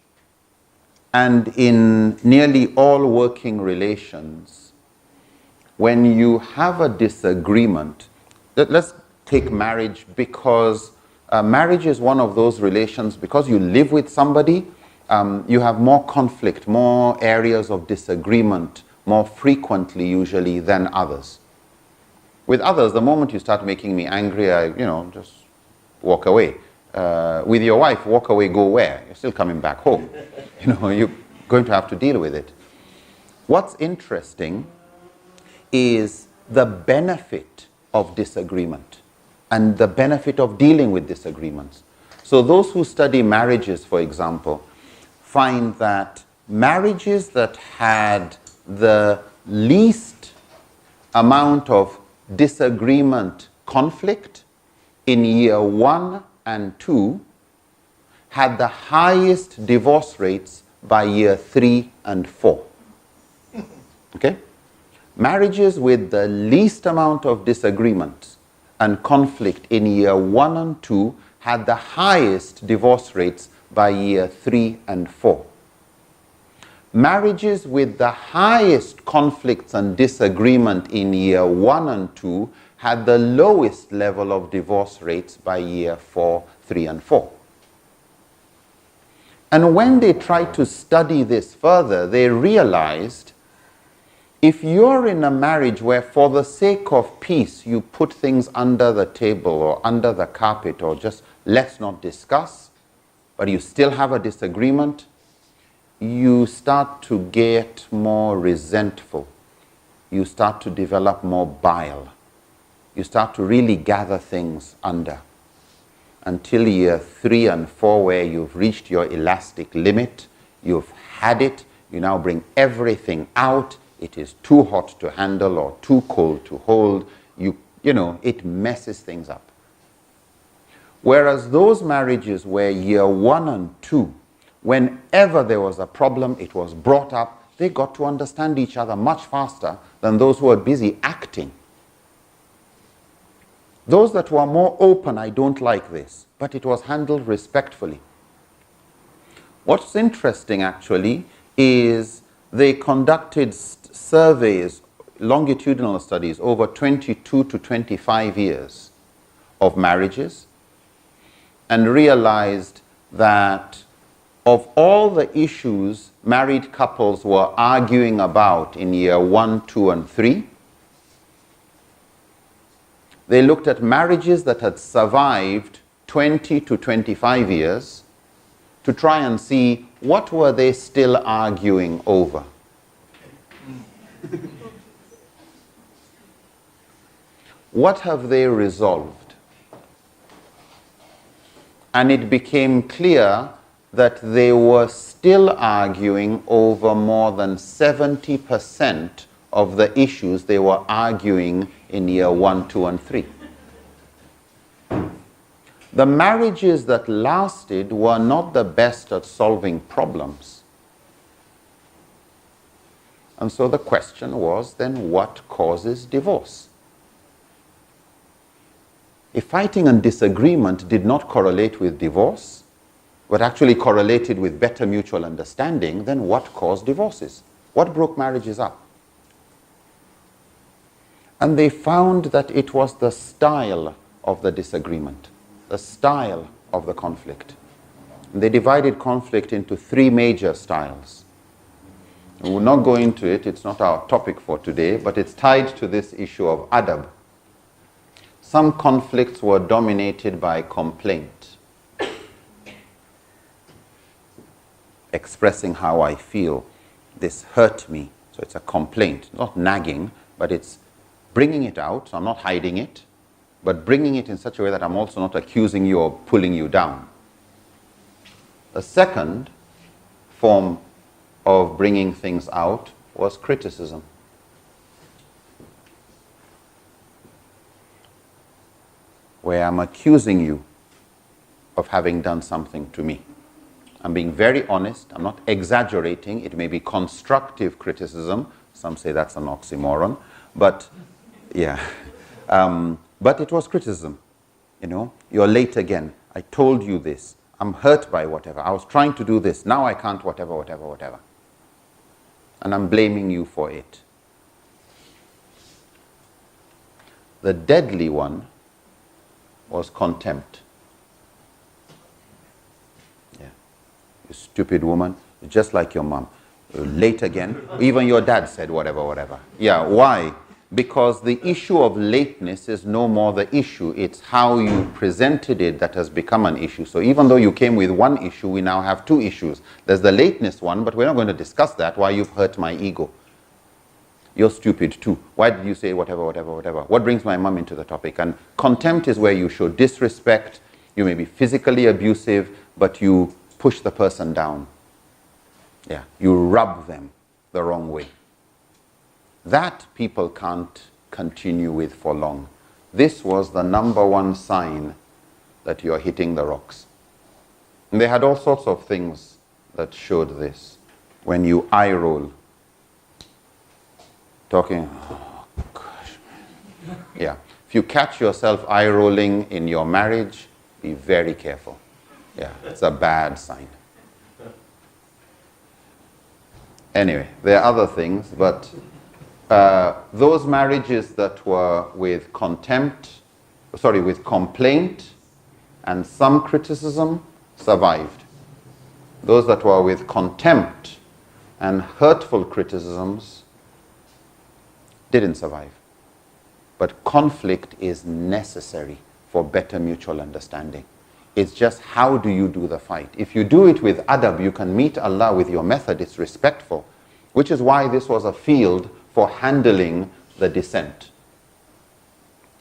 S1: and in nearly all working relations, when you have a disagreement, let's take marriage, because marriage is one of those relations, because you live with somebody, you have more conflict, more areas of disagreement, more frequently usually than others. With others, the moment you start making me angry, I, just walk away. With your wife, walk away, go where? You're still coming back home. You're going to have to deal with it. What's interesting is the benefit of disagreement and the benefit of dealing with disagreements. So those who study marriages, for example, find that marriages that had the least amount of disagreement, conflict in year 1 and 2 had the highest divorce rates by year 3 and 4. Okay? Marriages with the least amount of disagreement and conflict in year 1 and 2 had the highest divorce rates by year 3 and 4. Marriages with the highest conflicts and disagreement in year 1 and 2 had the lowest level of divorce rates by year 4, 3 and 4. And when they tried to study this further, they realized if you're in a marriage where for the sake of peace you put things under the table or under the carpet or just let's not discuss, but you still have a disagreement, you start to get more resentful. You start to develop more bile. You start to really gather things under. Until year 3 and 4 where you've reached your elastic limit, you've had it, you now bring everything out. It is too hot to handle or too cold to hold. It messes things up. Whereas those marriages where year 1 and 2, whenever there was a problem, it was brought up, they got to understand each other much faster than those who were busy acting. Those that were more open, I don't like this, but it was handled respectfully. What's interesting actually is they conducted surveys, longitudinal studies, over 22 to 25 years of marriages, and realized that of all the issues married couples were arguing about in year 1, 2, and 3, they looked at marriages that had survived 20 to 25 years to try and see what were they still arguing over. What have they resolved? And it became clear that they were still arguing over more than 70% of the issues they were arguing in year 1, 2, and 3. The marriages that lasted were not the best at solving problems. And so the question was, then what causes divorce? If fighting and disagreement did not correlate with divorce, but actually correlated with better mutual understanding, then what caused divorces? What broke marriages up? And they found that it was the style of the disagreement, the style of the conflict. And they divided conflict into 3 major styles. And we'll not go into it, it's not our topic for today, but it's tied to this issue of adab. Some conflicts were dominated by complaint, expressing how I feel. This hurt me. So it's a complaint, not nagging, but it's bringing it out. So I'm not hiding it, but bringing it in such a way that I'm also not accusing you or pulling you down. The second form of bringing things out was criticism. Where I'm accusing you of having done something to me, I'm being very honest. I'm not exaggerating. It may be constructive criticism. Some say that's an oxymoron. But, yeah. But it was criticism. You know, you're late again. I told you this. I'm hurt by whatever. I was trying to do this. Now I can't whatever, whatever, whatever. And I'm blaming you for it. The deadly one was contempt. Yeah. You stupid woman. You're just like your mom. You're late again. Even your dad said whatever, whatever. Yeah, why? Because the issue of lateness is no more the issue. It's how you presented it that has become an issue. So even though you came with one issue, we now have two issues. There's the lateness one, but we're not going to discuss that. Why? You've hurt my ego. You're stupid too. Why did you say whatever, whatever, whatever? What brings my mom into the topic? And contempt is where you show disrespect. You may be physically abusive, but you push the person down. Yeah, you rub them the wrong way. That people can't continue with for long. This was the number one sign that you're hitting the rocks. And they had all sorts of things that showed this. When you eye roll, talking, oh gosh. Yeah, if you catch yourself eye rolling in your marriage, be very careful. Yeah, it's a bad sign. Anyway, there are other things, but those marriages that were with with complaint and some criticism survived. Those that were with contempt and hurtful criticisms didn't survive. But conflict is necessary for better mutual understanding. It's just how do you do the fight. If you do it with adab, you can meet Allah with your method. It's respectful, which is why this was a field for handling the dissent.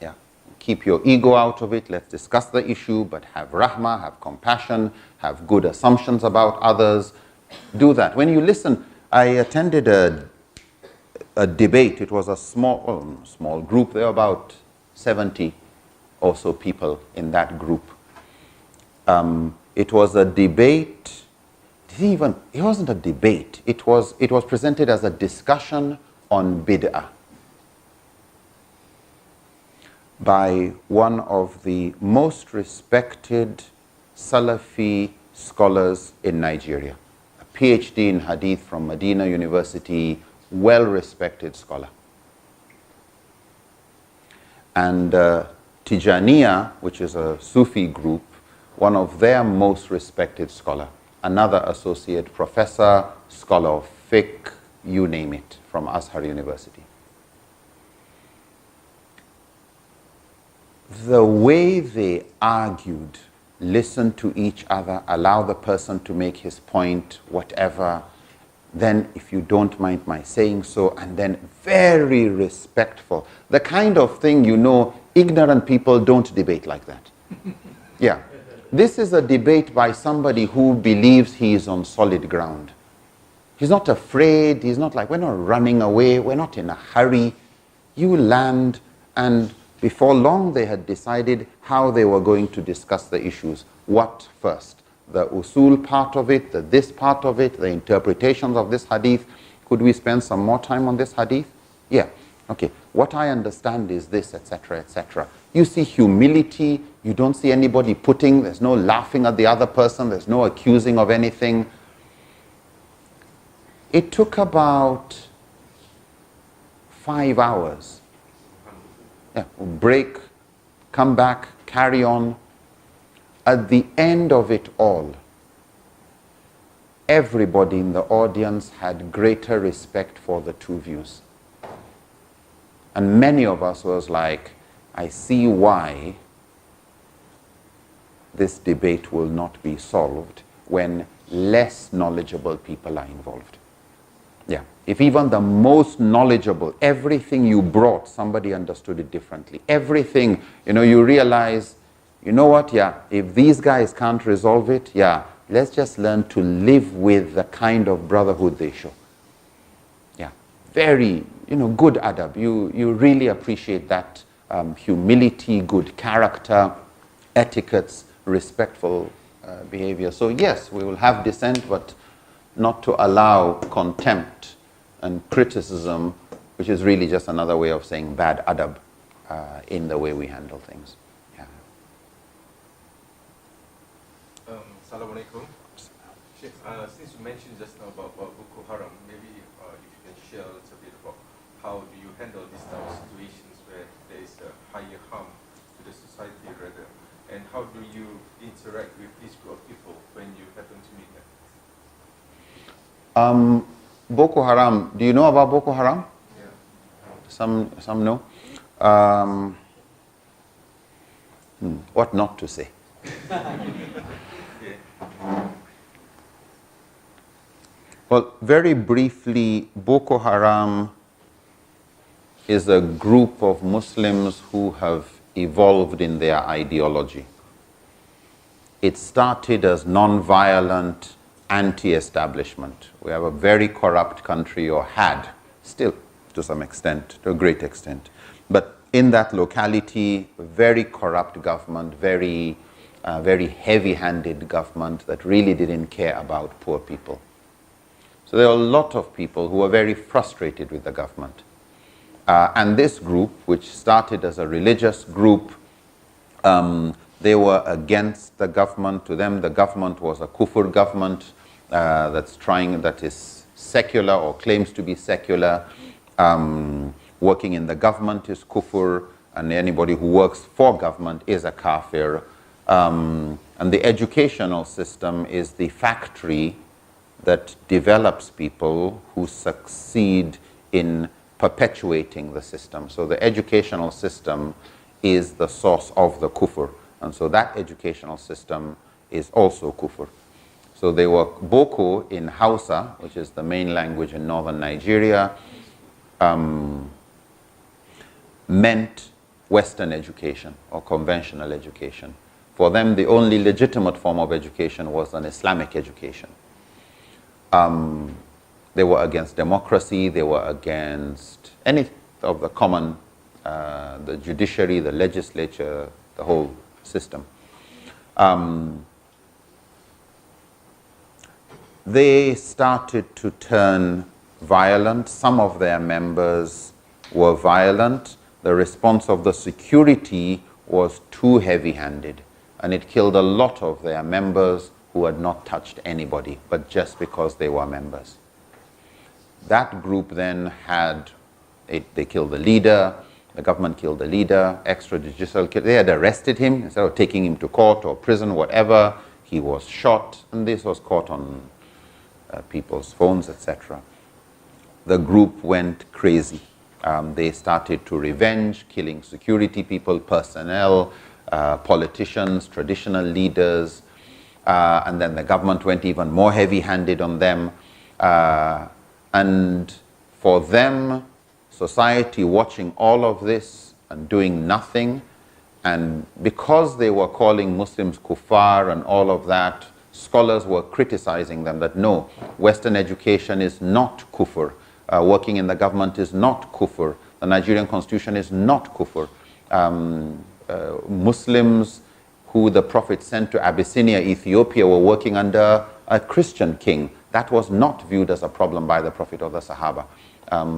S1: Yeah, keep your ego out of it. Let's discuss the issue, but have rahmah, have compassion, have good assumptions about others. Do that. When you listen, I attended a debate. It was a small group. There were about 70 or so people in that group. It was a debate. It wasn't a debate. It was presented as a discussion on bid'ah by one of the most respected Salafi scholars in Nigeria, a PhD in Hadith from Medina University, well-respected scholar. And Tijaniya, which is a Sufi group, one of their most respected scholar, another associate professor, scholar of fiqh, you name it, from Azhar University. The way they argued, listen to each other, allow the person to make his point, whatever, then if you don't mind my saying so, and then very respectful. The kind of thing, ignorant people don't debate like that. Yeah. This is a debate by somebody who believes he is on solid ground. He's not afraid. He's not like, we're not running away. We're not in a hurry. You land, and before long they had decided how they were going to discuss the issues. What first? The usul part of it, this part of it, the interpretations of this hadith. Could we spend some more time on this hadith? Yeah. Okay. What I understand is this, etc., etc. You see humility. You don't see anybody there's no laughing at the other person. There's no accusing of anything. It took about 5 hours. Yeah, break, come back, carry on. At the end of it all, everybody in the audience had greater respect for the two views. And many of us was like, I see why this debate will not be solved when less knowledgeable people are involved. Yeah. If even the most knowledgeable, everything you brought, somebody understood it differently. Everything, you realize, you know what, yeah, if these guys can't resolve it, yeah, let's just learn to live with the kind of brotherhood they show. Yeah. Very, good adab. You really appreciate that humility, good character, etiquettes, respectful behavior. So yes, we will have dissent, but not to allow contempt and criticism, which is really just another way of saying bad adab in the way we handle things. Yeah.
S7: Assalamualaikum. Sheikh, since you mentioned just now about Boko Haram, maybe if you can share a little bit about how do you handle these type of situations where there is a higher harm to the society rather, and how do you interact with this group of people when you happen to meet them?
S1: Boko Haram, do you know about Boko Haram?
S7: Yeah.
S1: Some know. What not to say? Well, very briefly, Boko Haram is a group of Muslims who have evolved in their ideology. It started as non-violent anti-establishment. We have a very corrupt country, or had, still to some extent, to a great extent. But in that locality, very corrupt government, very heavy-handed government that really didn't care about poor people. So there are a lot of people who were very frustrated with the government. And this group, which started as a religious group, they were against the government. To them, the government was a kufr government that is secular or claims to be secular. Working in the government is kufr, and anybody who works for government is a kafir. And the educational system is the factory that develops people who succeed in perpetuating the system. So the educational system is the source of the kufr. And so that educational system is also kufr. So they were Boko in Hausa, which is the main language in northern Nigeria, meant Western education or conventional education. For them, the only legitimate form of education was an Islamic education. They were against democracy, they were against any of the common, the judiciary, the legislature, the whole system. They started to turn violent. Some of their members were violent. The response of the security was too heavy-handed, and it killed a lot of their members who had not touched anybody, but just because they were members. That group then they killed the leader, the government killed the leader, extrajudicial kill. They had arrested him, instead of taking him to court or prison, whatever, he was shot, and this was caught on people's phones, etc. The group went crazy. They started to revenge, killing security people, personnel, politicians, traditional leaders, and then the government went even more heavy-handed on them. And for them, society watching all of this and doing nothing, and because they were calling Muslims kuffar and all of that, scholars were criticizing them that no, Western education is not kufr. Working in the government is not kufr. The Nigerian constitution is not kufr. Muslims who the Prophet sent to Abyssinia, Ethiopia, were working under a Christian king. That was not viewed as a problem by the Prophet or the Sahaba.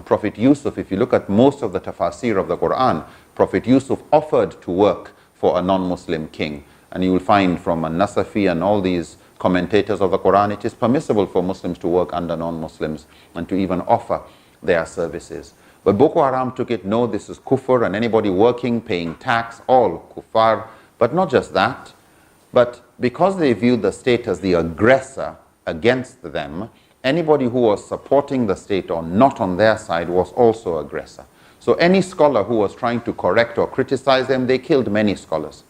S1: Prophet Yusuf, if you look at most of the tafsir of the Quran, Prophet Yusuf offered to work for a non-Muslim king. And you will find from An-Nasafi and all these commentators of the Quran, it is permissible for Muslims to work under non-Muslims and to even offer their services. But Boko Haram took it, no, this is kufr, and anybody working, paying tax, all kuffar. But not just that, but because they viewed the state as the aggressor against them, anybody who was supporting the state or not on their side was also aggressor. So any scholar who was trying to correct or criticize them, they killed many scholars.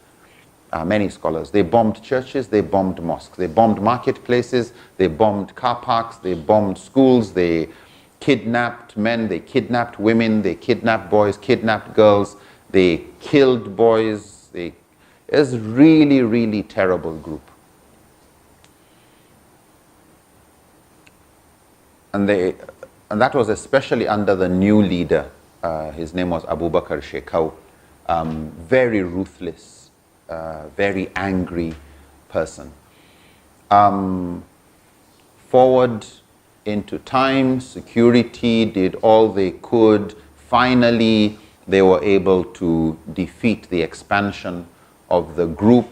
S1: They bombed churches, they bombed mosques, they bombed marketplaces, they bombed car parks, they bombed schools, they kidnapped men, they kidnapped women, they kidnapped boys, kidnapped girls, they killed boys. It's really, really terrible group. And that was especially under the new leader. His name was Abu Bakr Shekau. Very ruthless, very angry person. Forward into time, security did all they could. Finally, they were able to defeat the expansion of the group,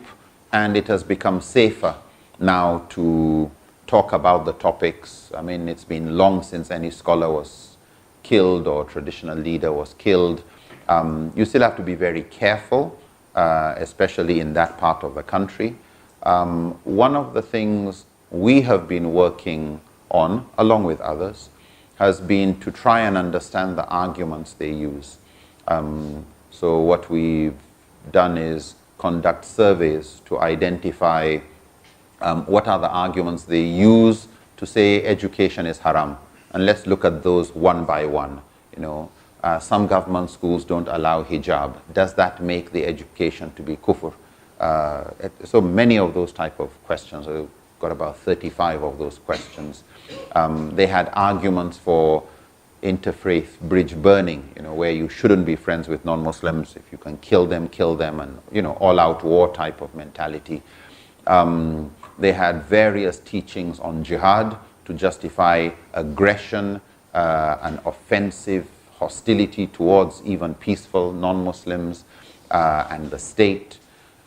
S1: and it has become safer now to talk about the topics. I mean, it's been long since any scholar was killed or traditional leader was killed. You still have to be very careful, especially in that part of the country. One of the things we have been working on, along with others, has been to try and understand the arguments they use. So what we've done is conduct surveys to identify what are the arguments they use to say education is haram. And let's look at those one by one. You know, some government schools don't allow hijab. Does that make the education to be kufr? So many of those type of questions. We've got about 35 of those questions. They had arguments for interfaith bridge burning, you know, where you shouldn't be friends with non-Muslims. If you can kill them, and, you know, all-out war type of mentality. They had various teachings on jihad to justify aggression and offensive hostility towards even peaceful non-Muslims and the state.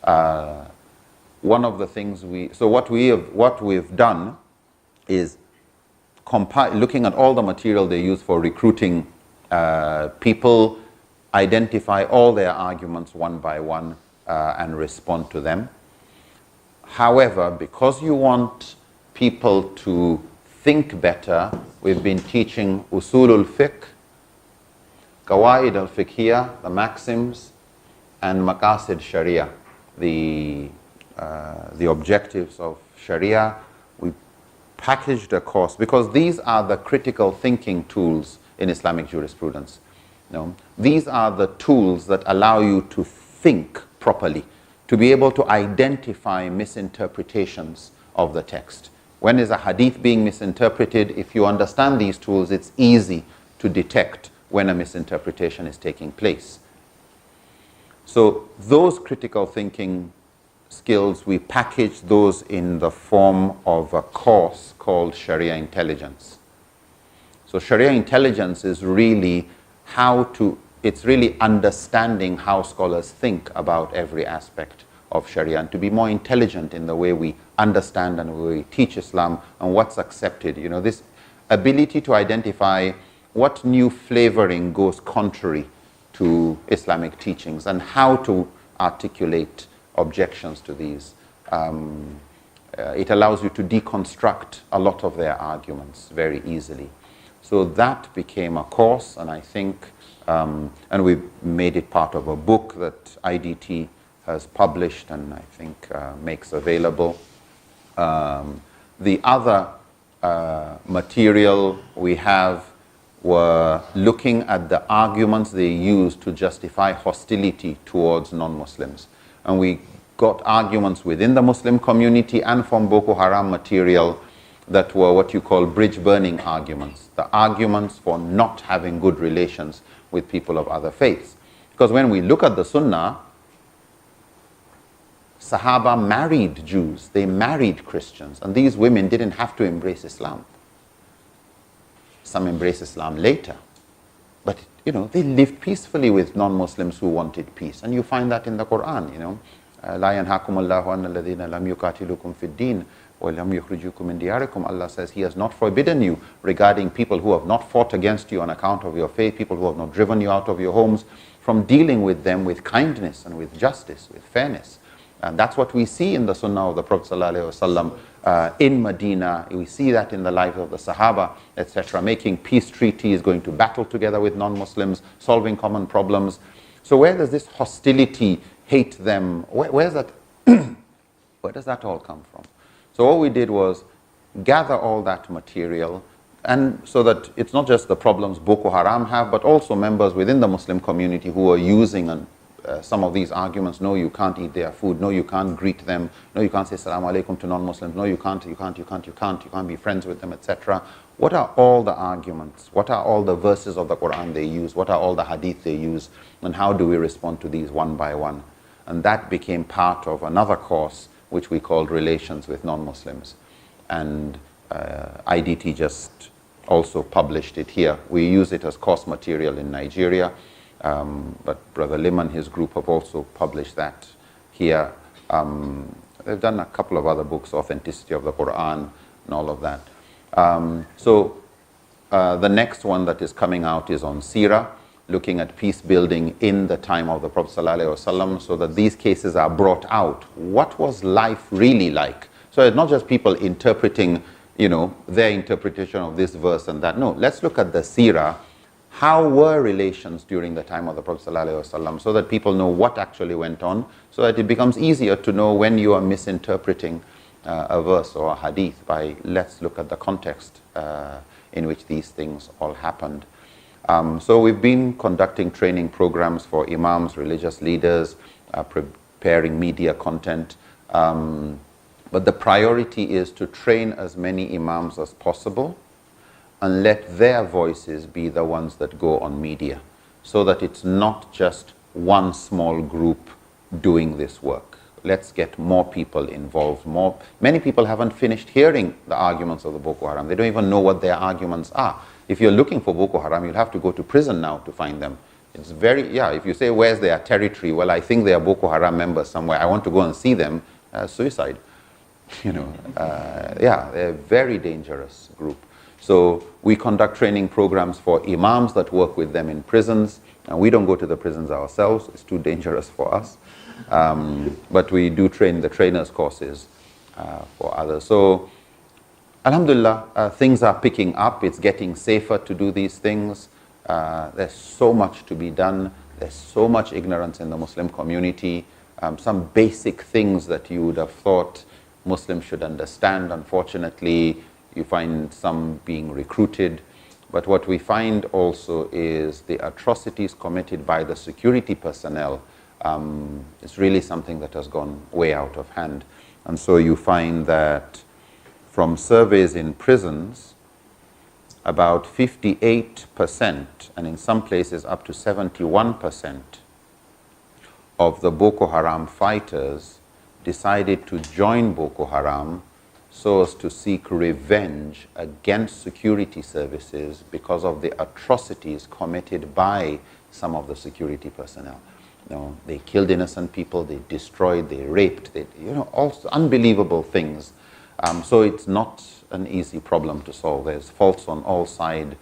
S1: One of the things what we've done is looking at all the material they use for recruiting people, identify all their arguments one by one and respond to them. However, because you want people to think better, we've been teaching usulul fiqh, qawaid al-fiqhiyah, the maxims, and maqasid sharia, the objectives of sharia. We packaged a course because these are the critical thinking tools in Islamic jurisprudence. You know, these are the tools that allow you to think properly, to be able to identify misinterpretations of the text. When is a hadith being misinterpreted? If you understand these tools, it's easy to detect when a misinterpretation is taking place. So those critical thinking skills, we package those in the form of a course called Sharia Intelligence. So Sharia Intelligence is really it's really understanding how scholars think about every aspect of Sharia and to be more intelligent in the way we understand and the way we teach Islam and what's accepted. You know, this ability to identify what new flavoring goes contrary to Islamic teachings and how to articulate objections to these. It allows you to deconstruct a lot of their arguments very easily. So that became a course, and I think, and we made it part of a book that IDT has published and I think makes available. The other material we have were looking at the arguments they use to justify hostility towards non-Muslims. And we got arguments within the Muslim community and from Boko Haram material that were what you call bridge burning arguments, the arguments for not having good relations with people of other faiths. Because when we look at the Sunnah, Sahaba married Jews, they married Christians, and these women didn't have to embrace Islam. Some embraced Islam later, but you know, they lived peacefully with non-Muslims who wanted peace, and you find that in the Quran. You know, لا ينهاكم الله عن الذين لم يقاتلوكم في الدين ولم يخرجوكم من دياركم. Allah says He has not forbidden you regarding people who have not fought against you on account of your faith, people who have not driven you out of your homes, from dealing with them with kindness and with justice, with fairness. And that's what we see in the Sunnah of the Prophet ﷺ in Medina. We see that in the life of the Sahaba, etc., making peace treaties, going to battle together with non-Muslims, solving common problems. So where does this hostility, hate them, where's that, where does that all come from? So all we did was gather all that material, and so that it's not just the problems Boko Haram have, but also members within the Muslim community who are using some of these arguments. No, you can't eat their food. No, you can't greet them. No, you can't say Assalamu alaikum to non-Muslims. No, you can't be friends with them, etc. What are all the arguments? What are all the verses of the Quran they use? What are all the hadith they use? And how do we respond to these one by one? And that became part of another course which we called Relations with Non-Muslims. and IDT just also published it here. We use it as course material in Nigeria, but Brother Lim and his group have also published that here. They've done a couple of other books, Authenticity of the Quran and all of that. The next one that is coming out is on Sirah, looking at peace building in the time of the Prophet ﷺ, so that these cases are brought out. What was life really like? So it's not just people interpreting, their interpretation of this verse and that. No, let's look at the Sirah. How were relations during the time of the Prophet ﷺ, so that people know what actually went on, so that it becomes easier to know when you are misinterpreting a verse or a hadith by let's look at the context in which these things all happened. So we've been conducting training programs for imams, religious leaders, preparing media content. But the priority is to train as many imams as possible and let their voices be the ones that go on media, so that it's not just one small group doing this work. Let's get more people involved. Many people haven't finished hearing the arguments of the Boko Haram. They don't even know what their arguments are. If you're looking for Boko Haram, you'll have to go to prison now to find them. It's if you say, where's their territory? Well, I think they are Boko Haram members somewhere. I want to go and see them. Suicide. They're a very dangerous group. So we conduct training programs for imams that work with them in prisons. And we don't go to the prisons ourselves. It's too dangerous for us. But we do train the trainers courses for others. So alhamdulillah, things are picking up. It's getting safer to do these things. There's so much to be done. There's so much ignorance in the Muslim community. Some basic things that you would have thought Muslims should understand. Unfortunately, you find some being recruited. But what we find also is the atrocities committed by the security personnel. It's really something that has gone way out of hand. And so you find that from surveys in prisons, about 58%, and in some places up to 71% of the Boko Haram fighters decided to join Boko Haram so as to seek revenge against security services because of the atrocities committed by some of the security personnel. They killed innocent people, they destroyed, they raped, all unbelievable things. So it's not an easy problem to solve. There's faults on all sides.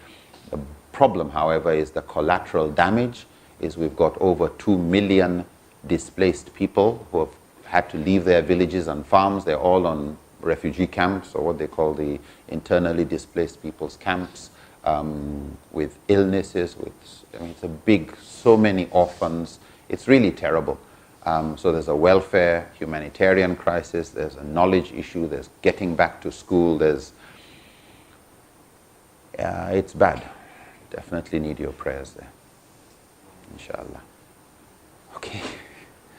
S1: The problem, however, is the collateral damage. Is we've got over 2 million displaced people who have had to leave their villages and farms. They're all on refugee camps, or what they call the internally displaced people's camps, with illnesses, it's a big, so many orphans. It's really terrible. So there's a welfare, humanitarian crisis, there's a knowledge issue, there's getting back to school, it's bad. Definitely need your prayers there. Inshallah. Okay.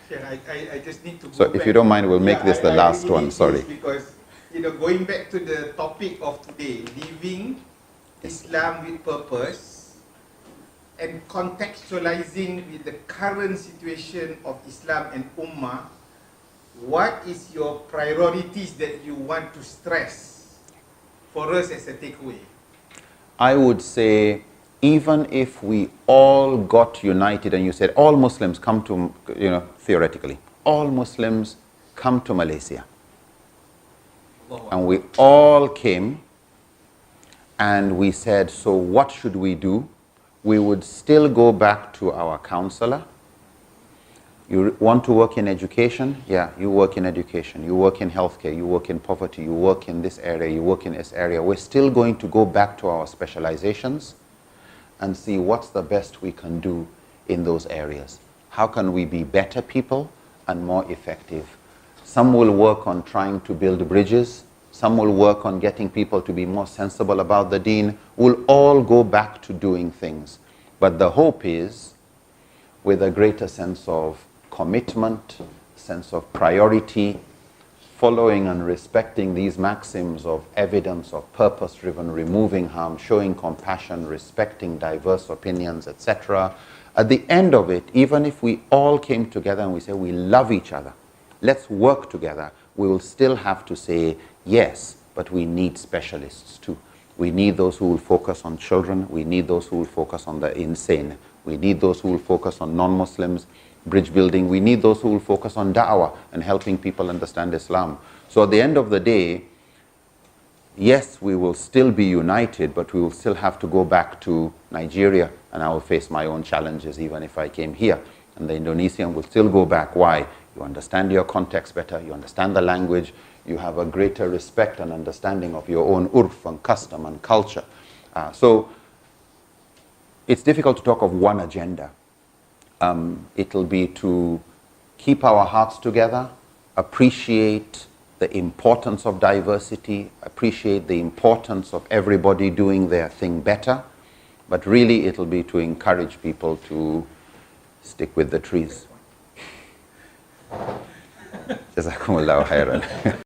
S3: Yeah, I just need to go
S1: So
S3: back.
S1: if you don't mind, we'll make this the last
S3: really
S1: one,
S3: need
S1: sorry.
S3: this because, going back to the topic of today, living Islam with purpose and contextualizing with the current situation of Islam and Ummah, what is your priorities that you want to stress for us as a takeaway?
S1: I would say, even if we all got united and you said, all Muslims come to, theoretically, all Muslims come to Malaysia. And we all came and we said, so what should we do? We would still go back to our counselor. You want to work in education? Yeah, you work in education. You work in healthcare. You work in poverty. You work in this area. You work in this area. We're still going to go back to our specializations and see what's the best we can do in those areas. How can we be better people and more effective? Some will work on trying to build bridges. Some will work on getting people to be more sensible about the deen. We'll all go back to doing things. But the hope is, with a greater sense of commitment, sense of priority, following and respecting these maxims of evidence, of purpose-driven, removing harm, showing compassion, respecting diverse opinions, etc. At the end of it, even if we all came together and we say we love each other, let's work together, we will still have to say, yes, but but we need specialists too. We need those who will focus on children. We need those who will focus on the insane. We need those who will focus on non-Muslims, bridge building. We need those who will focus on da'wah and helping people understand Islam. So at the end of the day, yes, we will still be united, but we will still have to go back to Nigeria, and I will face my own challenges even if I came here. And the Indonesian will still go back. Why? You understand your context better, you understand the language, you have a greater respect and understanding of your own urf and custom and culture. So it's difficult to talk of one agenda. It'll be to keep our hearts together, appreciate the importance of diversity, appreciate the importance of everybody doing their thing better, but really it'll be to encourage people to stick with the trees. Jazakumullahu khairan.